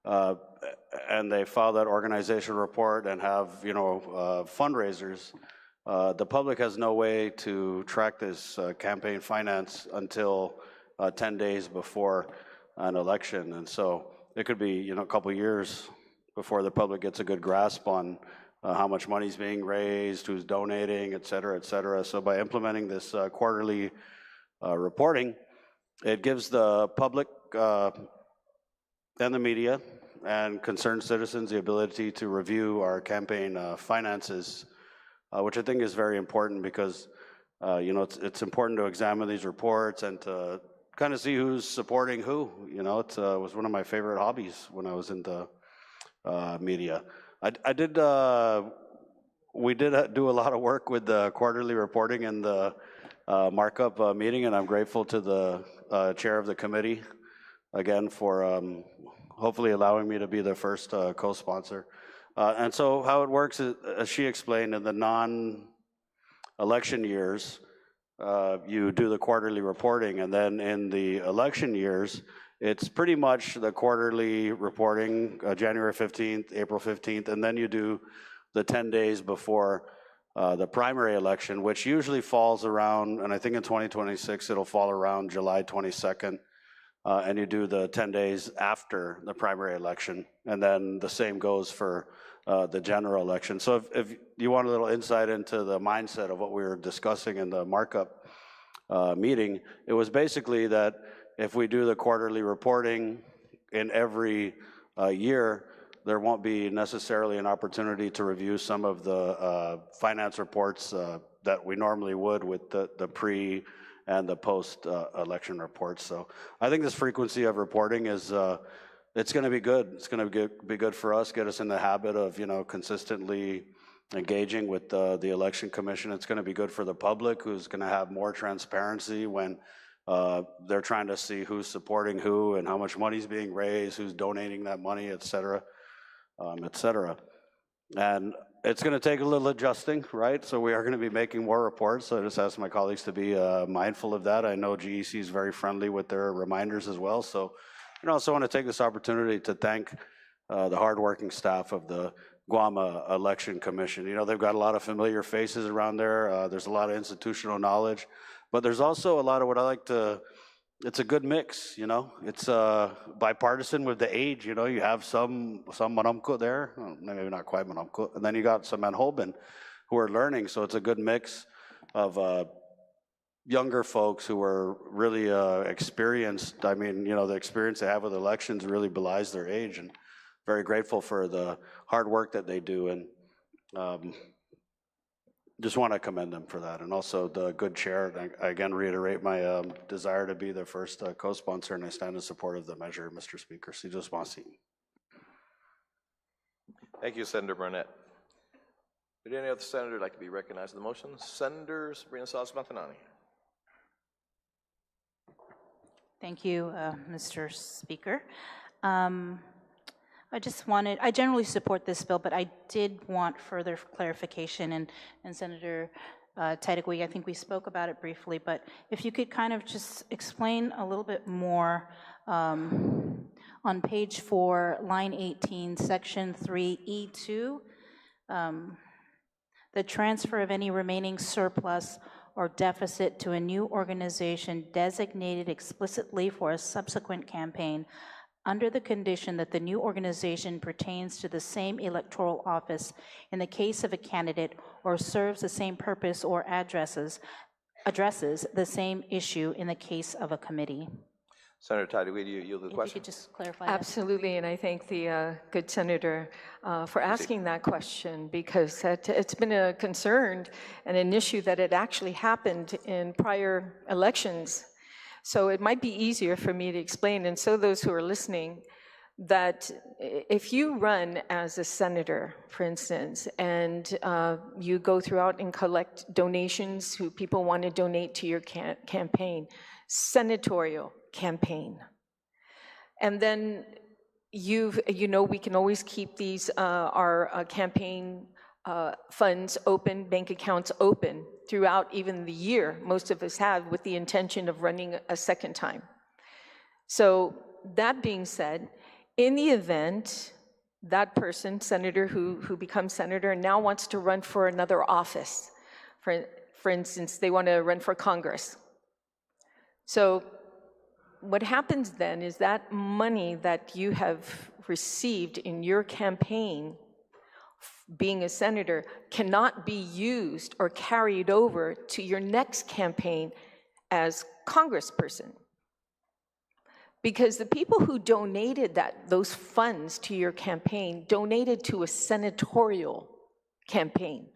And they file that organization report and have, fundraisers. The public has no way to track this campaign finance until 10 days before an election. And so it could be, a couple years before the public gets a good grasp on how much money is being raised, who's donating, et cetera, et cetera. So by implementing this quarterly reporting, it gives the public and the media and concerned citizens the ability to review our campaign finances, which I think is very important because, it's important to examine these reports and to kind of see who's supporting who. It was one of my favorite hobbies when I was in the media. We did do a lot of work with the quarterly reporting in the markup meeting, and I'm grateful to the chair of the committee, again, for hopefully allowing me to be the first co-sponsor. And so how it works is, as she explained, in the non-election years, you do the quarterly reporting, and then in the election years, it's pretty much the quarterly reporting, January 15th, April 15th, and then you do the 10 days before the primary election, which usually falls around, and I think in 2026, it'll fall around July 22nd, and you do the 10 days after the primary election, and then the same goes for the general election. So if you want a little insight into the mindset of what we were discussing in the markup meeting, it was basically that if we do the quarterly reporting in every year, there won't be necessarily an opportunity to review some of the finance reports that we normally would with the pre and the post-election reports. So I think this frequency of reporting is, it's gonna be good. It's gonna be good for us, get us in the habit of, consistently engaging with the election commission. It's gonna be good for the public, who's gonna have more transparency when they're trying to see who's supporting who and how much money's being raised, who's donating that money, et cetera, et cetera. And it's going to take a little adjusting, right? So we are going to be making more reports. So I just ask my colleagues to be mindful of that. I know GEC is very friendly with their reminders as well. So, I also want to take this opportunity to thank the hardworking staff of the Guam Election Commission. They've got a lot of familiar faces around there. There's a lot of institutional knowledge, but there's also a lot of what I like to, it's a good mix, It's bipartisan with the age, you have some Manamko there, maybe not quite Manamko, and then you got some Manhoban who are learning, so it's a good mix of younger folks who are really experienced. I mean, the experience they have with elections really belies their age, and very grateful for the hard work that they do. And just want to commend them for that. And also the good chair, I again reiterate my desire to be the first co-sponsor, and I stand in support of the measure, Mr. Speaker. Sijos Masi. Thank you, Senator Burnett. Would any other senator like to be recognized in the motion? Senator Sabrina Salas-Matanani. Thank you, Mr. Speaker. I generally support this bill, but I did want further clarification, and Senator Taitakui, I think we spoke about it briefly, but if you could kind of just explain a little bit more on page 4, line 18, section 3E2, the transfer of any remaining surplus or deficit to a new organization designated explicitly for a subsequent campaign under the condition that the new organization pertains to the same electoral office in the case of a candidate or serves the same purpose or addresses the same issue in the case of a committee. Senator Taitakui, do you yield the If question? you could just clarify Absolutely, and I thank the good senator for asking that question, because it's been a concern and an issue that had actually happened in prior elections. So it might be easier for me to explain, and so those who are listening, that if you run as a senator, for instance, and you go throughout and collect donations who people want to donate to your campaign, senatorial campaign, and then we can always keep these our campaign funds open, bank accounts open throughout even the year. Most of us have, with the intention of running a second time. So that being said, in the event that person, senator who becomes senator, now wants to run for another office, for instance, they want to run for Congress. So what happens then is that money that you have received in your campaign, being a senator, cannot be used or carried over to your next campaign as congressperson. Because the people who donated those funds to your campaign donated to a senatorial campaign,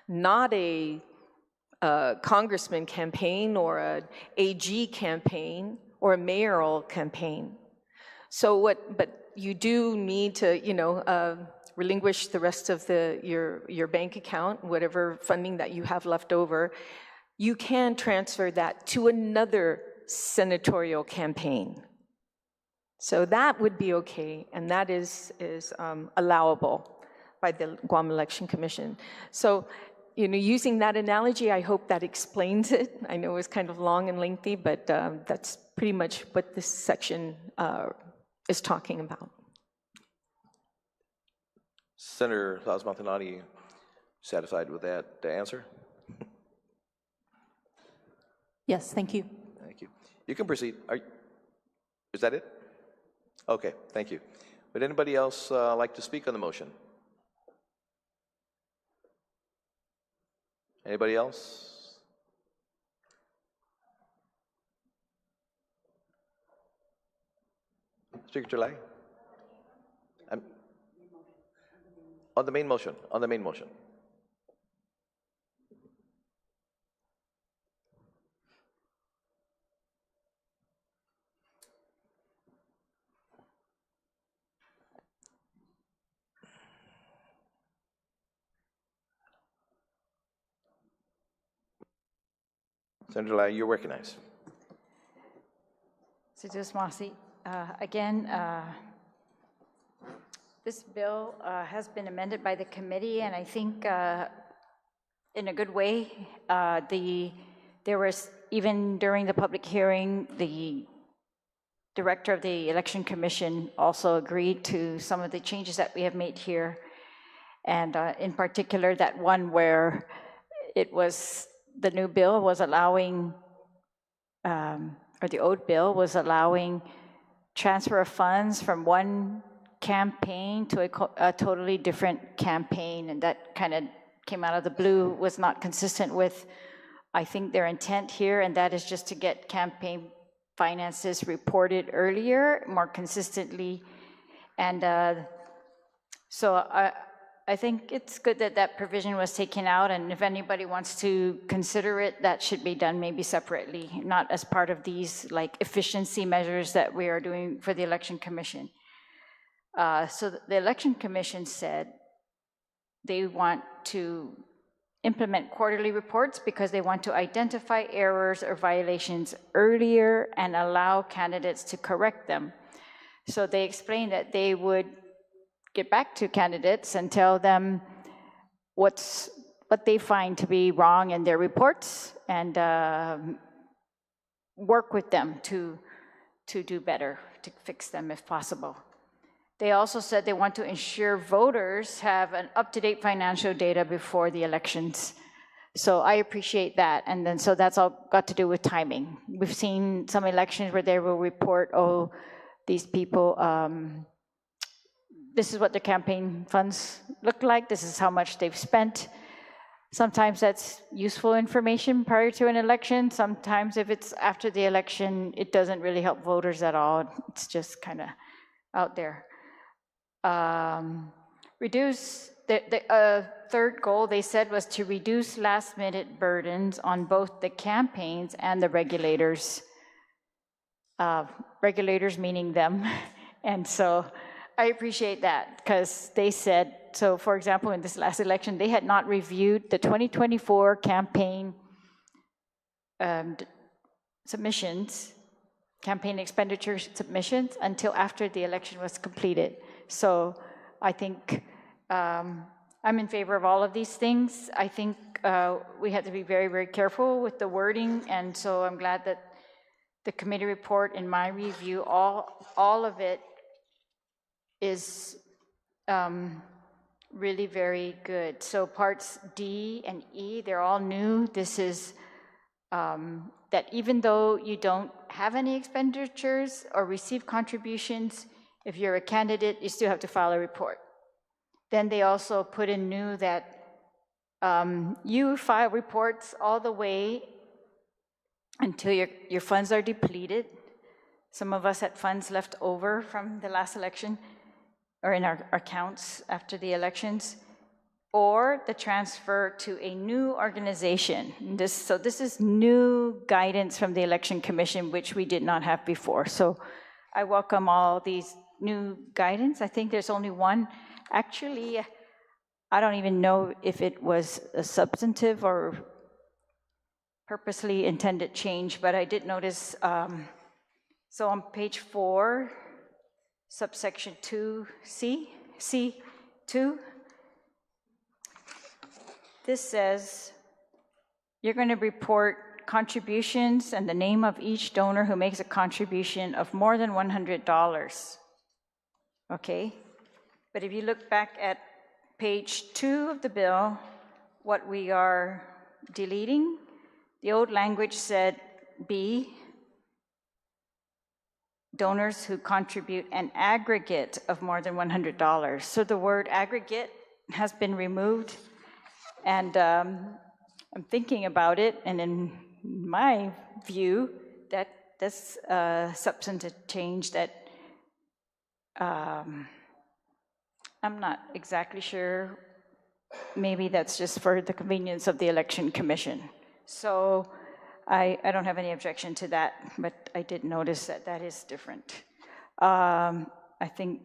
not a congressman campaign or an AG campaign or a mayoral campaign. So but you do need to, relinquish the rest of your bank account, whatever funding that you have left over. You can transfer that to another senatorial campaign. So that would be okay, and that is allowable by the Guam Election Commission. So, using that analogy, I hope that explains it. I know it's kind of long and lengthy, but that's pretty much what this section is talking about. Senator Salas-Matanani, satisfied with that answer? Yes, thank you. Thank you. You can proceed. Is that it? Okay, thank you. Would anybody else like to speak on the motion? Anybody else? Speaker July? On the main motion, on the main motion. Senator Lai, you're recognized. Sijos Masi, again, this bill has been amended by the committee, and I think in a good way. There was, even during the public hearing, the director of the Election Commission also agreed to some of the changes that we have made here. And in particular, that one where it was, the new bill was allowing, or the old bill was allowing transfer of funds from one campaign to a totally different campaign, and that kind of came out of the blue, was not consistent with, I think, their intent here, and that is just to get campaign finances reported earlier, more consistently. And so I think it's good that that provision was taken out, and if anybody wants to consider it, that should be done maybe separately, not as part of these like efficiency measures that we are doing for the Election Commission. So the Election Commission said they want to implement quarterly reports because they want to identify errors or violations earlier and allow candidates to correct them. So they explained that they would get back to candidates and tell them what they find to be wrong in their reports and work with them to do better, to fix them if possible. They also said they want to ensure voters have an up-to-date financial data before the elections. So I appreciate that. And then so that's all got to do with timing. We've seen some elections where they will report, oh, these people, this is what the campaign funds look like, this is how much they've spent. Sometimes that's useful information prior to an election. Sometimes if it's after the election, it doesn't really help voters at all. It's just kind of out there. Reduce, the third goal they said was to reduce last-minute burdens on both the campaigns and the regulators. Regulators meaning them. And so I appreciate that because they said, so for example, in this last election, they had not reviewed the 2024 campaign submissions, campaign expenditure submissions until after the election was completed. So I think I'm in favor of all of these things. I think we had to be very, very careful with the wording, and so I'm glad that the committee report, in my review, all of it is really very good. So parts D and E, they're all new. This is that even though you don't have any expenditures or receive contributions, if you're a candidate, you still have to file a report. Then they also put in new that you file reports all the way until your funds are depleted. Some of us had funds left over from the last election or in our accounts after the elections, or the transfer to a new organization. So this is new guidance from the Election Commission, which we did not have before. So I welcome all these new guidance. I think there's only one. Actually, I don't even know if it was a substantive or purposely intended change, but I did notice, so on page 4, subsection 2C, C2, this says you're going to report contributions and the name of each donor who makes a contribution of more than $100. Okay? But if you look back at page 2 of the bill, what we are deleting, the old language said B, donors who contribute an aggregate of more than $100. So the word aggregate has been removed, and I'm thinking about it, and in my view, that's a substantive change that I'm not exactly sure. Maybe that's just for the convenience of the Election Commission. So I don't have any objection to that, but I did notice that that is different. I think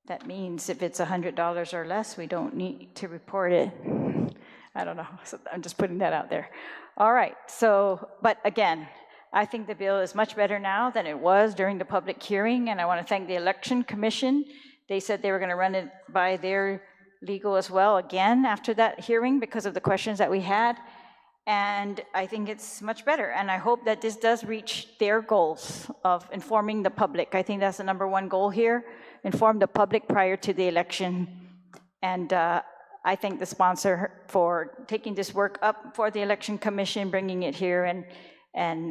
that means if it's $100 or less, we don't need to report it. I don't know, so I'm just putting that out there. All right, so, but again, I think the bill is much better now than it was during the public hearing, and I want to thank the Election Commission. They said they were going to run it by their legal as well again after that hearing because of the questions that we had. And I think it's much better. And I hope that this does reach their goals of informing the public. I think that's the #1 goal here, inform the public prior to the election. And I thank the sponsor for taking this work up for the Election Commission, bringing it here and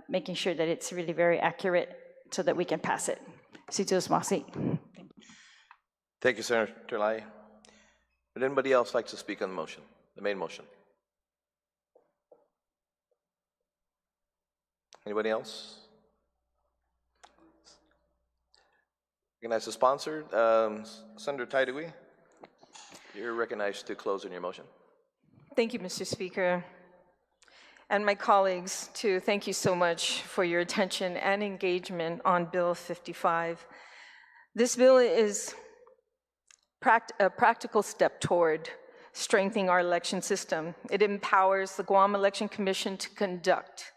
making sure that it's really very accurate so that we can pass it. Thank you, Senator Lai. Would anybody else like to speak on the motion, the main motion? Anybody else? Recognize the sponsor, Senator Taidagui. You're recognized to close on your motion. Thank you, Mr. Speaker. And my colleagues, too, thank you so much for your attention and engagement on Bill 55. This bill is a practical step toward strengthening our election system. It empowers the Guam Election Commission to conduct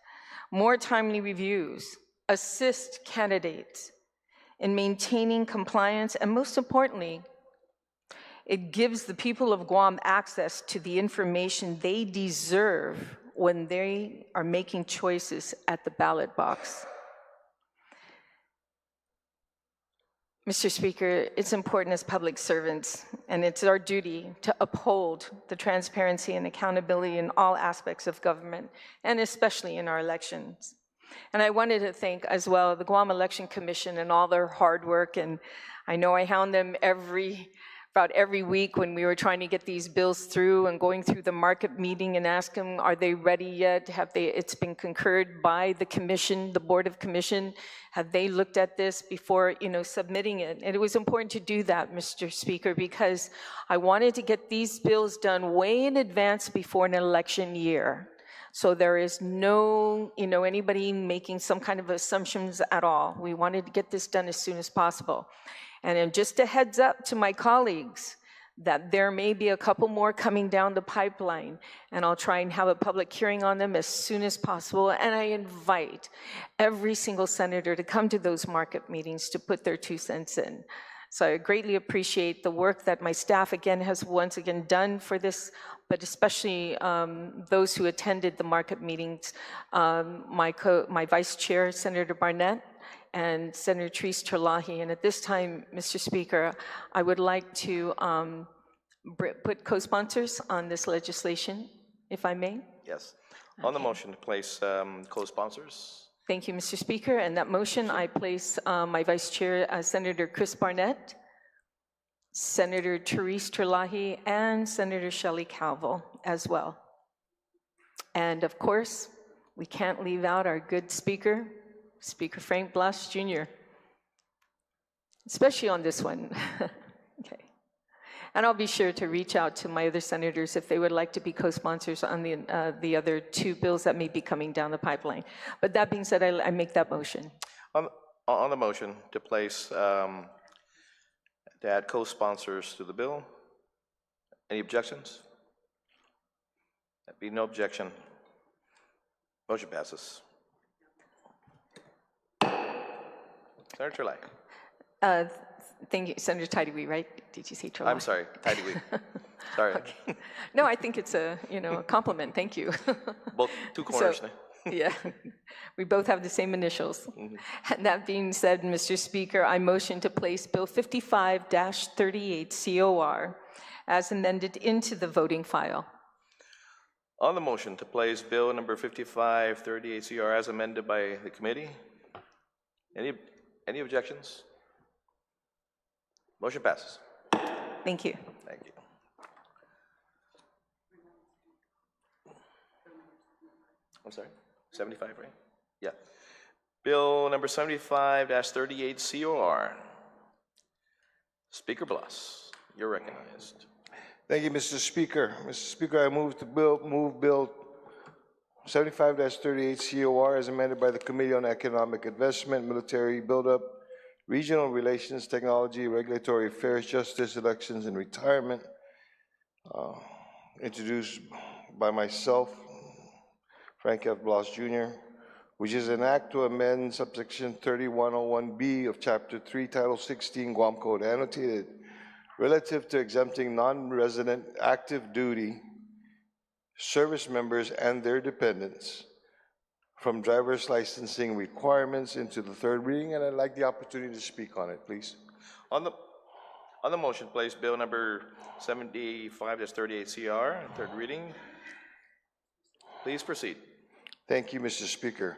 more timely reviews, assist candidates in maintaining compliance, and most importantly, it gives the people of Guam access to the information they deserve when they are making choices at the ballot box. Mr. Speaker, it's important as public servants, and it's our duty to uphold the transparency and accountability in all aspects of government, and especially in our elections. And I wanted to thank as well the Guam Election Commission and all their hard work, and I know I hound them about every week when we were trying to get these bills through and going through the markup meeting and ask them, are they ready yet? It's been concurred by the commission, the Board of Commission. Have they looked at this before, submitting it? And it was important to do that, Mr. Speaker, because I wanted to get these bills done way in advance before an election year. So there is no, anybody making some kind of assumptions at all. We wanted to get this done as soon as possible. And then just a heads up to my colleagues that there may be a couple more coming down the pipeline, and I'll try and have a public hearing on them as soon as possible. And I invite every single senator to come to those markup meetings to put their 2 cents in. So I greatly appreciate the work that my staff again has once again done for this, but especially those who attended the markup meetings, my vice chair, Senator Barnett, and Senator Therese Terlahi. And at this time, Mr. Speaker, I would like to put co-sponsors on this legislation, if I may. Yes. On the motion to place co-sponsors. Thank you, Mr. Speaker. And that motion, I place my Vice Chair, Senator Chris Barnett, Senator Therese Terlahi, and Senator Shelley Calvo as well. And of course, we can't leave out our good speaker, Speaker Frank Blas Jr., especially on this one. Okay. And I'll be sure to reach out to my other senators if they would like to be co-sponsors on the other 2 bills that may be coming down the pipeline. But that being said, I make that motion. On the motion to place, to add co-sponsors to the bill, any objections? There'd be no objection. Motion passes. Senator Terlahi. Thank you, Senator Tidy-Wee, right? Did you say Terlahi? I'm sorry, Tidy-Wee. Sorry. Okay. No, I think it's a compliment. Thank you. Both 2 corners. Yeah, we both have the same initials. Mm-hmm. And that being said, Mr. Speaker, I motion to place Bill 55-38 COR as amended into the voting file. On the motion to place Bill number 5538 CR as amended by the committee, any objections? Motion passes. Thank you. Thank you. I'm sorry, 75, right? Yeah. Bill number 75-38 COR. Speaker Blas, you're recognized. Thank you, Mr. Speaker. Mr. Speaker, I move Bill 75-38 COR as amended by the Committee on Economic Investment, Military Buildup, Regional Relations, Technology, Regulatory Affairs, Justice, Elections, and Retirement, introduced by myself, Frank F. Blas Jr., which is an act to amend subsection 3101B of Chapter 3, Title 16, Guam Code annotated, relative to exempting non-resident active duty service members and their dependents from driver's licensing requirements into the 3rd reading, and I'd like the opportunity to speak on it, please. On the motion, place Bill number 75-38 CR, 3rd reading. Please proceed. Thank you, Mr. Speaker.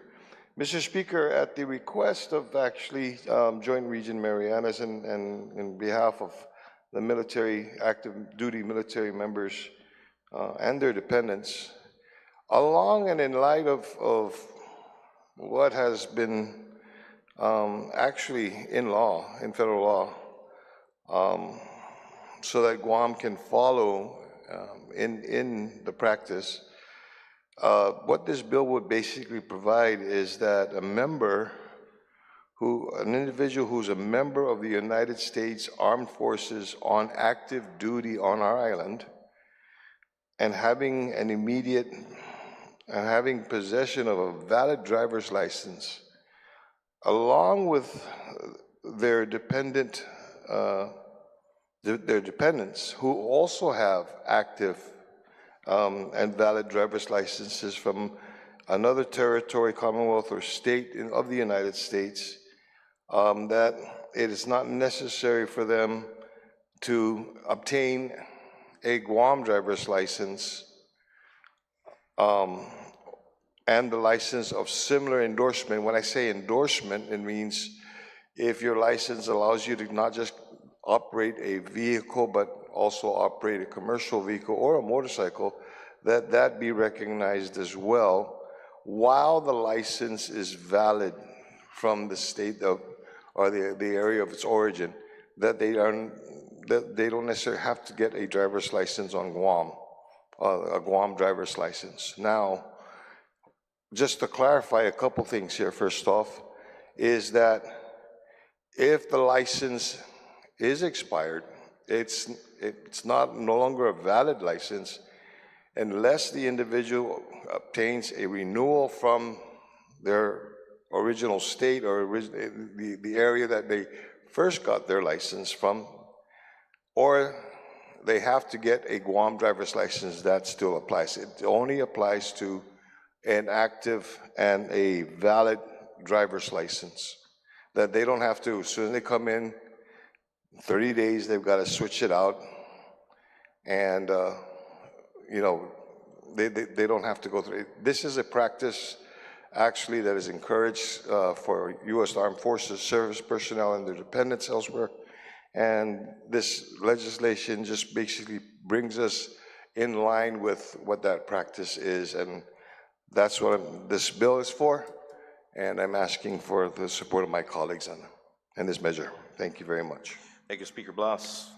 Mr. Speaker, at the request of actually Joint Region Marianas and in behalf of the military, active duty military members and their dependents, along and in light of what has been actually in law, in federal law, so that Guam can follow in the practice, what this bill would basically provide is that an individual who's a member of the United States Armed Forces on active duty on our island and having having possession of a valid driver's license, along with their dependents who also have active and valid driver's licenses from another territory, commonwealth, or state of the United States, that it is not necessary for them to obtain a Guam driver's license and the license of similar endorsement. When I say endorsement, it means if your license allows you to not just operate a vehicle, but also operate a commercial vehicle or a motorcycle, that be recognized as well, while the license is valid from the state of, or the area of its origin, that they don't necessarily have to get a driver's license on Guam, a Guam driver's license. Now, just to clarify a couple things here, first off, is that if the license is expired, it's no longer a valid license unless the individual obtains a renewal from their original state or the area that they first got their license from, or they have to get a Guam driver's license. That still applies. It only applies to an active and a valid driver's license, that they don't have to, as soon as they come in, 30 days, they've got to switch it out. And, you know, they don't have to go through it. This is a practice, actually, that is encouraged for U.S. Armed Forces service personnel and their dependents elsewhere. And this legislation just basically brings us in line with what that practice is. And that's what this bill is for. And I'm asking for the support of my colleagues on this measure. Thank you very much. Thank you, Speaker Blas.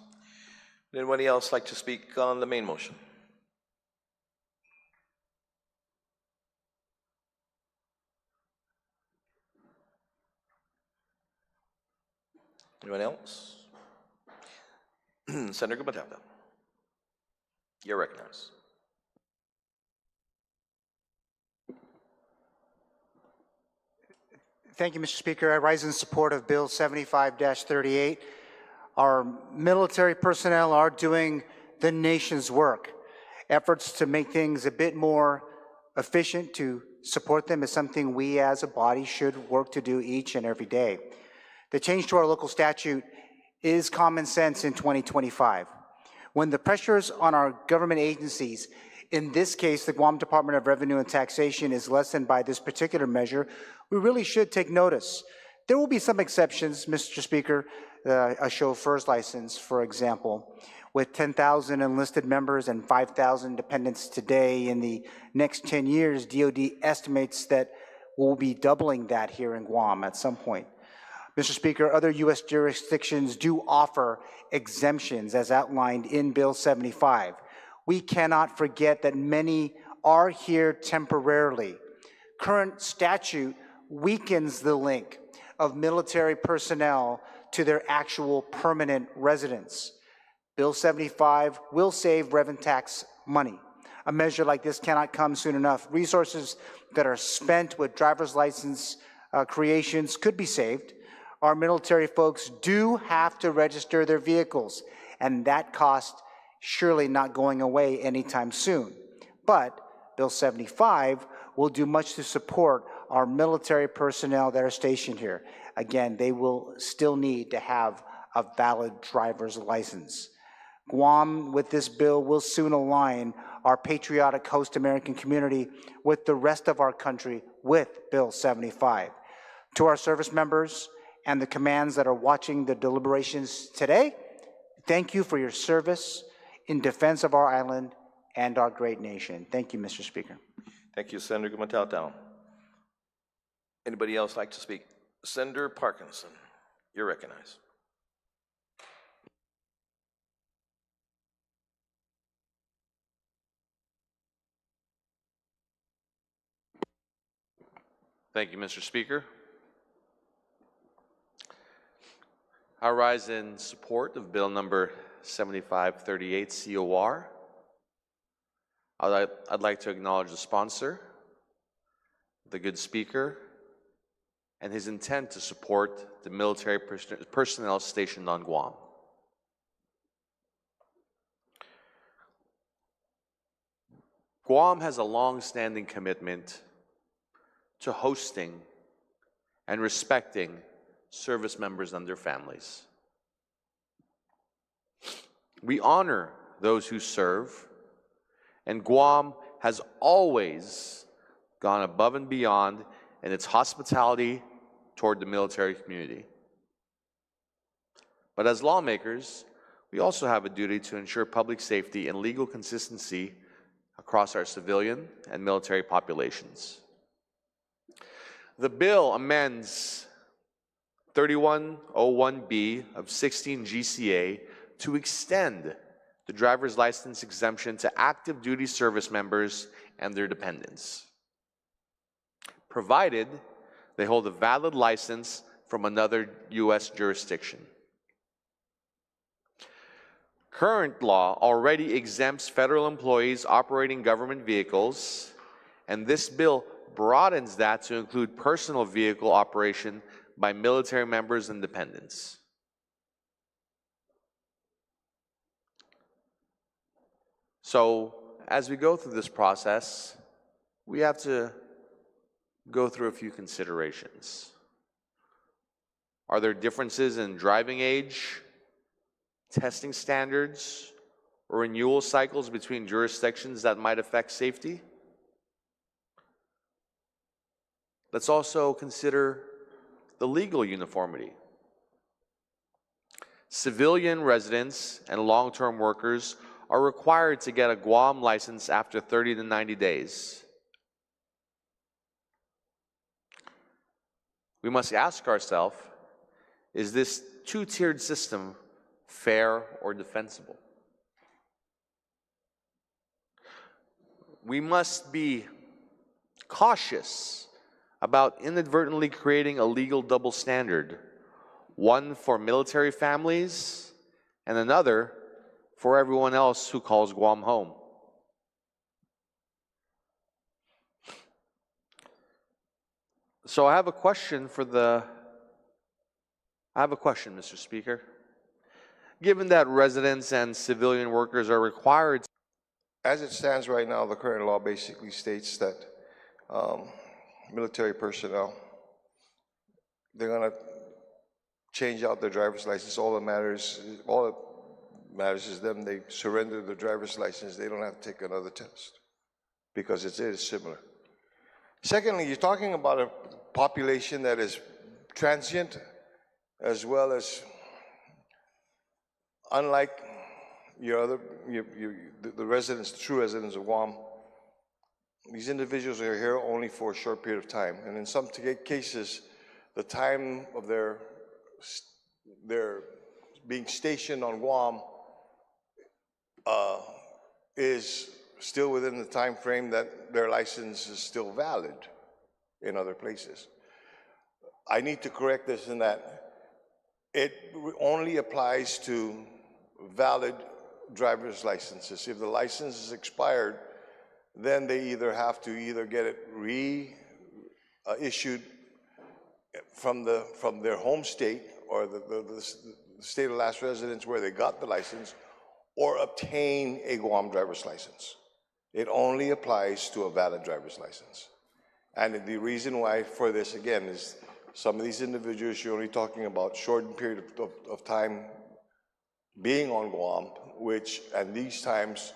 Would anybody else like to speak on the main motion? Anyone else? Senator Gumatapa, you're recognized. Thank you, Mr. Speaker. I rise in support of Bill 75-38. Our military personnel are doing the nation's work. Efforts to make things a bit more efficient to support them is something we as a body should work to do each and every day. The change to our local statute is common sense in 2025. When the pressures on our government agencies, in this case, the Guam Department of Revenue and Taxation, is lessened by this particular measure, we really should take notice. There will be some exceptions, Mr. Speaker, a chauffeur's license, for example. With 10,000 enlisted members and 5,000 dependents today, in the next 10 years, DOD estimates that we'll be doubling that here in Guam at some point. Mr. Speaker, other U.S. jurisdictions do offer exemptions as outlined in Bill 75. We cannot forget that many are here temporarily. Current statute weakens the link of military personnel to their actual permanent residence. Bill 75 will save revenue tax money. A measure like this cannot come soon enough. Resources that are spent with driver's license creations could be saved. Our military folks do have to register their vehicles, and that cost surely not going away anytime soon. But Bill 75 will do much to support our military personnel that are stationed here. Again, they will still need to have a valid driver's license. Guam, with this bill, will soon align our patriotic host American community with the rest of our country with Bill 75. To our service members and the commands that are watching the deliberations today, thank you for your service in defense of our island and our great nation. Thank you, Mr. Speaker. Thank you, Senator Gumatapa. Anybody else like to speak? Senator Parkinson, you're recognized. Thank you, Mr. Speaker. I rise in support of Bill number 7538 COR. I'd like to acknowledge the sponsor, the good speaker, and his intent to support the military personnel stationed on Guam. Guam has a long-standing commitment to hosting and respecting service members and their families. We honor those who serve, and Guam has always gone above and beyond in its hospitality toward the military community. But as lawmakers, we also have a duty to ensure public safety and legal consistency across our civilian and military populations. The bill amends 3101B of 16 GCA to extend the driver's license exemption to active duty service members and their dependents, provided they hold a valid license from another U.S. jurisdiction. Current law already exempts federal employees operating government vehicles, and this bill broadens that to include personal vehicle operation by military members and dependents. So, as we go through this process, we have to go through a few considerations. Are there differences in driving age, testing standards, or renewal cycles between jurisdictions that might affect safety? Let's also consider the legal uniformity. Civilian residents and long-term workers are required to get a Guam license after 30 to 90 days. We must ask ourselves, is this two-tiered system fair or defensible? We must be cautious about inadvertently creating a legal double standard, one for military families and another for everyone else who calls Guam home. So I have a question, Mr. Speaker. Given that residents and civilian workers are required, as it stands right now, the current law basically states that military personnel, they're going to change out their driver's license. All that matters is them. They surrender their driver's license. They don't have to take another test because it is similar. Secondly, you're talking about a population that is transient as well as, unlike the residents, the true residents of Guam, these individuals are here only for a short period of time. And in some cases, the time of their being stationed on Guam is still within the time frame that their license is still valid in other places. I need to correct this in that it only applies to valid driver's licenses. If the license is expired, then they either have to get it reissued from their home state or the state of last residence where they got the license, or obtain a Guam driver's license. It only applies to a valid driver's license. And the reason why for this, again, is some of these individuals, you're only talking about short period of time being on Guam, and these times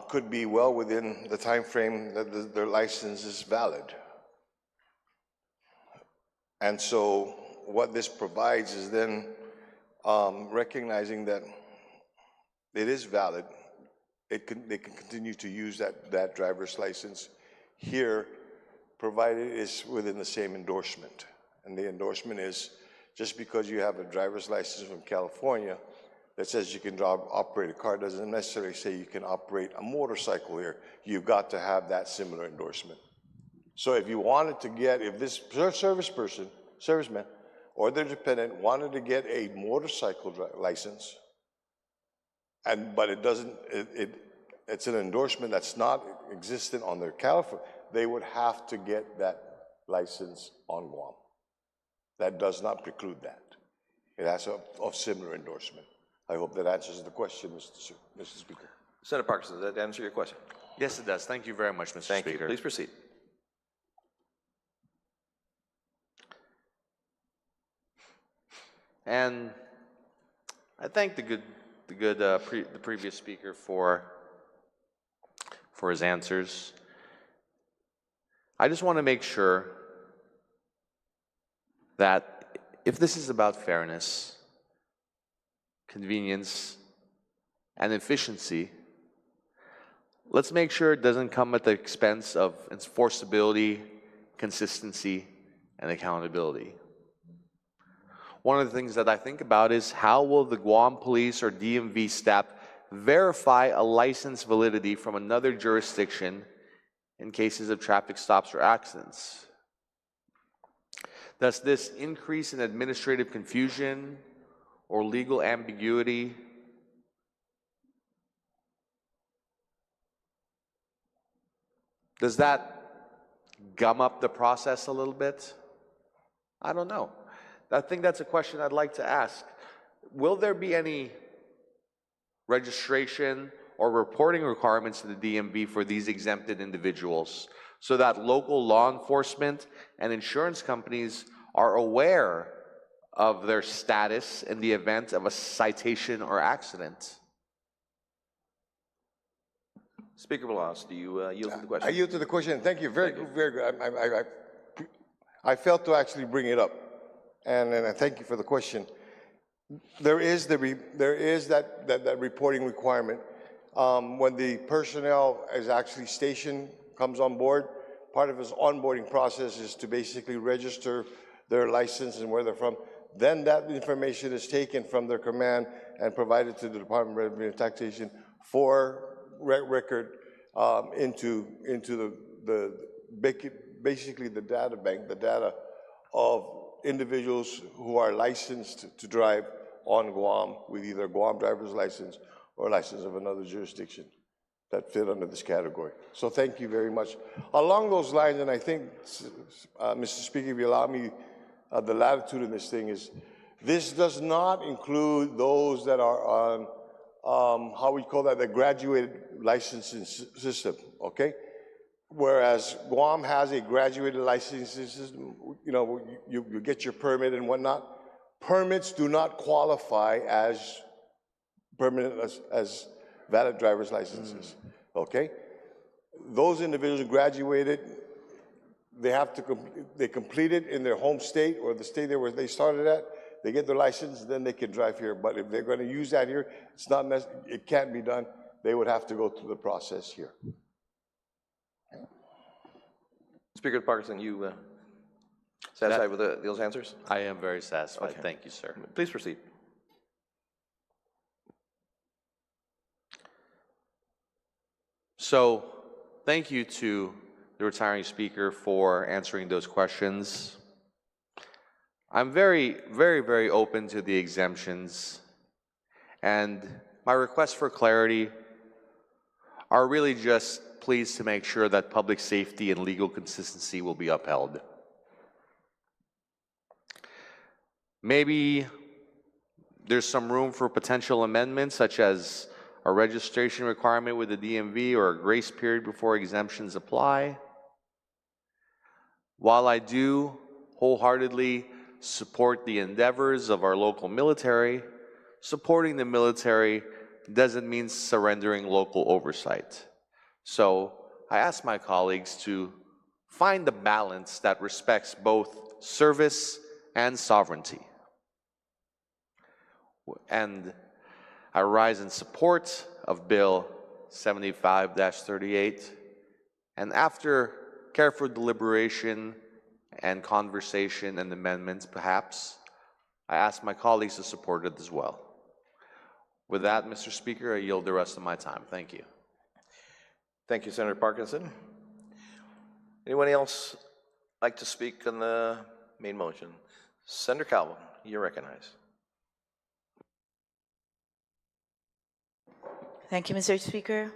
could be well within the time frame that their license is valid. And so what this provides is then recognizing that it is valid. They can continue to use that driver's license here, provided it's within the same endorsement. And the endorsement is, just because you have a driver's license from California that says you can operate a car doesn't necessarily say you can operate a motorcycle here. You've got to have that similar endorsement. So if you wanted to get, if this serviceman, or their dependent wanted to get a motorcycle license, but it doesn't, it's an endorsement that's not existent on their California, they would have to get that license on Guam. That does not preclude that. It has a similar endorsement. I hope that answers the question, Mr. Speaker. Senator Parkinson, does that answer your question? Yes, it does. Thank you very much, Mr. Thank Speaker. you. Please proceed. And I thank the previous speaker for his answers. I just want to make sure that if this is about fairness, convenience, and efficiency, let's make sure it doesn't come at the expense of enforceability, consistency, and accountability. One of the things that I think about is how will the Guam Police or DMV staff verify a license validity from another jurisdiction in cases of traffic stops or accidents? Does this increase in administrative confusion or legal ambiguity? Does that gum up the process a little bit? I don't know. I think that's a question I'd like to ask. Will there be any registration or reporting requirements to the DMV for these exempted individuals so that local law enforcement and insurance companies are aware of their status in the event of a citation or accident? Speaker Blas, do you yield to the question? I yield to the question. Thank you. Very good. I failed to actually bring it up, and I thank you for the question. There is that reporting requirement when the personnel is actually stationed, comes on board. Part of his onboarding process is to basically register their license and where they're from. Then that information is taken from their command and provided to the Department of Revenue and Taxation for record into basically the data bank, the data of individuals who are licensed to drive on Guam with either Guam driver's license or license of another jurisdiction that fit under this category. So thank you very much. Along those lines, and I think, Mr. Speaker, if you allow me the latitude in this thing, is this does not include those that are on, how we call that, the graduated licensing system, okay? Whereas Guam has a graduated licensing system, you know, you get your permit and whatnot. Permits do not qualify as permanent, as valid driver's licenses, okay? Those individuals graduated, they complete it in their home state or the state where they started at, they get their license, then they can drive here. But if they're gonna use that here, it can't be done. They would have to go through the process here. Speaker Parkinson, you satisfied with those answers? I am very satisfied. Okay. Thank you, sir. Please proceed. So, thank you to the retiring speaker for answering those questions. I'm very, very, very open to the exemptions, and my requests for clarity are really just pleased to make sure that public safety and legal consistency will be upheld. Maybe there's some room for potential amendments, such as a registration requirement with the DMV or a grace period before exemptions apply. While I do wholeheartedly support the endeavors of our local military, supporting the military doesn't mean surrendering local oversight. So I ask my colleagues to find the balance that respects both service and sovereignty. And I rise in support of Bill 75-38, and after careful deliberation and conversation and amendments, perhaps, I ask my colleagues to support it as well. With that, Mr. Speaker, I yield the rest of my time. Thank you. Thank you, Senator Parkinson. Anyone else like to speak on the main motion? Senator Calvo, you're recognized. Thank you, Mr. Speaker.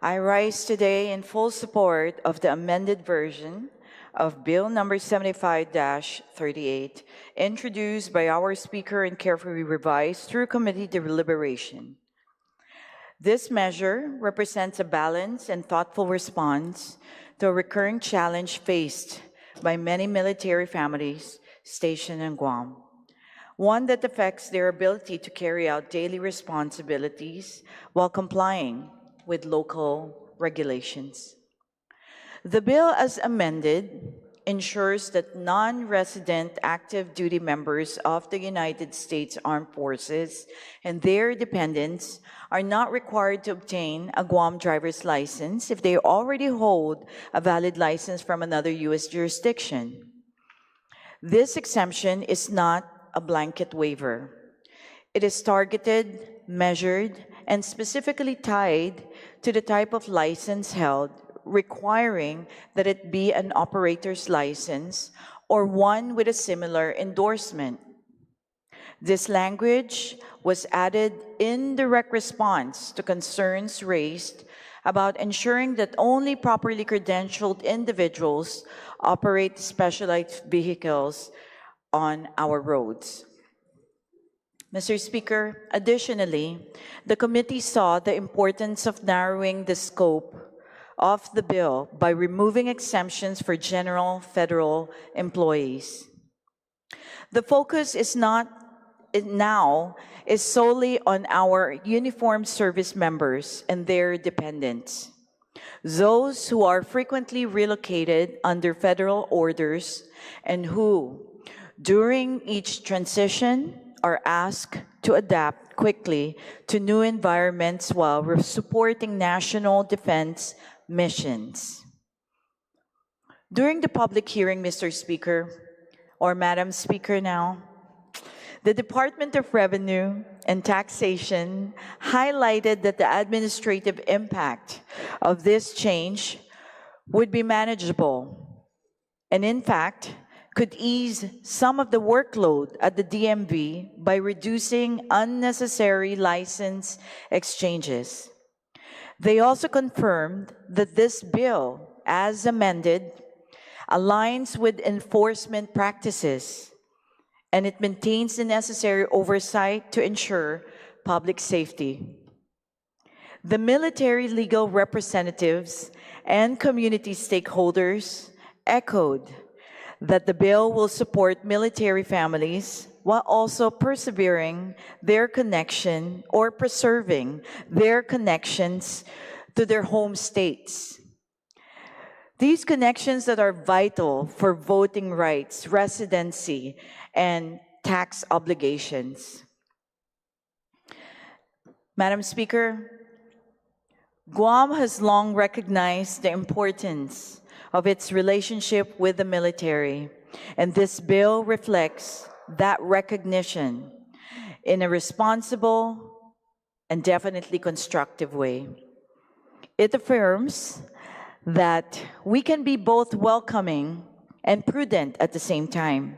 I rise today in full support of the amended version of Bill number 75-38, introduced by our Speaker and carefully revised through committee deliberation. This measure represents a balanced and thoughtful response to a recurring challenge faced by many military families stationed in Guam, one that affects their ability to carry out daily responsibilities while complying with local regulations. The bill as amended ensures that non-resident active duty members of the United States Armed Forces and their dependents are not required to obtain a Guam driver's license if they already hold a valid license from another U.S. jurisdiction. This exemption is not a blanket waiver. It is targeted, measured, and specifically tied to the type of license held, requiring that it be an operator's license or one with a similar endorsement. This language was added in direct response to concerns raised about ensuring that only properly credentialed individuals operate specialized vehicles on our roads. Mr. Speaker, additionally, the committee saw the importance of narrowing the scope of the bill by removing exemptions for general federal employees. The focus is solely on our uniformed service members and their dependents, those who are frequently relocated under federal orders and who, during each transition, are asked to adapt quickly to new environments while supporting national defense missions. During the public hearing, Mr. Speaker, or Madam Speaker now, the Department of Revenue and Taxation highlighted that the administrative impact of this change would be manageable and, in fact, could ease some of the workload at the DMV by reducing unnecessary license exchanges. They also confirmed that this bill, as amended, aligns with enforcement practices, and it maintains the necessary oversight to ensure public safety. The military legal representatives and community stakeholders echoed that the bill will support military families while also preserving their connection or preserving their connections to their home states. These connections that are vital for voting rights, residency, and tax obligations. Madam Speaker, Guam has long recognized the importance of its relationship with the military, and this bill reflects that recognition in a responsible and definitely constructive way. It affirms that we can be both welcoming and prudent at the same time,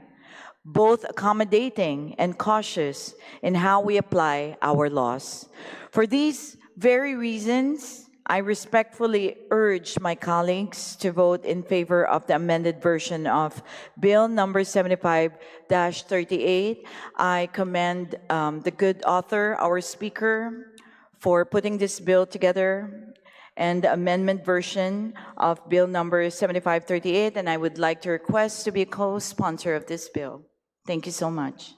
both accommodating and cautious in how we apply our laws. For these very reasons, I respectfully urge my colleagues to vote in favor of the amended version of Bill number 75-38. I commend the good author, our Speaker, for putting this bill together, and the amendment version of Bill number 7538, and I would like to request to be a co-sponsor of this bill. Thank you so much.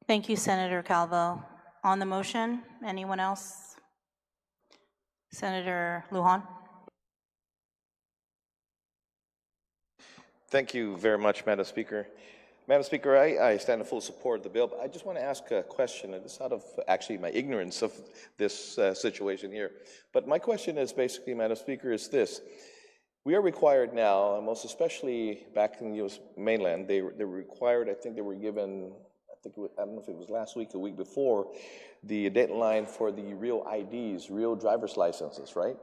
Thank you, Senator Calvo. On the motion, anyone else? Senator Lujan. Thank you very much, Madam Speaker. Madam Speaker, I stand in full support of the bill, but I just want to ask a question, and it's out of actually my ignorance of this situation here. But my question is basically, Madam Speaker, is this. We are required now, and most especially back in the U.S. mainland, they were required, I think they were given, I don't know if it was last week or the week before, the deadline for the real IDs, real driver's licenses, right?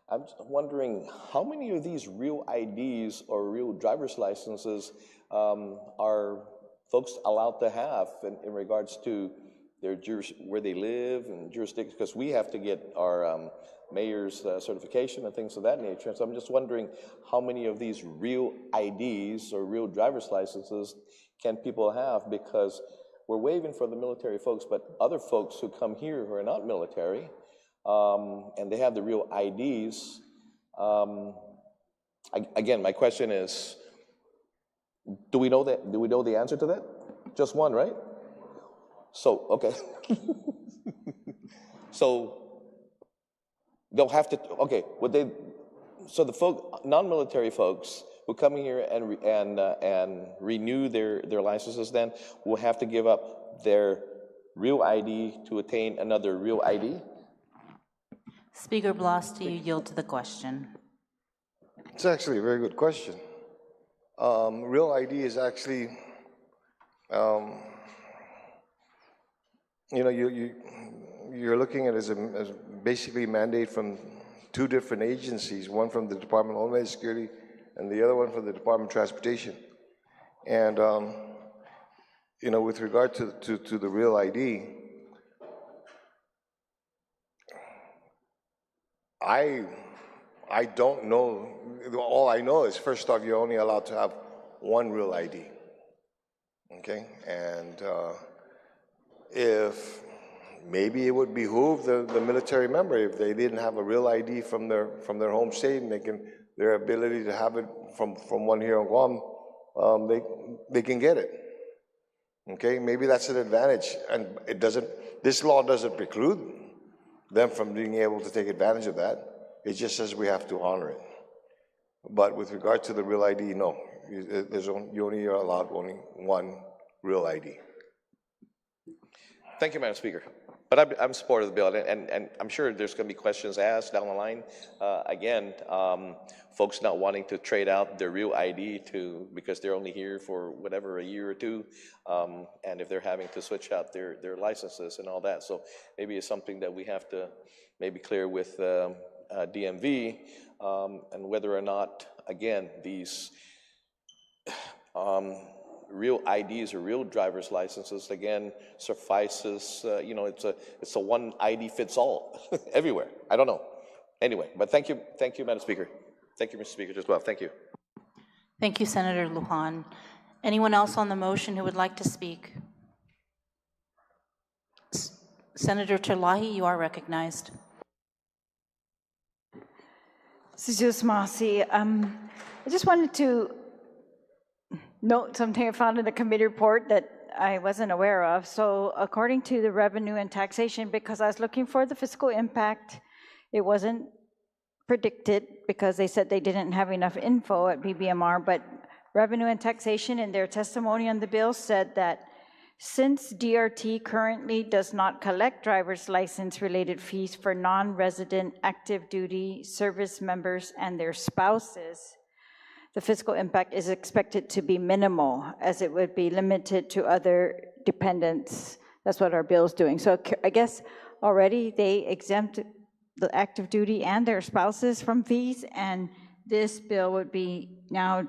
I'm just wondering how many of these real IDs or real driver's licenses are folks allowed to have in regards to their where they live and jurisdiction, because we have to get our mayor's certification and things of that nature. So I'm just wondering how many of these real IDs or real driver's licenses can people have, because we're waiving for the military folks, but other folks who come here who are not military, and they have the real IDs. Again, my question is, do we know that? Do we know the answer to that? Just one, right? So, okay. So they'll have to, okay, would they, so the non-military folks who come here and renew their licenses then will have to give up their real ID to attain another real ID? Speaker Blas, do you yield to the question? It's actually a very good question. Real ID is actually, you're looking at it as basically a mandate from two different agencies, one from the Department of Homeland Security and the other one from the Department of Transportation. And, with regard to the real ID, I don't know. All I know is, first off, you're only allowed to have one real ID. Okay, and if maybe it would behoove the military member, if they didn't have a real ID from their home state and their ability to have it from one here in Guam, they can get it. Okay, maybe that's an advantage, and this law doesn't preclude them from being able to take advantage of that. It just says we have to honor it. But with regard to the real ID, no. You only are allowed only one real ID. Thank you, Madam Speaker. But I'm supportive of the bill, and I'm sure there's going to be questions asked down the line. Again, folks not wanting to trade out their real ID because they're only here for whatever, a year or two, and if they're having to switch out their licenses and all that. So maybe it's something that we have to maybe clear with DMV, and whether or not, again, these real IDs or real driver's licenses, again, suffices, it's a one ID fits all everywhere. I don't know. Anyway, but thank you, Madam Speaker. Thank you, Mr. Speaker, as well. Thank you. Thank you, Senator Lujan. Anyone else on the motion who would like to speak? Senator Terlahi, you are recognized. Sujus Masi, I just wanted to note something I found in the committee report that I wasn't aware of. So according to the revenue and taxation, because I was looking for the fiscal impact, it wasn't predicted because they said they didn't have enough info at BBMR, but revenue and taxation in their testimony on the bill said that since DRT currently does not collect driver's license related fees for non-resident active duty service members and their spouses, the fiscal impact is expected to be minimal, as it would be limited to other dependents. That's what our bill is doing. So I guess already they exempt the active duty and their spouses from fees, and this bill would be now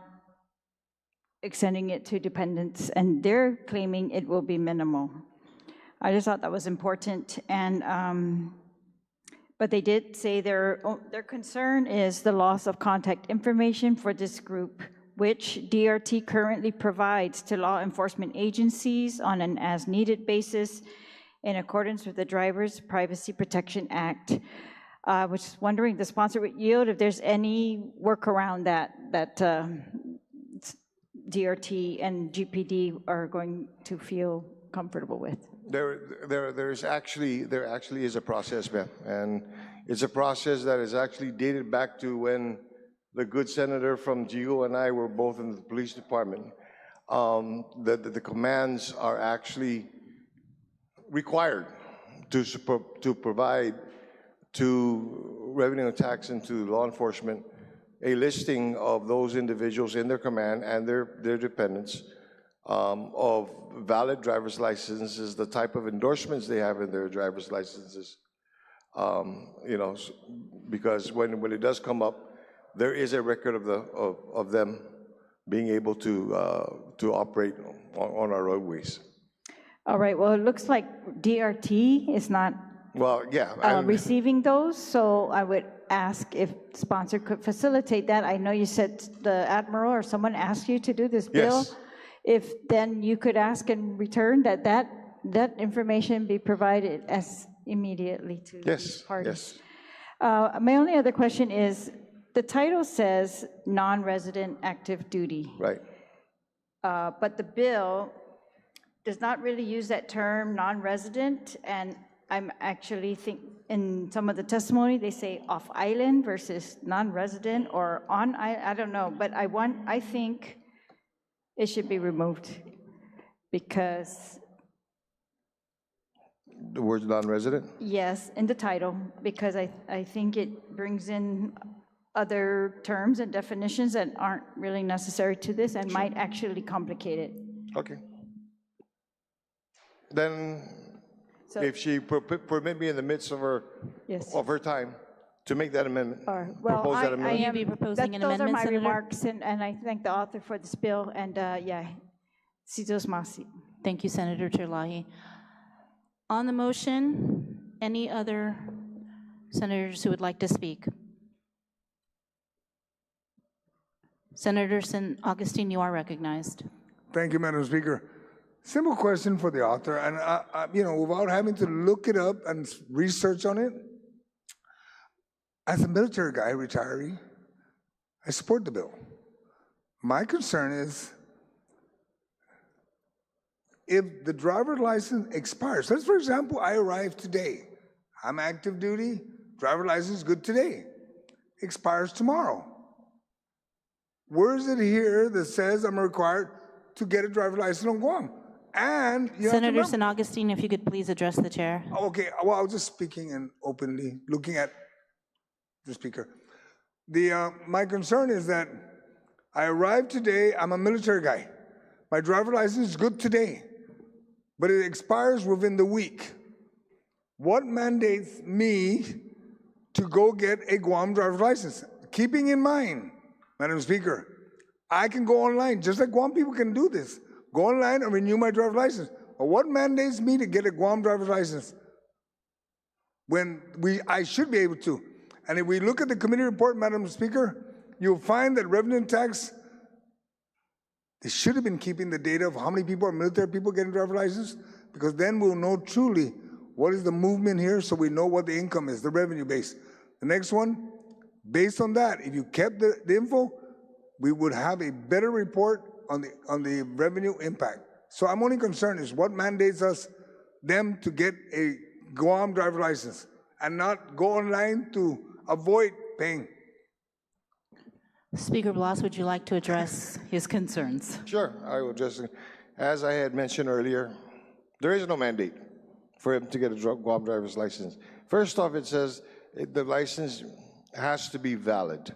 extending it to dependents, and they're claiming it will be minimal. I just thought that was important, and but they did say their concern is the loss of contact information for this group, which DRT currently provides to law enforcement agencies on an as-needed basis in accordance with the Driver's Privacy Protection Act. I was wondering, the sponsor would yield if there's any workaround that DRT and GPD are going to feel comfortable with. There actually is a process, ma'am, and it's a process that is actually dated back to when the good senator from GO and I were both in the police department. The commands are actually required to provide to revenue and tax and to law enforcement a listing of those individuals in their command and their dependents, of valid driver's licenses, the type of endorsements they have in their driver's licenses, You know, because when it does come up, there is a record of them being able to operate on our roadways. All right, well, it looks like DRT is not Well, yeah. receiving those, so I would ask if sponsor could facilitate that. I know you said the Admiral or someone asked you to do this bill. Yes. If then you could ask in return that information be provided as immediately to these parties. Yes. My only other question is, the title says non-resident active duty. Right. But the bill does not really use that term, non-resident, and I'm actually think in some of the testimony, they say off-island versus non-resident or on, I don't know, but I think it should be removed because. The word non-resident? Yes, in the title, because I think it brings in other terms and definitions that aren't really necessary to this and might actually complicate it. Okay. Then, So- if she permit me in the midst of her time to make that amendment, propose that amendment. Will you be proposing an amendment, Those are my Senator? remarks, and I thank the author for this bill, and Sitos Masi. Thank you, Senator Terlahi. On the motion, any other senators who would like to speak? Senator San Augustine, you are recognized. Thank you, Madam Speaker. Simple question for the author, and you know, without having to look it up and research on it. As a military guy, retiree, I support the bill. My concern is if the driver's license expires. Let's, for example, I arrive today. I'm active duty, driver's license good today. Expires tomorrow. Where is it here that says I'm required to get a driver's license on Guam? And you Senator San Augustine, if you could please address the chair. Okay, well, I was just speaking and openly looking at the speaker. My concern is that I arrived today, I'm a military guy. My driver's license is good today, but it expires within the week. What mandates me to go get a Guam driver's license? Keeping in mind, Madam Speaker, I can go online, just like Guam people can do this. Go online and renew my driver's license. But what mandates me to get a Guam driver's license when I should be able to? And if we look at the committee report, Madam Speaker, you'll find that revenue and tax, they should have been keeping the data of how many people are military people getting driver's license, because then we'll know truly what is the movement here, so we know what the income is, the revenue base. The next one, based on that, if you kept the info, we would have a better report on the revenue impact. So I'm only concerned is what mandates them to get a Guam driver's license and not go online to avoid paying. Speaker Blas, would you like to address his concerns? Sure, I will just, as I had mentioned earlier, there is no mandate for him to get a Guam driver's license. First off, it says the license has to be valid.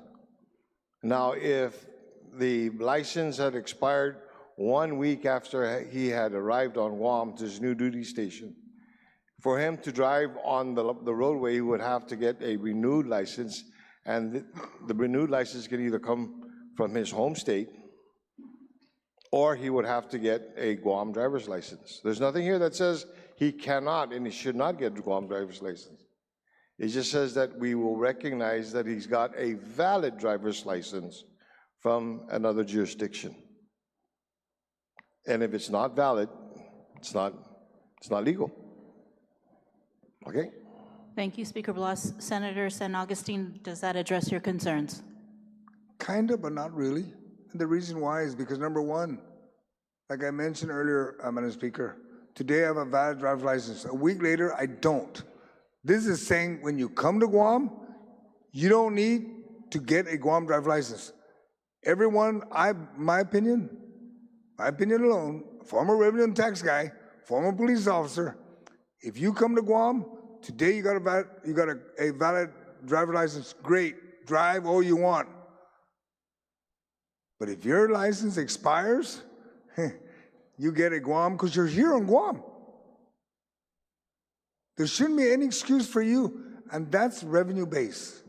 Now, if the license had expired 1 week after he had arrived on Guam to his new duty station, for him to drive on the roadway, he would have to get a renewed license, and the renewed license can either come from his home state, or he would have to get a Guam driver's license. There's nothing here that says he cannot and he should not get a Guam driver's license. It just says that we will recognize that he's got a valid driver's license from another jurisdiction. And if it's not valid, it's not legal. Okay? Thank you, Speaker Blas. Senator San Augustine, does that address your concerns? Kind of, but not really. And the reason why is because, number one, like I mentioned earlier, Madam Speaker, today I have a valid driver's license. A week later, I don't. This is saying when you come to Guam, you don't need to get a Guam driver's license. Everyone, my opinion alone, former revenue and tax guy, former police officer, if you come to Guam, today you got a valid driver's license, great, drive all you want. But if your license expires, you get a Guam because you're here on Guam. There shouldn't be any excuse for you And that's revenue based.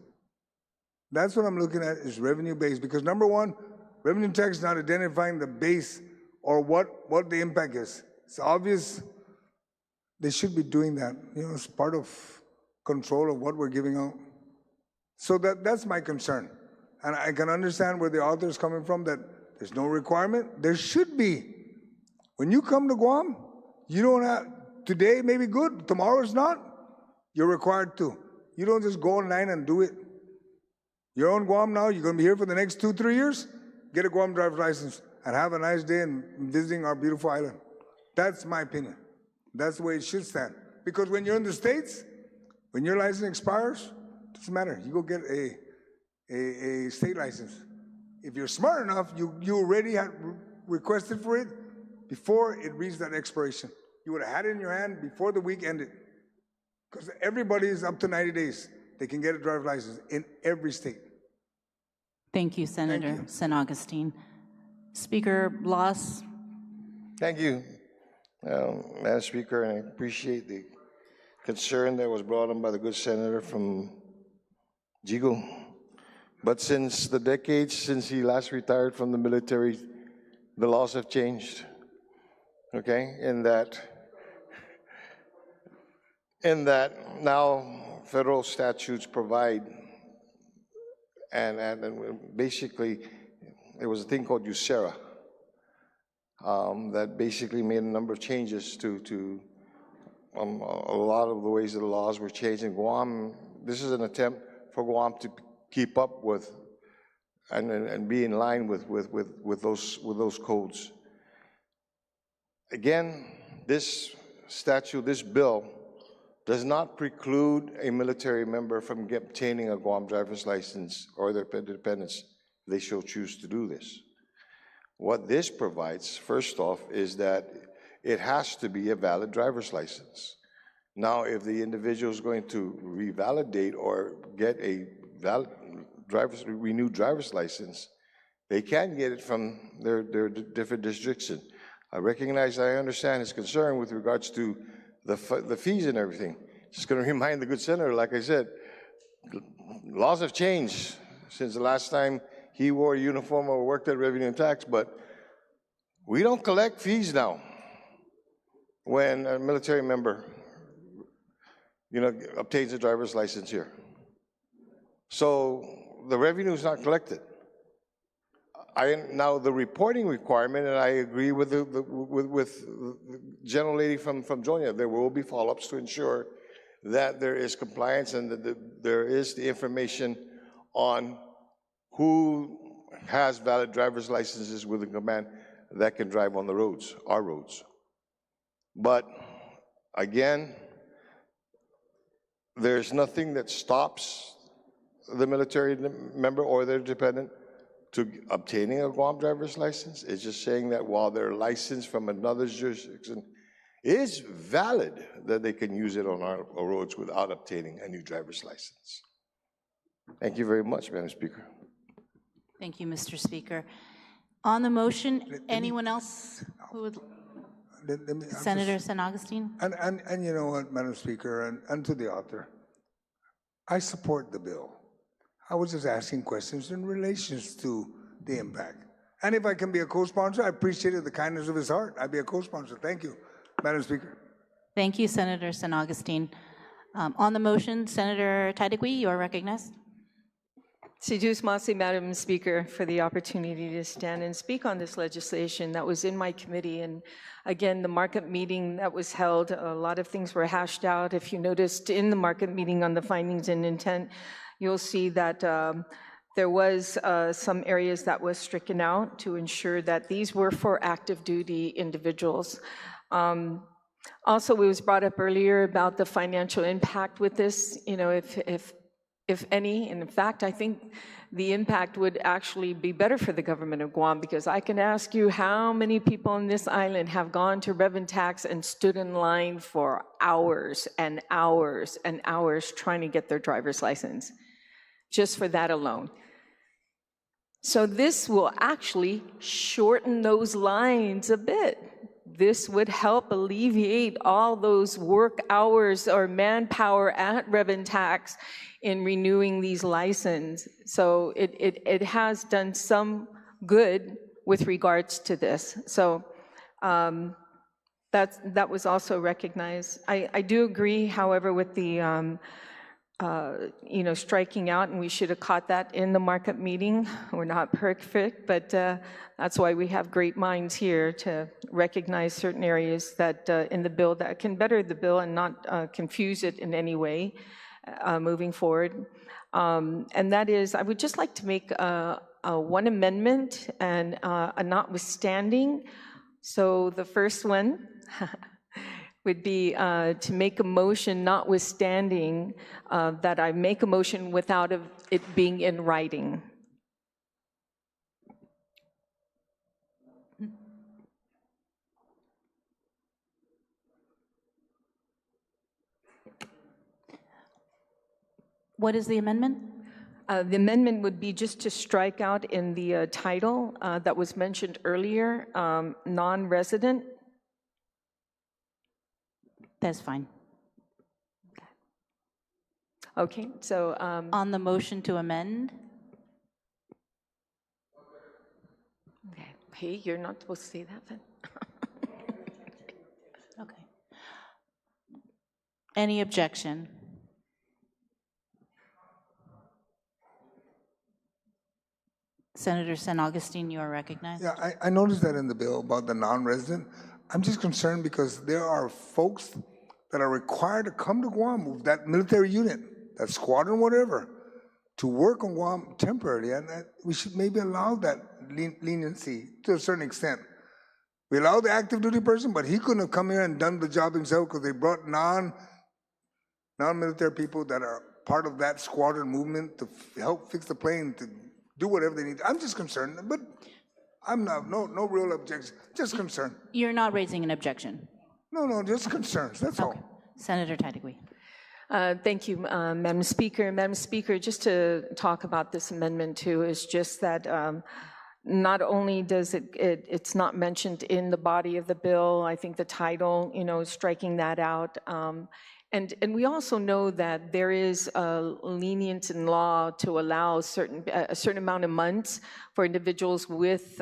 That's what I'm looking at, is revenue based, because number one, revenue tax is not identifying the base or what the impact is. It's obvious they should be doing that. It's part of control of what we're giving out. So that's my concern. And I can understand where the author is coming from, that there's no requirement. There should be. When you come to Guam, you don't have, today may be good, tomorrow is not. You're required to. You don't just go online and do it. You're on Guam now, you're going to be here for the next 2-3 years, get a Guam driver's license and have a nice day in visiting our beautiful island. That's my opinion. That's the way it should stand. Because when you're in the States, when your license expires, it doesn't matter. You go get a state license. If you're smart enough, you already had requested for it before it reached that expiration. You would have had it in your hand before the week ended. Because everybody is up to 90 days. They can get a driver's license in every state. Thank you, Senator San Augustine. Speaker Blas. Thank you, Madam Speaker, and I appreciate the concern that was brought on by the good senator from Jigo. But since the decades since he last retired from the military, the laws have changed, okay? In that now federal statutes provide, and basically there was a thing called USERA that basically made a number of changes to a lot of the ways that the laws were changed in Guam. This is an attempt for Guam to keep up with and be in line with those codes. Again, this statute, this bill, does not preclude a military member from obtaining a Guam driver's license or their dependents if they shall choose to do this. What this provides, first off, is that it has to be a valid driver's license. Now, if the individual is going to revalidate or get a valid renewed driver's license, they can get it from their different districts. And I understand his concern with regards to the fees and everything. Just going to remind the good senator, like I said, laws have changed since the last time he wore a uniform or worked at Revenue and Tax, but we don't collect fees now when a military member, obtains a driver's license here. So the revenue is not collected. Now the reporting requirement, and I agree with the gentle lady from Jonia, there will be follow-ups to ensure that there is compliance and that there is the information on who has valid driver's licenses within command that can drive on the roads, our roads. But again, there's nothing that stops the military member or their dependent to obtaining a Guam driver's license. It's just saying that while their license from another jurisdiction is valid, that they can use it on our roads without obtaining a new driver's license. Thank you very much, Madam Speaker. Thank you, Mr. Speaker. On the motion, anyone else who would? Senator San Augustine? And you know what, Madam Speaker, and to the author, I support the bill. I was just asking questions in relation to the impact. And if I can be a co-sponsor, I appreciated the kindness of his heart. I'd be a co-sponsor. Thank you, Madam Speaker. Thank you, Senator San Augustine. On the motion, Senator Taidigui, you are recognized. Sijus Masi, Madam Speaker, for the opportunity to stand and speak on this legislation that was in my committee. And again, the markup meeting that was held, a lot of things were hashed out. If you noticed in the markup meeting on the findings and intent, you'll see that there was some areas that was stricken out to ensure that these were for active duty individuals. Also, it was brought up earlier about the financial impact with this, if any, and in fact, I think the impact would actually be better for the government of Guam, because I can ask you how many people on this island have gone to Rev Tax and stood in line for hours and hours and hours trying to get their driver's license, just for that alone. So this will actually shorten those lines a bit this would help alleviate all those work hours or manpower at Revenue Tax in renewing these licenses. So it has done some good with regards to this. So that was also recognized. I do agree, however, with the striking out, and we should have caught that in the markup meeting. We're not perfect, but that's why we have great minds here to recognize certain areas that in the bill that can better the bill and not confuse it in any way moving forward. And that is, I would just like to make one amendment and a notwithstanding. So the first one would be to make a motion notwithstanding that I make a motion without it being in writing. What is the amendment? The amendment would be just to strike out in the title that was mentioned earlier, non-resident. That's fine. Okay, so on the motion to amend? Okay. Hey, you're not supposed to say that then. Okay. Any objection? Senator San Augustine, you are recognized. Yeah, I noticed that in the bill about the non-resident. I'm just concerned because there are folks that are required to come to Guam, that military unit, that squadron, whatever, to work on Guam temporarily. And we should maybe allow that leniency to a certain extent. We allow the active duty person, but he couldn't have come here and done the job himself because they brought non-military people that are part of that squadron movement to help fix the plane, to do whatever they need. I'm just concerned, but I'm not, no real objection, just concerned. You're not raising an objection? No, just concerns, that's all. Senator Tadegui. Thank you, Madam Speaker. Madam Speaker, just to talk about this amendment too, is just that not only does it's not mentioned in the body of the bill, I think the title, striking that out. And we also know that there is a lenience in law to allow a certain amount of months for individuals with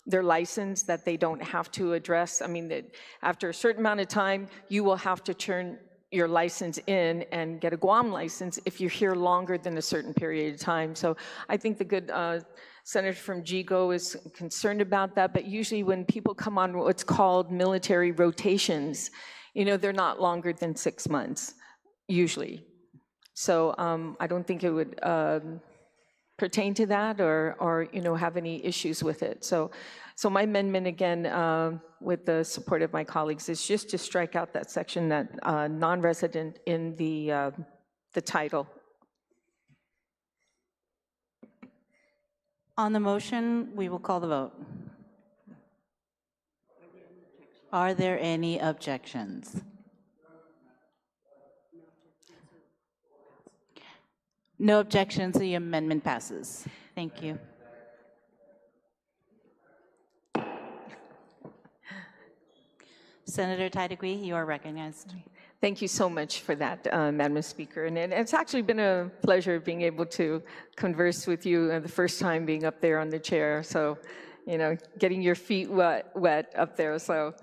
their license that they don't have to address. I mean, that after a certain amount of time, you will have to turn your license in and get a Guam license if you're here longer than a certain period of time. So I think the good senator from GIGO is concerned about that, but usually when people come on what's called military rotations, they're not longer than 6 months, usually. So I don't think it would pertain to that or have any issues with it. So my amendment, again, with the support of my colleagues, is just to strike out that section, that non-resident in the title. On the motion, we will call the vote. Are there any objections? No objections, the amendment passes. Thank you. Senator Tadegui, you are recognized. Thank you so much for that, Madam Speaker. And it's actually been a pleasure being able to converse with you the first time being up there on the chair. So, getting your feet wet up there. So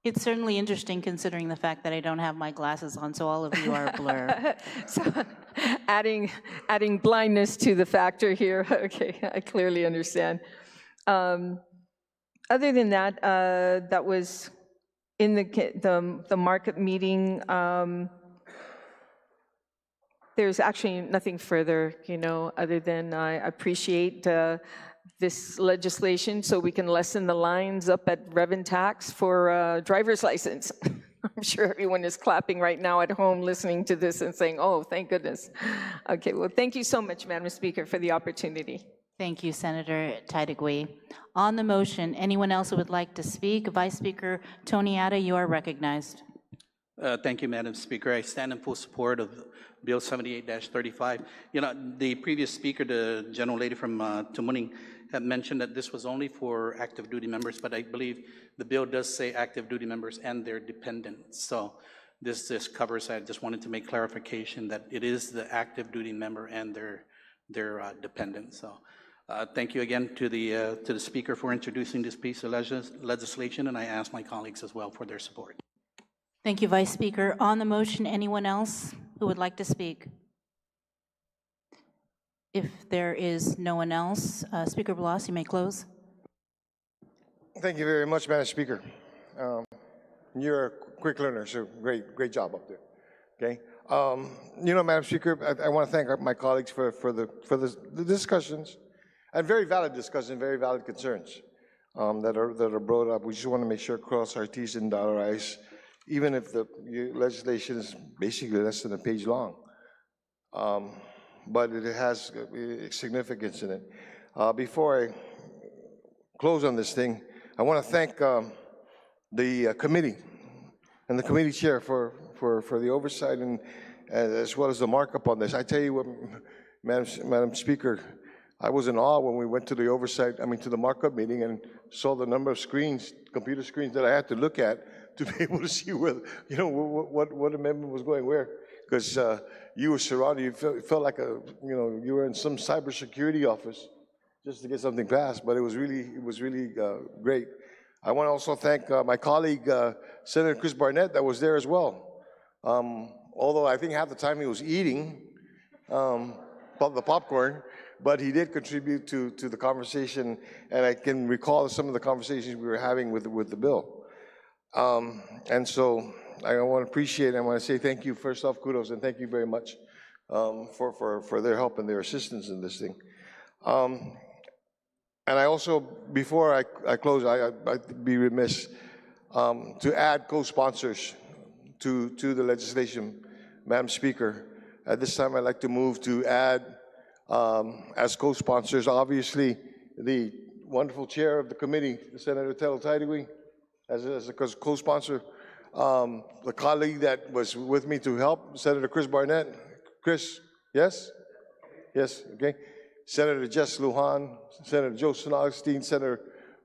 it's certainly interesting considering the fact that I don't have my glasses on, so all of you are a blur. So adding blindness to the factor here. Okay, I clearly understand. Other than that, that was in the markup meeting. There's actually nothing further, other than I appreciate this legislation so we can lessen the lines up at Revenue Tax for driver's license. I'm sure everyone is clapping right now at home listening to this and saying, oh, thank goodness. Okay, well, thank you so much, Madam Speaker, for the opportunity. Thank you, Senator Tadegui. On the motion, anyone else who would like to speak? Vice Speaker Tony Atta, you are recognized. Thank you, Madam Speaker. I stand in full support of Bill 78-35. You know, the previous speaker, the general lady from Tumuning, had mentioned that this was only for active duty members, but I believe the bill does say active duty members and their dependents. So this covers, I just wanted to make clarification that it is the active duty member and their dependents. So thank you again to the speaker for introducing this piece of legislation, and I ask my colleagues as well for their support. Thank you, Vice Speaker. On the motion, anyone else who would like to speak? If there is no one else, Speaker Blas, you may close. Thank you very much, Madam Speaker. You're a quick learner, so great job up there. Okay. You know, Madam Speaker, I want to thank my colleagues for the discussions, and very valid discussions, very valid concerns that are brought up. We just want to make sure cross our T's and dot our I's, even if the legislation is basically less than a page long. But it has significance in it. Before I close on this thing, I want to thank the committee and the committee chair for the oversight and as well as the markup on this. I tell you what, Madam Speaker, I was in awe when we went to the oversight, to the markup meeting and saw the number of screens, computer screens that I had to look at to be able to see where, what amendment was going where. Because you were surrounded, you felt like you were in some cybersecurity office just to get something passed. But it was really great. I want to also thank my colleague Senator Chris Barnett that was there as well. Although I think half the time he was eating the popcorn, but he did contribute to the conversation, and I can recall some of the conversations we were having with the bill. And so I want to appreciate, I want to say thank you, first off, kudos, and thank you very much for their help and their assistance in this thing. And I also, before I close, I'd be remiss to add co-sponsors to the legislation, Madam Speaker. At this time, I'd like to move to add as co-sponsors, obviously, the wonderful chair of the committee, Senator Tel Taidui, as a co-sponsor. The colleague that was with me to help, Senator Chris Barnett. Chris, yes? Yes, okay. Senator Jess Lujan, Senator Joseph Augustine, Senator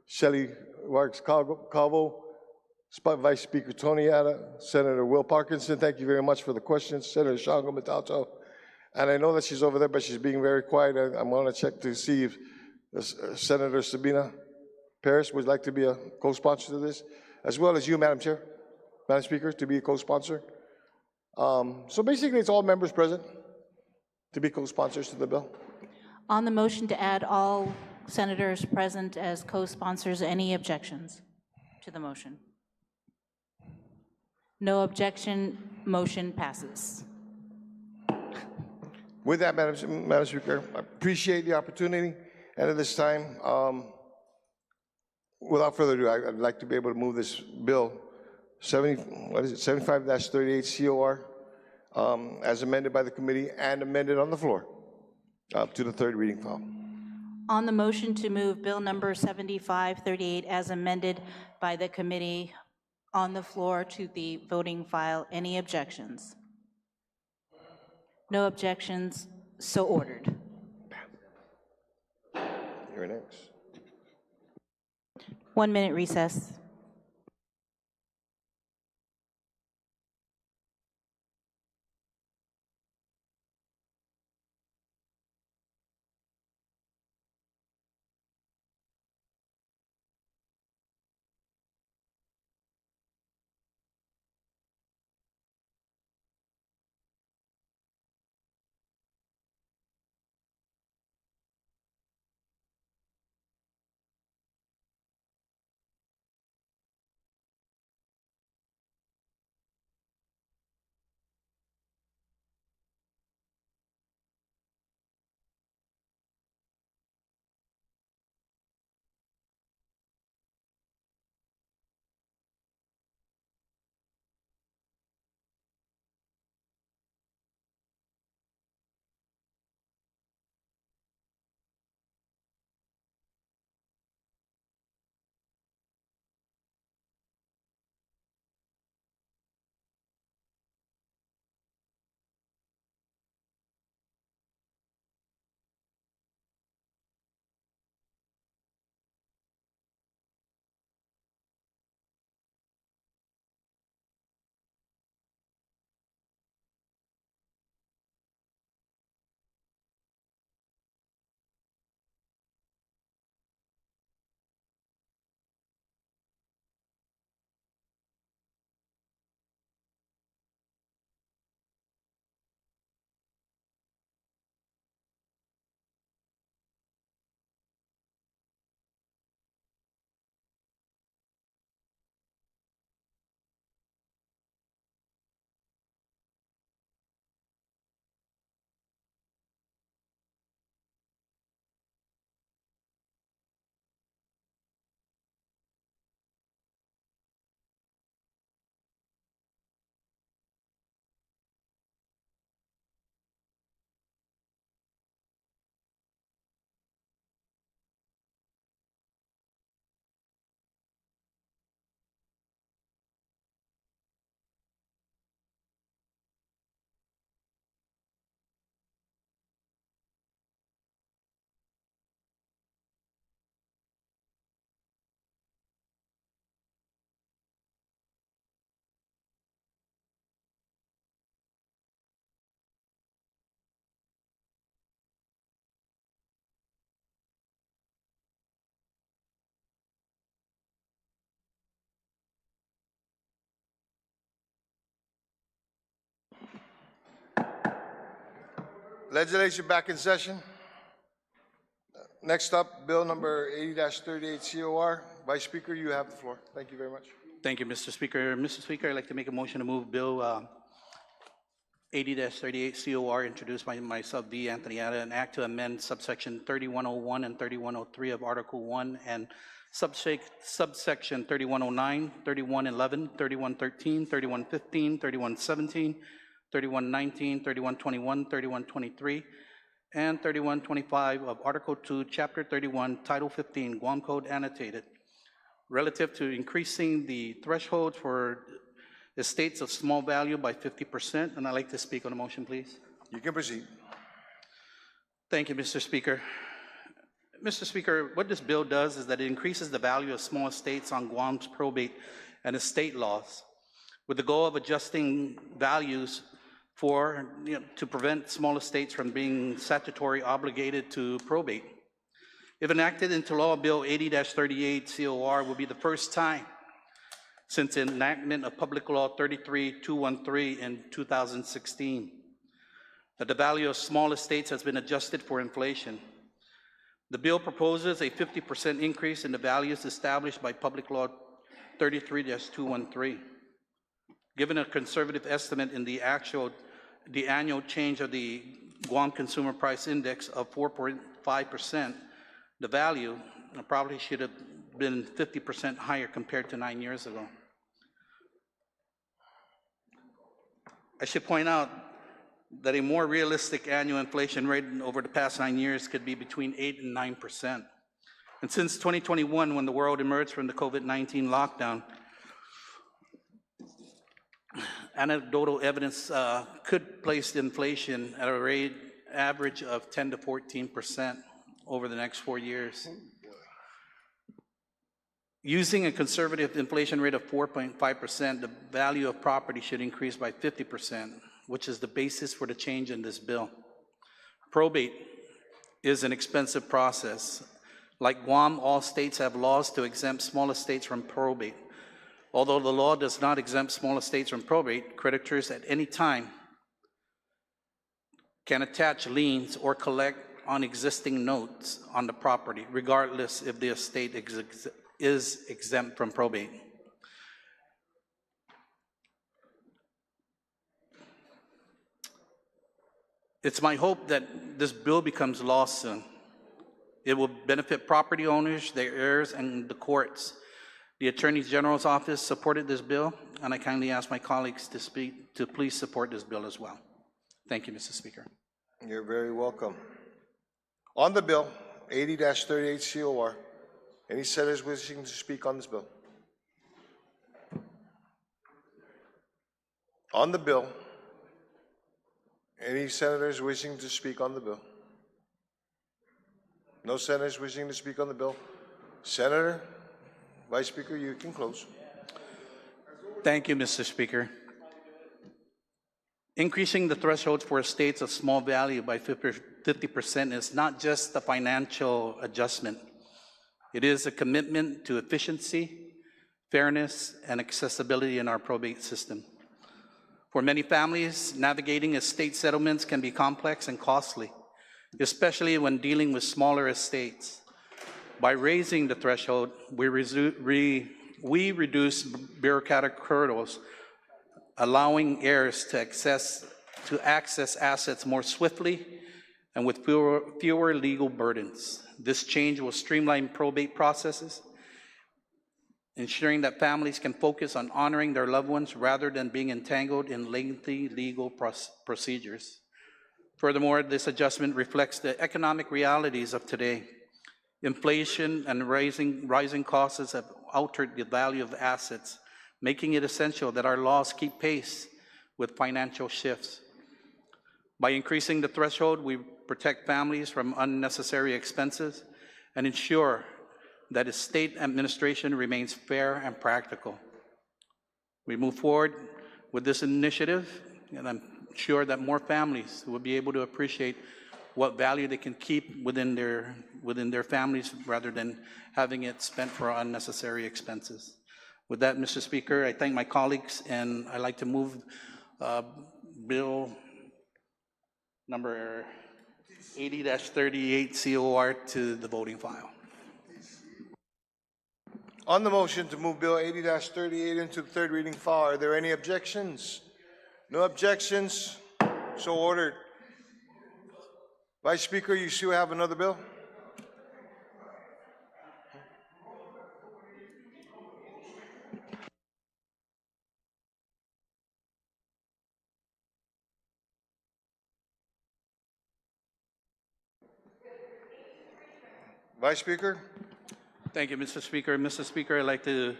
Shelley Vargas Calvo, Vice Speaker Tony Atta, Senator Will Parkinson, thank you very much for the questions, Senator Shango Matato. And I know that she's over there, but she's being very quiet. I'm going to check to see if Senator Sabina Paris would like to be a co-sponsor to this, as well as you, Madam Chair, Madam Speaker, to be a co-sponsor. So basically, it's all members present to be co-sponsors to the bill. On the motion to add all senators present as co-sponsors, any objections to the motion? No objection, motion passes. With that, Madam Speaker, I appreciate the opportunity. And at this time, without further ado, I'd like to be able to move this bill, 75-38 COR, as amended by the committee and amended on the floor, up to the third reading file. On the motion to move bill number 7538 as amended by the committee on the floor to the voting file, any objections? No objections, so ordered. You're next. 1 minute recess. Legislature back in session. Next up, Bill number 80-38 COR. Vice Speaker, you have the floor. Thank you very much. Thank you, Mr. Speaker. Mr. Speaker, I'd like to make a motion to move Bill 80-38 COR introduced by myself, V. Anthony Ada, an act to amend subsection 3101 and 3103 of Article 1 and subsection 3109, 3111, 3113, 3115, 3117, 3119, 3121, 3123, and 3125 of Article 2, Chapter 31, Title 15, Guam Code Annotated, relative to increasing the threshold for estates of small value by 50%. And I'd like to speak on the motion, please. You can proceed. Thank you, Mr. Speaker. Mr. Speaker, what this bill does is that it increases the value of small estates on Guam's probate and estate laws with the goal of adjusting values to prevent small estates from being statutorily obligated to probate. If enacted into law, Bill 80-38 COR will be the first time since the enactment of Public Law 33-213 in 2016 that the value of small estates has been adjusted for inflation. The bill proposes a 50% increase in the values established by Public Law 33-213. Given a conservative estimate in the annual change of the Guam Consumer Price Index of 4.5%, the value probably should have been 50% higher compared to 9 years ago. I should point out that a more realistic annual inflation rate over the past 9 years could be between 8 and 9%. And since 2021, when the world emerged from the COVID-19 lockdown, anecdotal evidence could place the inflation at a rate average of 10 to 14% over the next 4 years. Using a conservative inflation rate of 4.5%, the value of property should increase by 50%, which is the basis for the change in this bill. Probate is an expensive process. Like Guam, all states have laws to exempt small estates from probate. Although the law does not exempt small estates from probate, creditors at any time can attach liens or collect on existing notes on the property, regardless if the estate is exempt from probate. It's my hope that this bill becomes law soon. It will benefit property owners, their heirs, and the courts. The Attorney General's office supported this bill, and I kindly ask my colleagues to please support this bill as well. Thank you, Mr. Speaker. You're very welcome. On the bill, 80-38 COR, any senators wishing to speak on this bill? On the bill, any senators wishing to speak on the bill? No senators wishing to speak on the bill? Senator, Vice Speaker, you can close. Thank you, Mr. Speaker. Increasing the threshold for estates of small value by 50% is not just a financial adjustment. It is a commitment to efficiency, fairness, and accessibility in our probate system. For many families, navigating estate settlements can be complex and costly, especially when dealing with smaller estates. By raising the threshold, we reduce bureaucratic hurdles, allowing heirs to access assets more swiftly and with fewer legal burdens. This change will streamline probate processes, ensuring that families can focus on honoring their loved ones rather than being entangled in lengthy legal procedures. Furthermore, this adjustment reflects the economic realities of today. Inflation and rising costs have altered the value of assets, making it essential that our laws keep pace with financial shifts. By increasing the threshold, we protect families from unnecessary expenses and ensure that estate administration remains fair and practical. We move forward with this initiative, and I'm sure that more families will be able to appreciate what value they can keep within their families rather than having it spent for unnecessary expenses. With that, Mr. Speaker, I thank my colleagues, and I'd like to move Bill number 80-38 COR to the voting file. On the motion to move Bill 80-38 into the third reading file, are there any objections? No objections, so ordered. Vice Speaker, you still have another bill? Vice Speaker? Thank you, Mr. Speaker. Mr. Speaker, I'd like to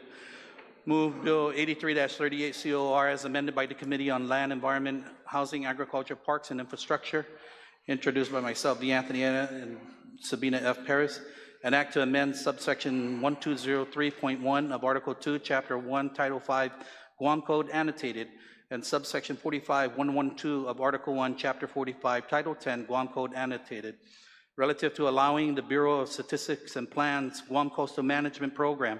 move Bill 83-38 COR as amended by the Committee on Land, Environment, Housing, Agriculture, Parks, and Infrastructure, introduced by myself, D'Anthony and Sabina F. Paris, an act to amend subsection 1203.1 of Article 2, Chapter 1, Title 5, Guam Code annotated, and subsection 45.112 of Article 1, Chapter 45, Title 10, Guam Code annotated, relative to allowing the Bureau of Statistics and Plans Guam Coastal Management Program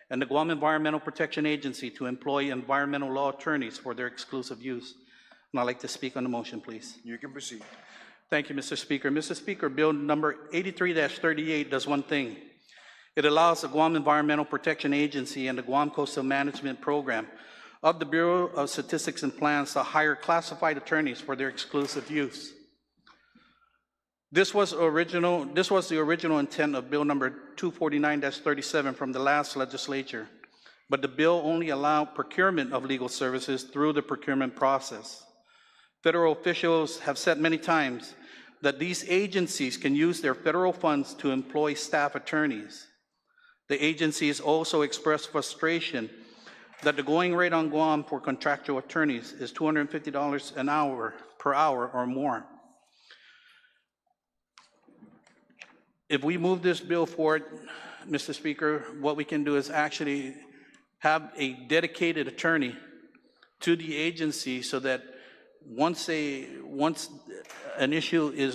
and the Guam Environmental Protection Agency to employ environmental law attorneys for their exclusive use. And I'd like to speak on the motion, please. You can proceed. Thank you, Mr. Speaker. Mr. Speaker, Bill number 83-38 does one thing. It allows the Guam Environmental Protection Agency and the Guam Coastal Management Program of the Bureau of Statistics and Plans to hire classified attorneys for their exclusive use. This was the original intent of Bill number 249-37 from the last legislature, but the bill only allowed procurement of legal services through the procurement process. Federal officials have said many times that these agencies can use their federal funds to employ staff attorneys. The agencies also expressed frustration that the going rate on Guam for contractual attorneys is $250 an hour per hour or more. If we move this bill forward, Mr. Speaker, what we can do is actually have a dedicated attorney to the agency so that once an issue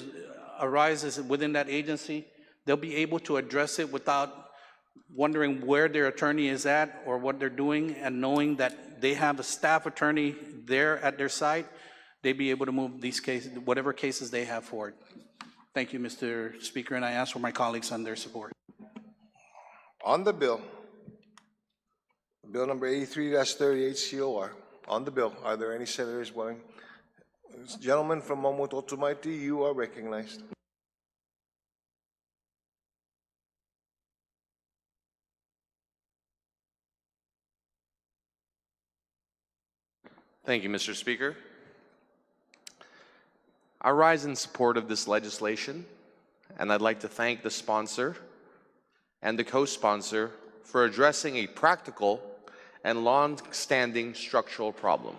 arises within that agency, they'll be able to address it without wondering where their attorney is at or what they're doing, and knowing that they have a staff attorney there at their site, they'll be able to move these cases, whatever cases they have forward. Thank you, Mr. Speaker, and I ask for my colleagues on their support. On the bill, Bill number 83-38 COR, on the bill, are there any senators willing? Gentleman from Mamutotumaiti, you are recognized. Thank you, Mr. Speaker. I rise in support of this legislation, and I'd like to thank the sponsor and the co-sponsor for addressing a practical and long-standing structural problem.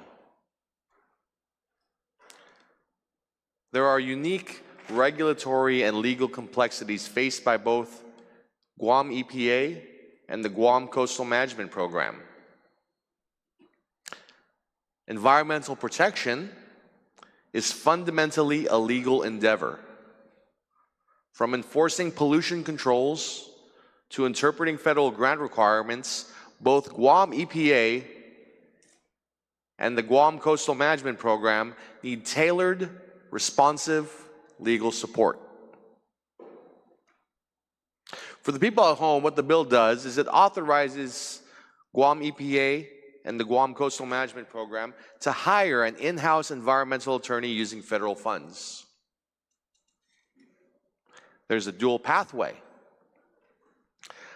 There are unique regulatory and legal complexities faced by both Guam EPA and the Guam Coastal Management Program. Environmental protection is fundamentally a legal endeavor. From enforcing pollution controls to interpreting federal grant requirements, both Guam EPA and the Guam Coastal Management Program need tailored, responsive legal support. For the people at home, what the bill does is it authorizes Guam EPA and the Guam Coastal Management Program to hire an in-house environmental attorney using federal funds. There's a dual pathway.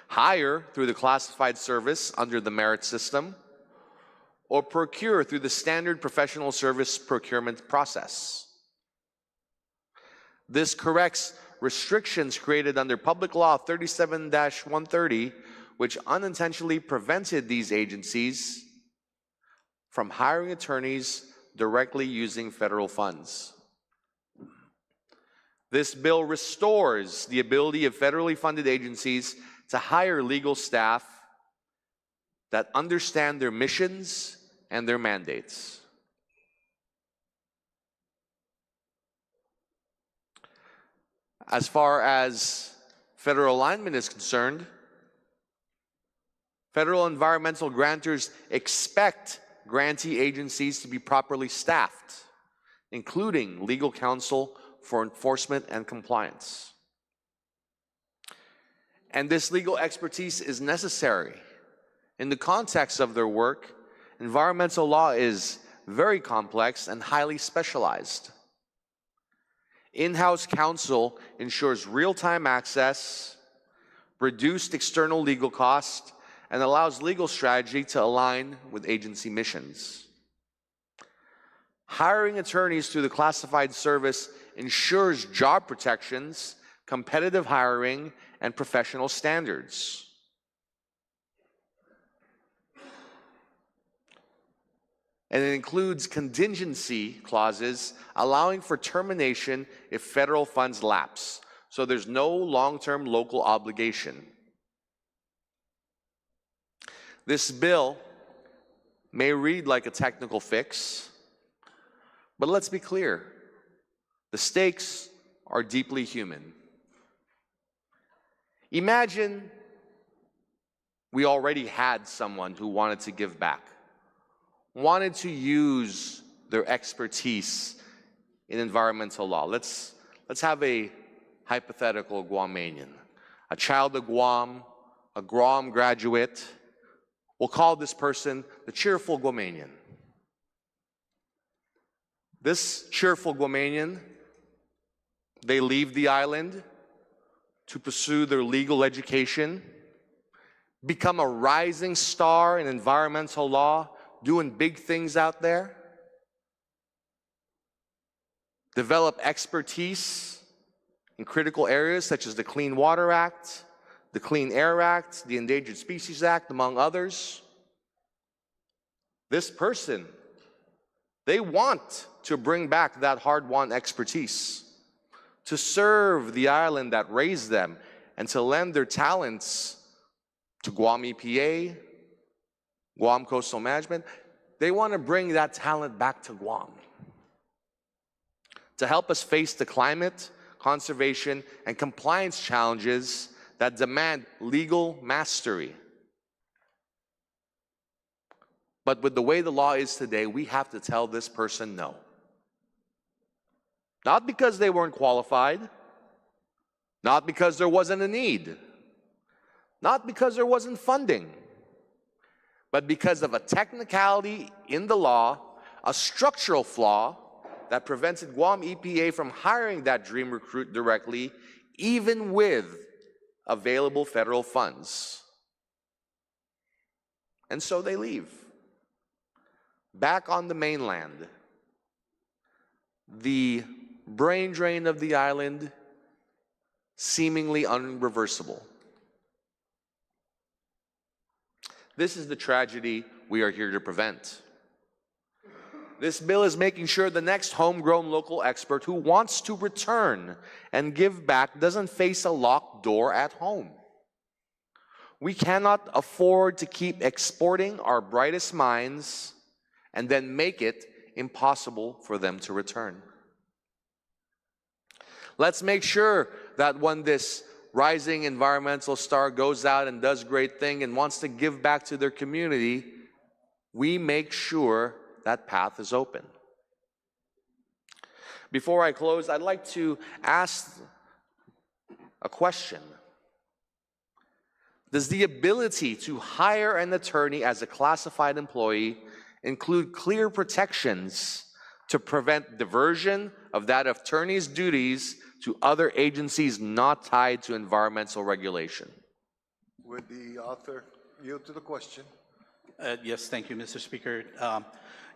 Hire through the classified service under the merit system, or procure through the standard professional service procurement process. This corrects restrictions created under Public Law 37-130, which unintentionally prevented these agencies from hiring attorneys directly using federal funds. This bill restores the ability of federally funded agencies to hire legal staff that understand their missions and their mandates. As far as federal alignment is concerned, federal environmental grantors expect grantee agencies to be properly staffed, including legal counsel for enforcement and compliance. And this legal expertise is necessary. In the context of their work, environmental law is very complex and highly specialized. In-house counsel ensures real-time access, reduced external legal costs, and allows legal strategy to align with agency missions. Hiring attorneys through the classified service ensures job protections, competitive hiring, and professional standards. And it includes contingency clauses allowing for termination if federal funds lapse. So there's no long-term local obligation. This bill may read like a technical fix, but let's be clear, the stakes are deeply human. Imagine we already had someone who wanted to give back, wanted to use their expertise in environmental law. Let's have a hypothetical Guamanian, a child of Guam, a Guam graduate. We'll call this person the cheerful Guamanian. This cheerful Guamanian, they leave the island to pursue their legal education, become a rising star in environmental law, doing big things out there, develop expertise in critical areas such as the Clean Water Act, the Clean Air Act, the Endangered Species Act, among others. This person, they want to bring back that hard-won expertise, to serve the island that raised them, and to lend their talents to Guam EPA, Guam Coastal Management. They want to bring that talent back to Guam to help us face the climate, conservation, and compliance challenges that demand legal mastery. But with the way the law is today, we have to tell this person no. Not because they weren't qualified, not because there wasn't a need, not because there wasn't funding, but because of a technicality in the law, a structural flaw that prevented Guam EPA from hiring that dream recruit directly, even with available federal funds. And so they leave. Back on the mainland, the brain drain of the island seemingly unreversible. This is the tragedy we are here to prevent. This bill is making sure the next homegrown local expert who wants to return and give back doesn't face a locked door at home. We cannot afford to keep exporting our brightest minds and then make it impossible for them to return. Let's make sure that when this rising environmental star goes out and does great thing and wants to give back to their community, we make sure that path is open. Before I close, I'd like to ask a question. Does the ability to hire an attorney as a classified employee include clear protections to prevent diversion of that attorney's duties to other agencies not tied to environmental regulation? Would the author yield to the question? Yes, thank you, Mr. Speaker.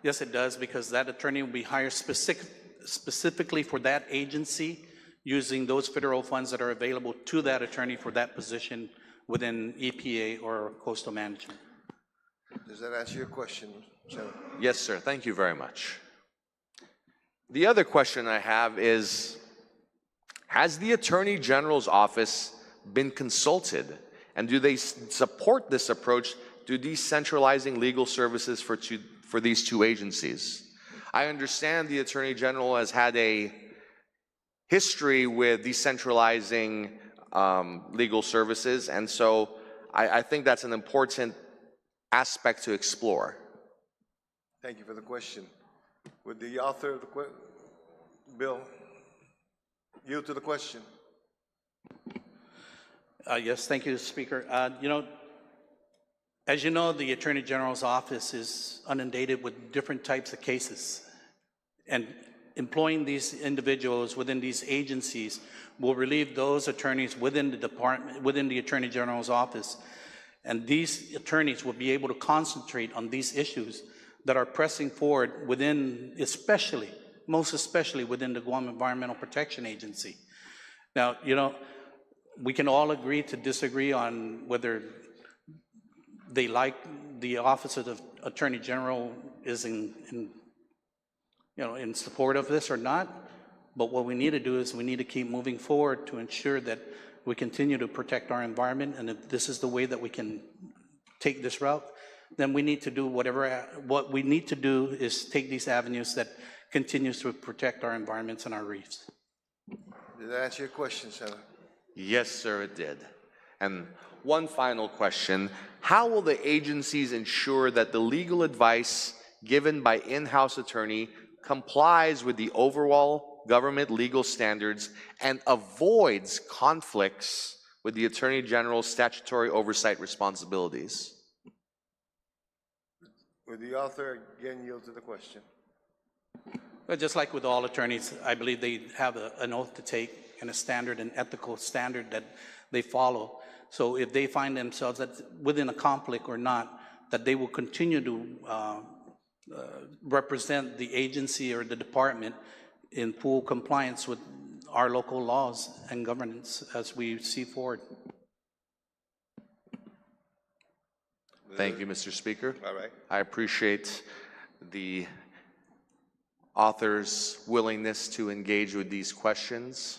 Yes, it does, because that attorney will be hired specifically for that agency, using those federal funds that are available to that attorney for that position within EPA or coastal management. Does that answer your question, Senator? Yes, sir. Thank you very much. The other question I have is, has the Attorney General's office been consulted, and do they support this approach to decentralizing legal services for these two agencies? I understand the Attorney General has had a history with decentralizing legal services, and so I think that's an important aspect to explore. Thank you for the question. Would the author of the question? Bill, yield to the question. Yes, thank you, Speaker. As you know, the Attorney General's office is inundated with different types of cases. And employing these individuals within these agencies will relieve those attorneys within the department, within the Attorney General's office. And these attorneys will be able to concentrate on these issues that are pressing forward within, most especially within the Guam Environmental Protection Agency. Now, we can all agree to disagree on whether they like the Office of the Attorney General is in support of this or not. But what we need to do is we need to keep moving forward to ensure that we continue to protect our environment. And if this is the way that we can take this route, then we need to do what we need to do is take these avenues that continues to protect our environments and our reefs. Did that answer your question, Senator? Yes, sir, it did. And one final question. How will the agencies ensure that the legal advice given by in-house attorney complies with the overall government legal standards and avoids conflicts with the Attorney General's statutory oversight responsibilities? Would the author again yield to the question? But just like with all attorneys, I believe they have an oath to take and a standard, an ethical standard that they follow. So if they find themselves within a conflict or not, that they will continue to represent the agency or the department in full compliance with our local laws and governance as we see forward. Thank you, Mr. Speaker. All right. I appreciate the author's willingness to engage with these questions.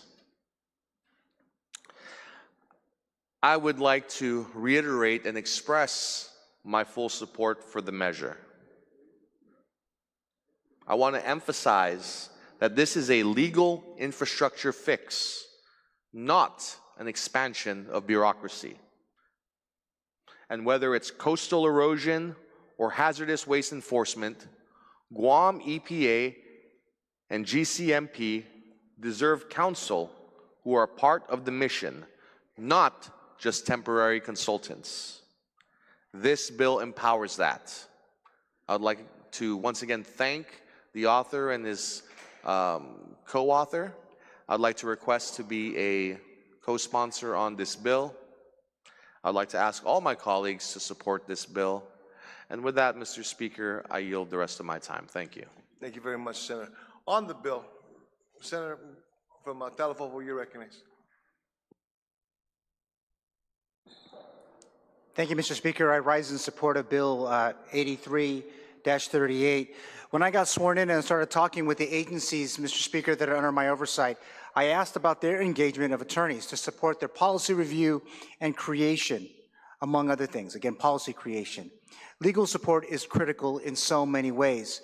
I would like to reiterate and express my full support for the measure. I want to emphasize that this is a legal infrastructure fix, not an expansion of bureaucracy. And whether it's coastal erosion or hazardous waste enforcement, Guam EPA and GCMP deserve counsel who are part of the mission, not just temporary consultants. This bill empowers that. I would like to once again thank the author and his co-author. I'd like to request to be a co-sponsor on this bill. I'd like to ask all my colleagues to support this bill. And with that, Mr. Speaker, I yield the rest of my time. Thank you. Thank you very much, Senator. On the bill, Senator from Talafova, you're recognized. Thank you, Mr. Speaker. I rise in support of Bill 83-38. When I got sworn in and started talking with the agencies, Mr. Speaker, that are under my oversight, I asked about their engagement of attorneys to support their policy review and creation, among other things. Again, policy creation. Legal support is critical in so many ways.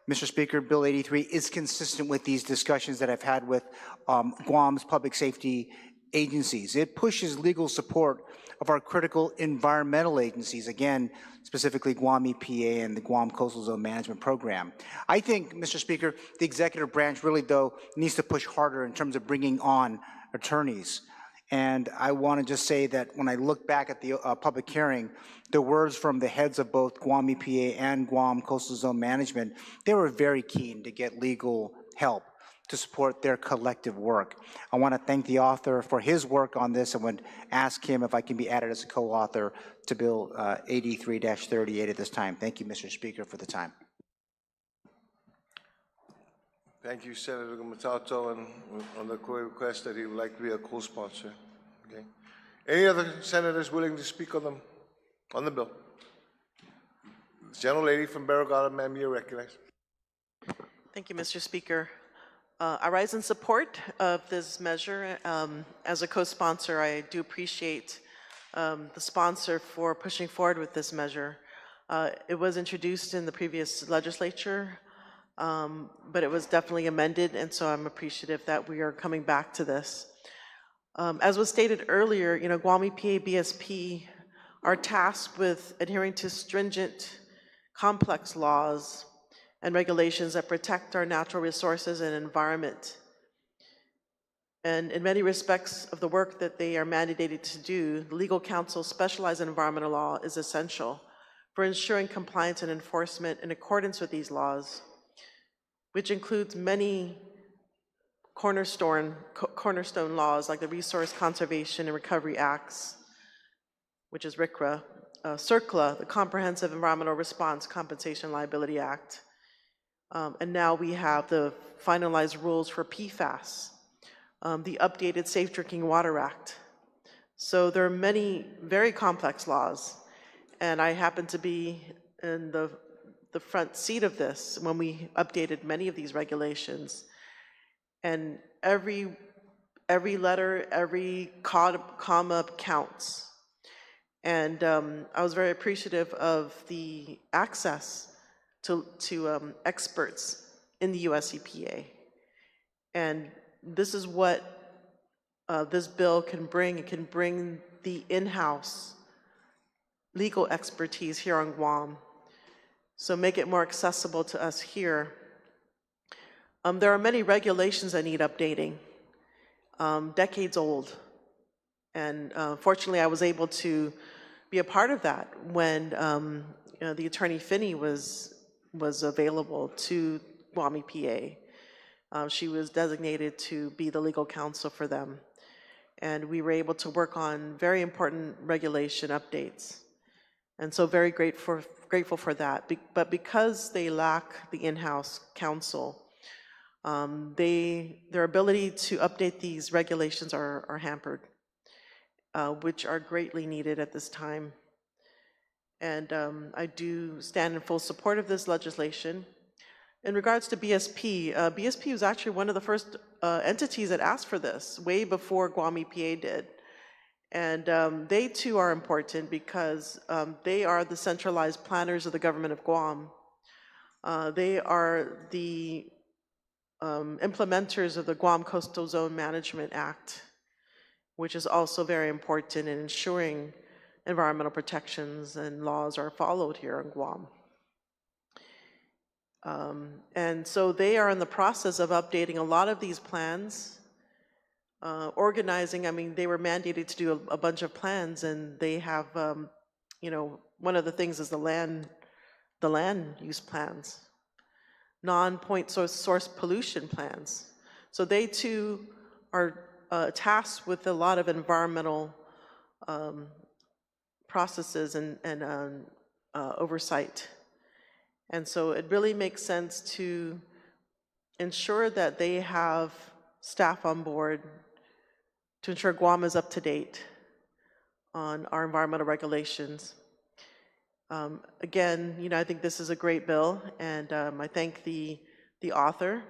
Mr. Speaker, Bill 83 is consistent with these discussions that I've had with Guam's public safety agencies. It pushes legal support of our critical environmental agencies, again, specifically Guam EPA and the Guam Coastal Zone Management Program. I think, Mr. Speaker, the executive branch really, though, needs to push harder in terms of bringing on attorneys. And I want to just say that when I look back at the public hearing, the words from the heads of both Guam EPA and Guam Coastal Zone Management, they were very keen to get legal help to support their collective work. I want to thank the author for his work on this and would ask him if I can be added as a co-author to Bill 83-38 at this time. Thank you, Mr. Speaker, for the time. Thank you, Senator Matato, and on the request that he would like to be a co-sponsor. Okay. Any other senators willing to speak on the bill? This gentlelady from Barragata, ma'am, you're recognized. Thank you, Mr. Speaker. I rise in support of this measure. As a co-sponsor, I do appreciate the sponsor for pushing forward with this measure. It was introduced in the previous legislature, but it was definitely amended, and so I'm appreciative that we are coming back to this. As was stated earlier, Guam EPA, BSP are tasked with adhering to stringent, complex laws and regulations that protect our natural resources and environment. And in many respects of the work that they are mandated to do, the legal counsel specialized in environmental law is essential for ensuring compliance and enforcement in accordance with these laws, which includes many cornerstone laws like the Resource Conservation and Recovery Acts, which is RCRA, CERCLA, the Comprehensive Environmental Response Compensation Liability Act, and now we have the finalized rules for PFAS, the updated Safe Drinking Water Act. So there are many very complex laws, and I happen to be in the front seat of this when we updated many of these regulations. And every letter, every comma counts. And I was very appreciative of the access to experts in the US EPA. And this is what this bill can bring. It can bring the in-house legal expertise here on Guam. So make it more accessible to us here. There are many regulations that need updating, decades old. And fortunately, I was able to be a part of that when the Attorney Finney was available to Guam EPA. She was designated to be the legal counsel for them. And we were able to work on very important regulation updates. And so very grateful for that. But because they lack the in-house counsel, their ability to update these regulations are hampered, which are greatly needed at this time. And I do stand in full support of this legislation. In regards to BSP, BSP was actually one of the first entities that asked for this, way before Guam EPA did. And they too are important because they are the centralized planners of the government of Guam. They are the implementers of the Guam Coastal Zone Management Act, which is also very important in ensuring environmental protections and laws are followed here in Guam. And so they are in the process of updating a lot of these plans, organizing. I mean, they were mandated to do a bunch of plans, and they have, one of the things is the land use plans, non-point source pollution plans. So they too are tasked with a lot of environmental processes and oversight. And so it really makes sense to ensure that they have staff on board to ensure Guam is up to date on our environmental regulations. Again, I think this is a great bill, and I thank the author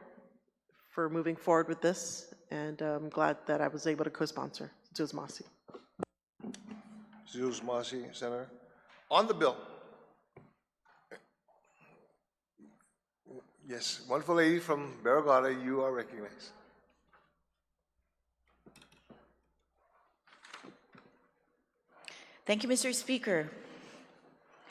for moving forward with this, and I'm glad that I was able to co-sponsor. Zuz Masi. Zuz Masi, Senator. On the bill. Yes, wonderful lady from Barragata, you are recognized. Thank you, Mr. Speaker.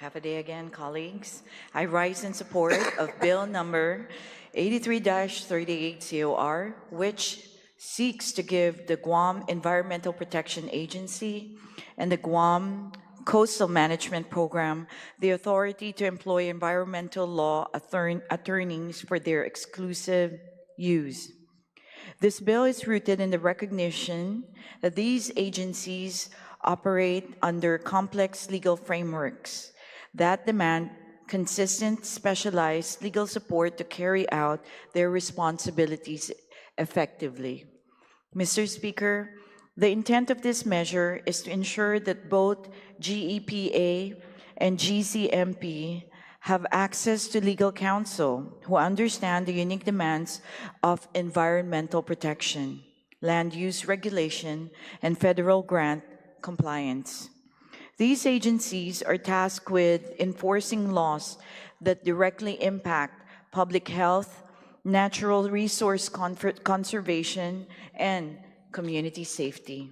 Half a day again, colleagues. I rise in support of Bill number 83-38 COR, which seeks to give the Guam Environmental Protection Agency and the Guam Coastal Management Program the authority to employ environmental law attorneys for their exclusive use. This bill is rooted in the recognition that these agencies operate under complex legal frameworks that demand consistent, specialized legal support to carry out their responsibilities effectively. Mr. Speaker, the intent of this measure is to ensure that both GEPA and GCMP have access to legal counsel who understand the unique demands of environmental protection, land use regulation, and federal grant compliance. These agencies are tasked with enforcing laws that directly impact public health, natural resource conservation, and community safety.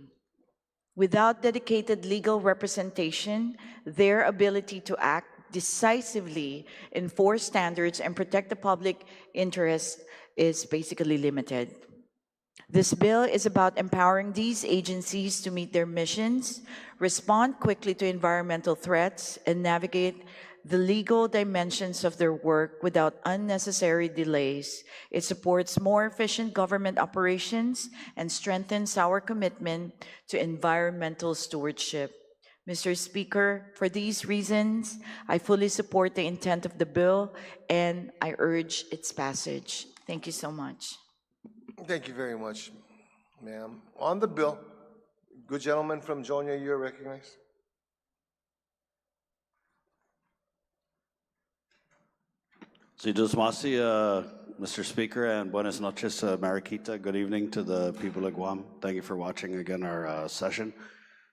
Without dedicated legal representation, their ability to act decisively enforce standards and protect the public interest is basically limited. This bill is about empowering these agencies to meet their missions, respond quickly to environmental threats, and navigate the legal dimensions of their work without unnecessary delays. It supports more efficient government operations and strengthens our commitment to environmental stewardship. Mr. Speaker, for these reasons, I fully support the intent of the bill and I urge its passage. Thank you so much. Thank you very much, ma'am. On the bill, good gentleman from Jonia, you're recognized. Si Masi, Mr. Speaker, and buenas noches, Mariquita. Good evening to the people of Guam. Thank you for watching again our session.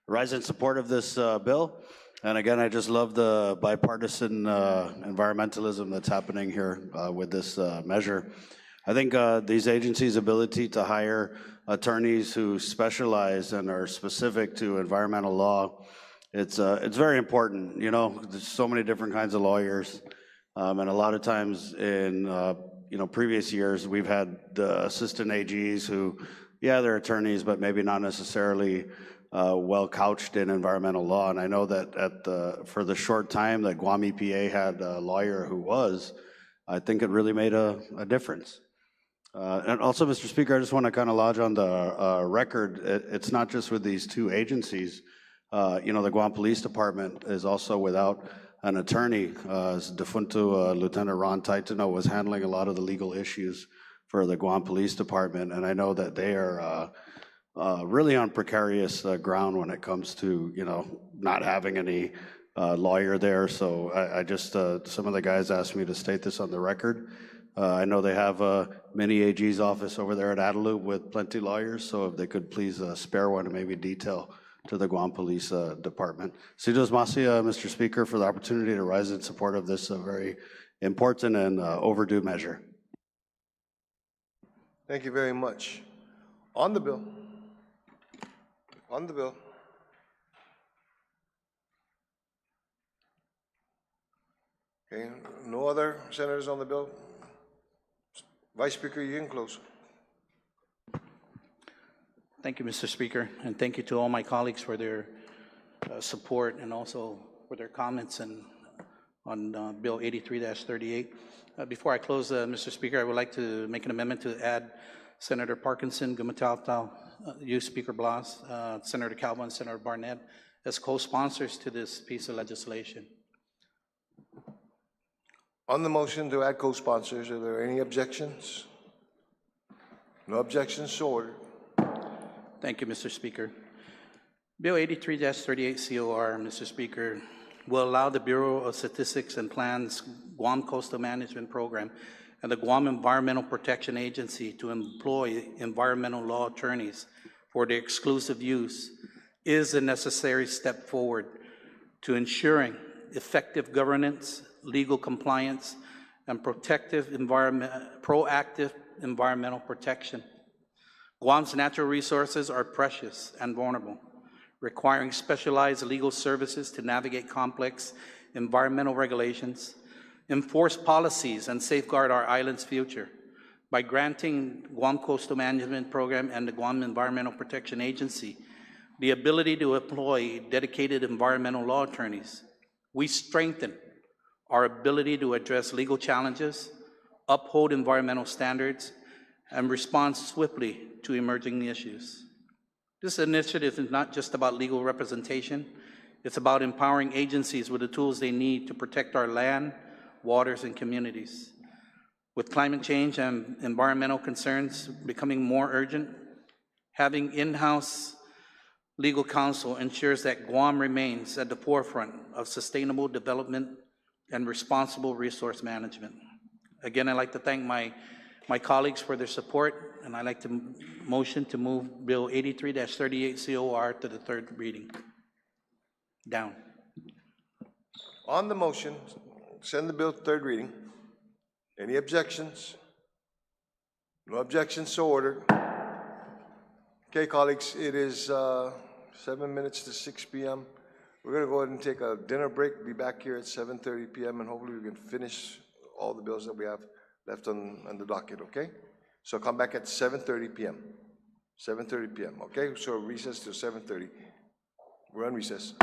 Rise in support of this bill. And again, I just love the bipartisan environmentalism that's happening here with this measure. I think these agencies' ability to hire attorneys who specialize and are specific to environmental law, it's very important. You know, there's so many different kinds of lawyers. And a lot of times in previous years, we've had assistant AGs who, yeah, they're attorneys, but maybe not necessarily well couched in environmental law. And I know that for the short time that Guam EPA had a lawyer who was, I think it really made a difference. And also, Mr. Speaker, I just want to kind of lodge on the record. It's not just with these two agencies. The Guam Police Department is also without an attorney. Defunto Lieutenant Ron Taitano was handling a lot of the legal issues for the Guam Police Department, and I know that they are really on precarious ground when it comes to not having any lawyer there. So I just some of the guys asked me to state this on the record. I know they have a mini AG's office over there at Adelup with plenty of lawyers, so if they could please spare one and maybe detail to the Guam Police Department. Sidos Masia, Mr. Speaker, for the opportunity to rise in support of this very important and overdue measure. Thank you very much. On the bill. On the bill. Okay, no other senators on the bill? Vice Speaker, you can close. Thank you, Mr. Speaker, and thank you to all my colleagues for their support and also for their comments on Bill 83-38. Before I close, Mr. Speaker, I would like to make an amendment to add Senator Parkinson, Gumatauta, you, Speaker Blas, Senator Calvo, and Senator Barnett as co-sponsors to this piece of legislation. On the motion to add co-sponsors, are there any objections? No objections, so ordered. Thank you, Mr. Speaker. Bill 83-38 COR, Mr. Speaker, will allow the Bureau of Statistics and Plans Guam Coastal Management Program and the Guam Environmental Protection Agency to employ environmental law attorneys for their exclusive use is a necessary step forward to ensuring effective governance, legal compliance, and proactive environmental protection. Guam's natural resources are precious and vulnerable, requiring specialized legal services to navigate complex environmental regulations, enforce policies, and safeguard our island's future. By granting Guam Coastal Management Program and the Guam Environmental Protection Agency the ability to employ dedicated environmental law attorneys, we strengthen our ability to address legal challenges, uphold environmental standards, and respond swiftly to emerging issues. This initiative is not just about legal representation, it's about empowering agencies with the tools they need to protect our land, waters, and communities. With climate change and environmental concerns becoming more urgent, having in-house legal counsel ensures that Guam remains at the forefront of sustainable development and responsible resource management. Again, I'd like to thank my colleagues for their support, and I'd like to motion to move Bill 83-38 COR to the third reading. Down. On the motion, send the bill to third reading. Any objections? No objections, so ordered. Okay, colleagues, it is 7 minutes to 6 p.m. We're gonna go ahead and take a dinner break, be back here at 7:30 p.m., and hopefully we can finish all the bills that we have left on the docket, okay? So come back at 7:30 p.m. 7:30 p.m., okay? So recess till 7:30. We're on recess.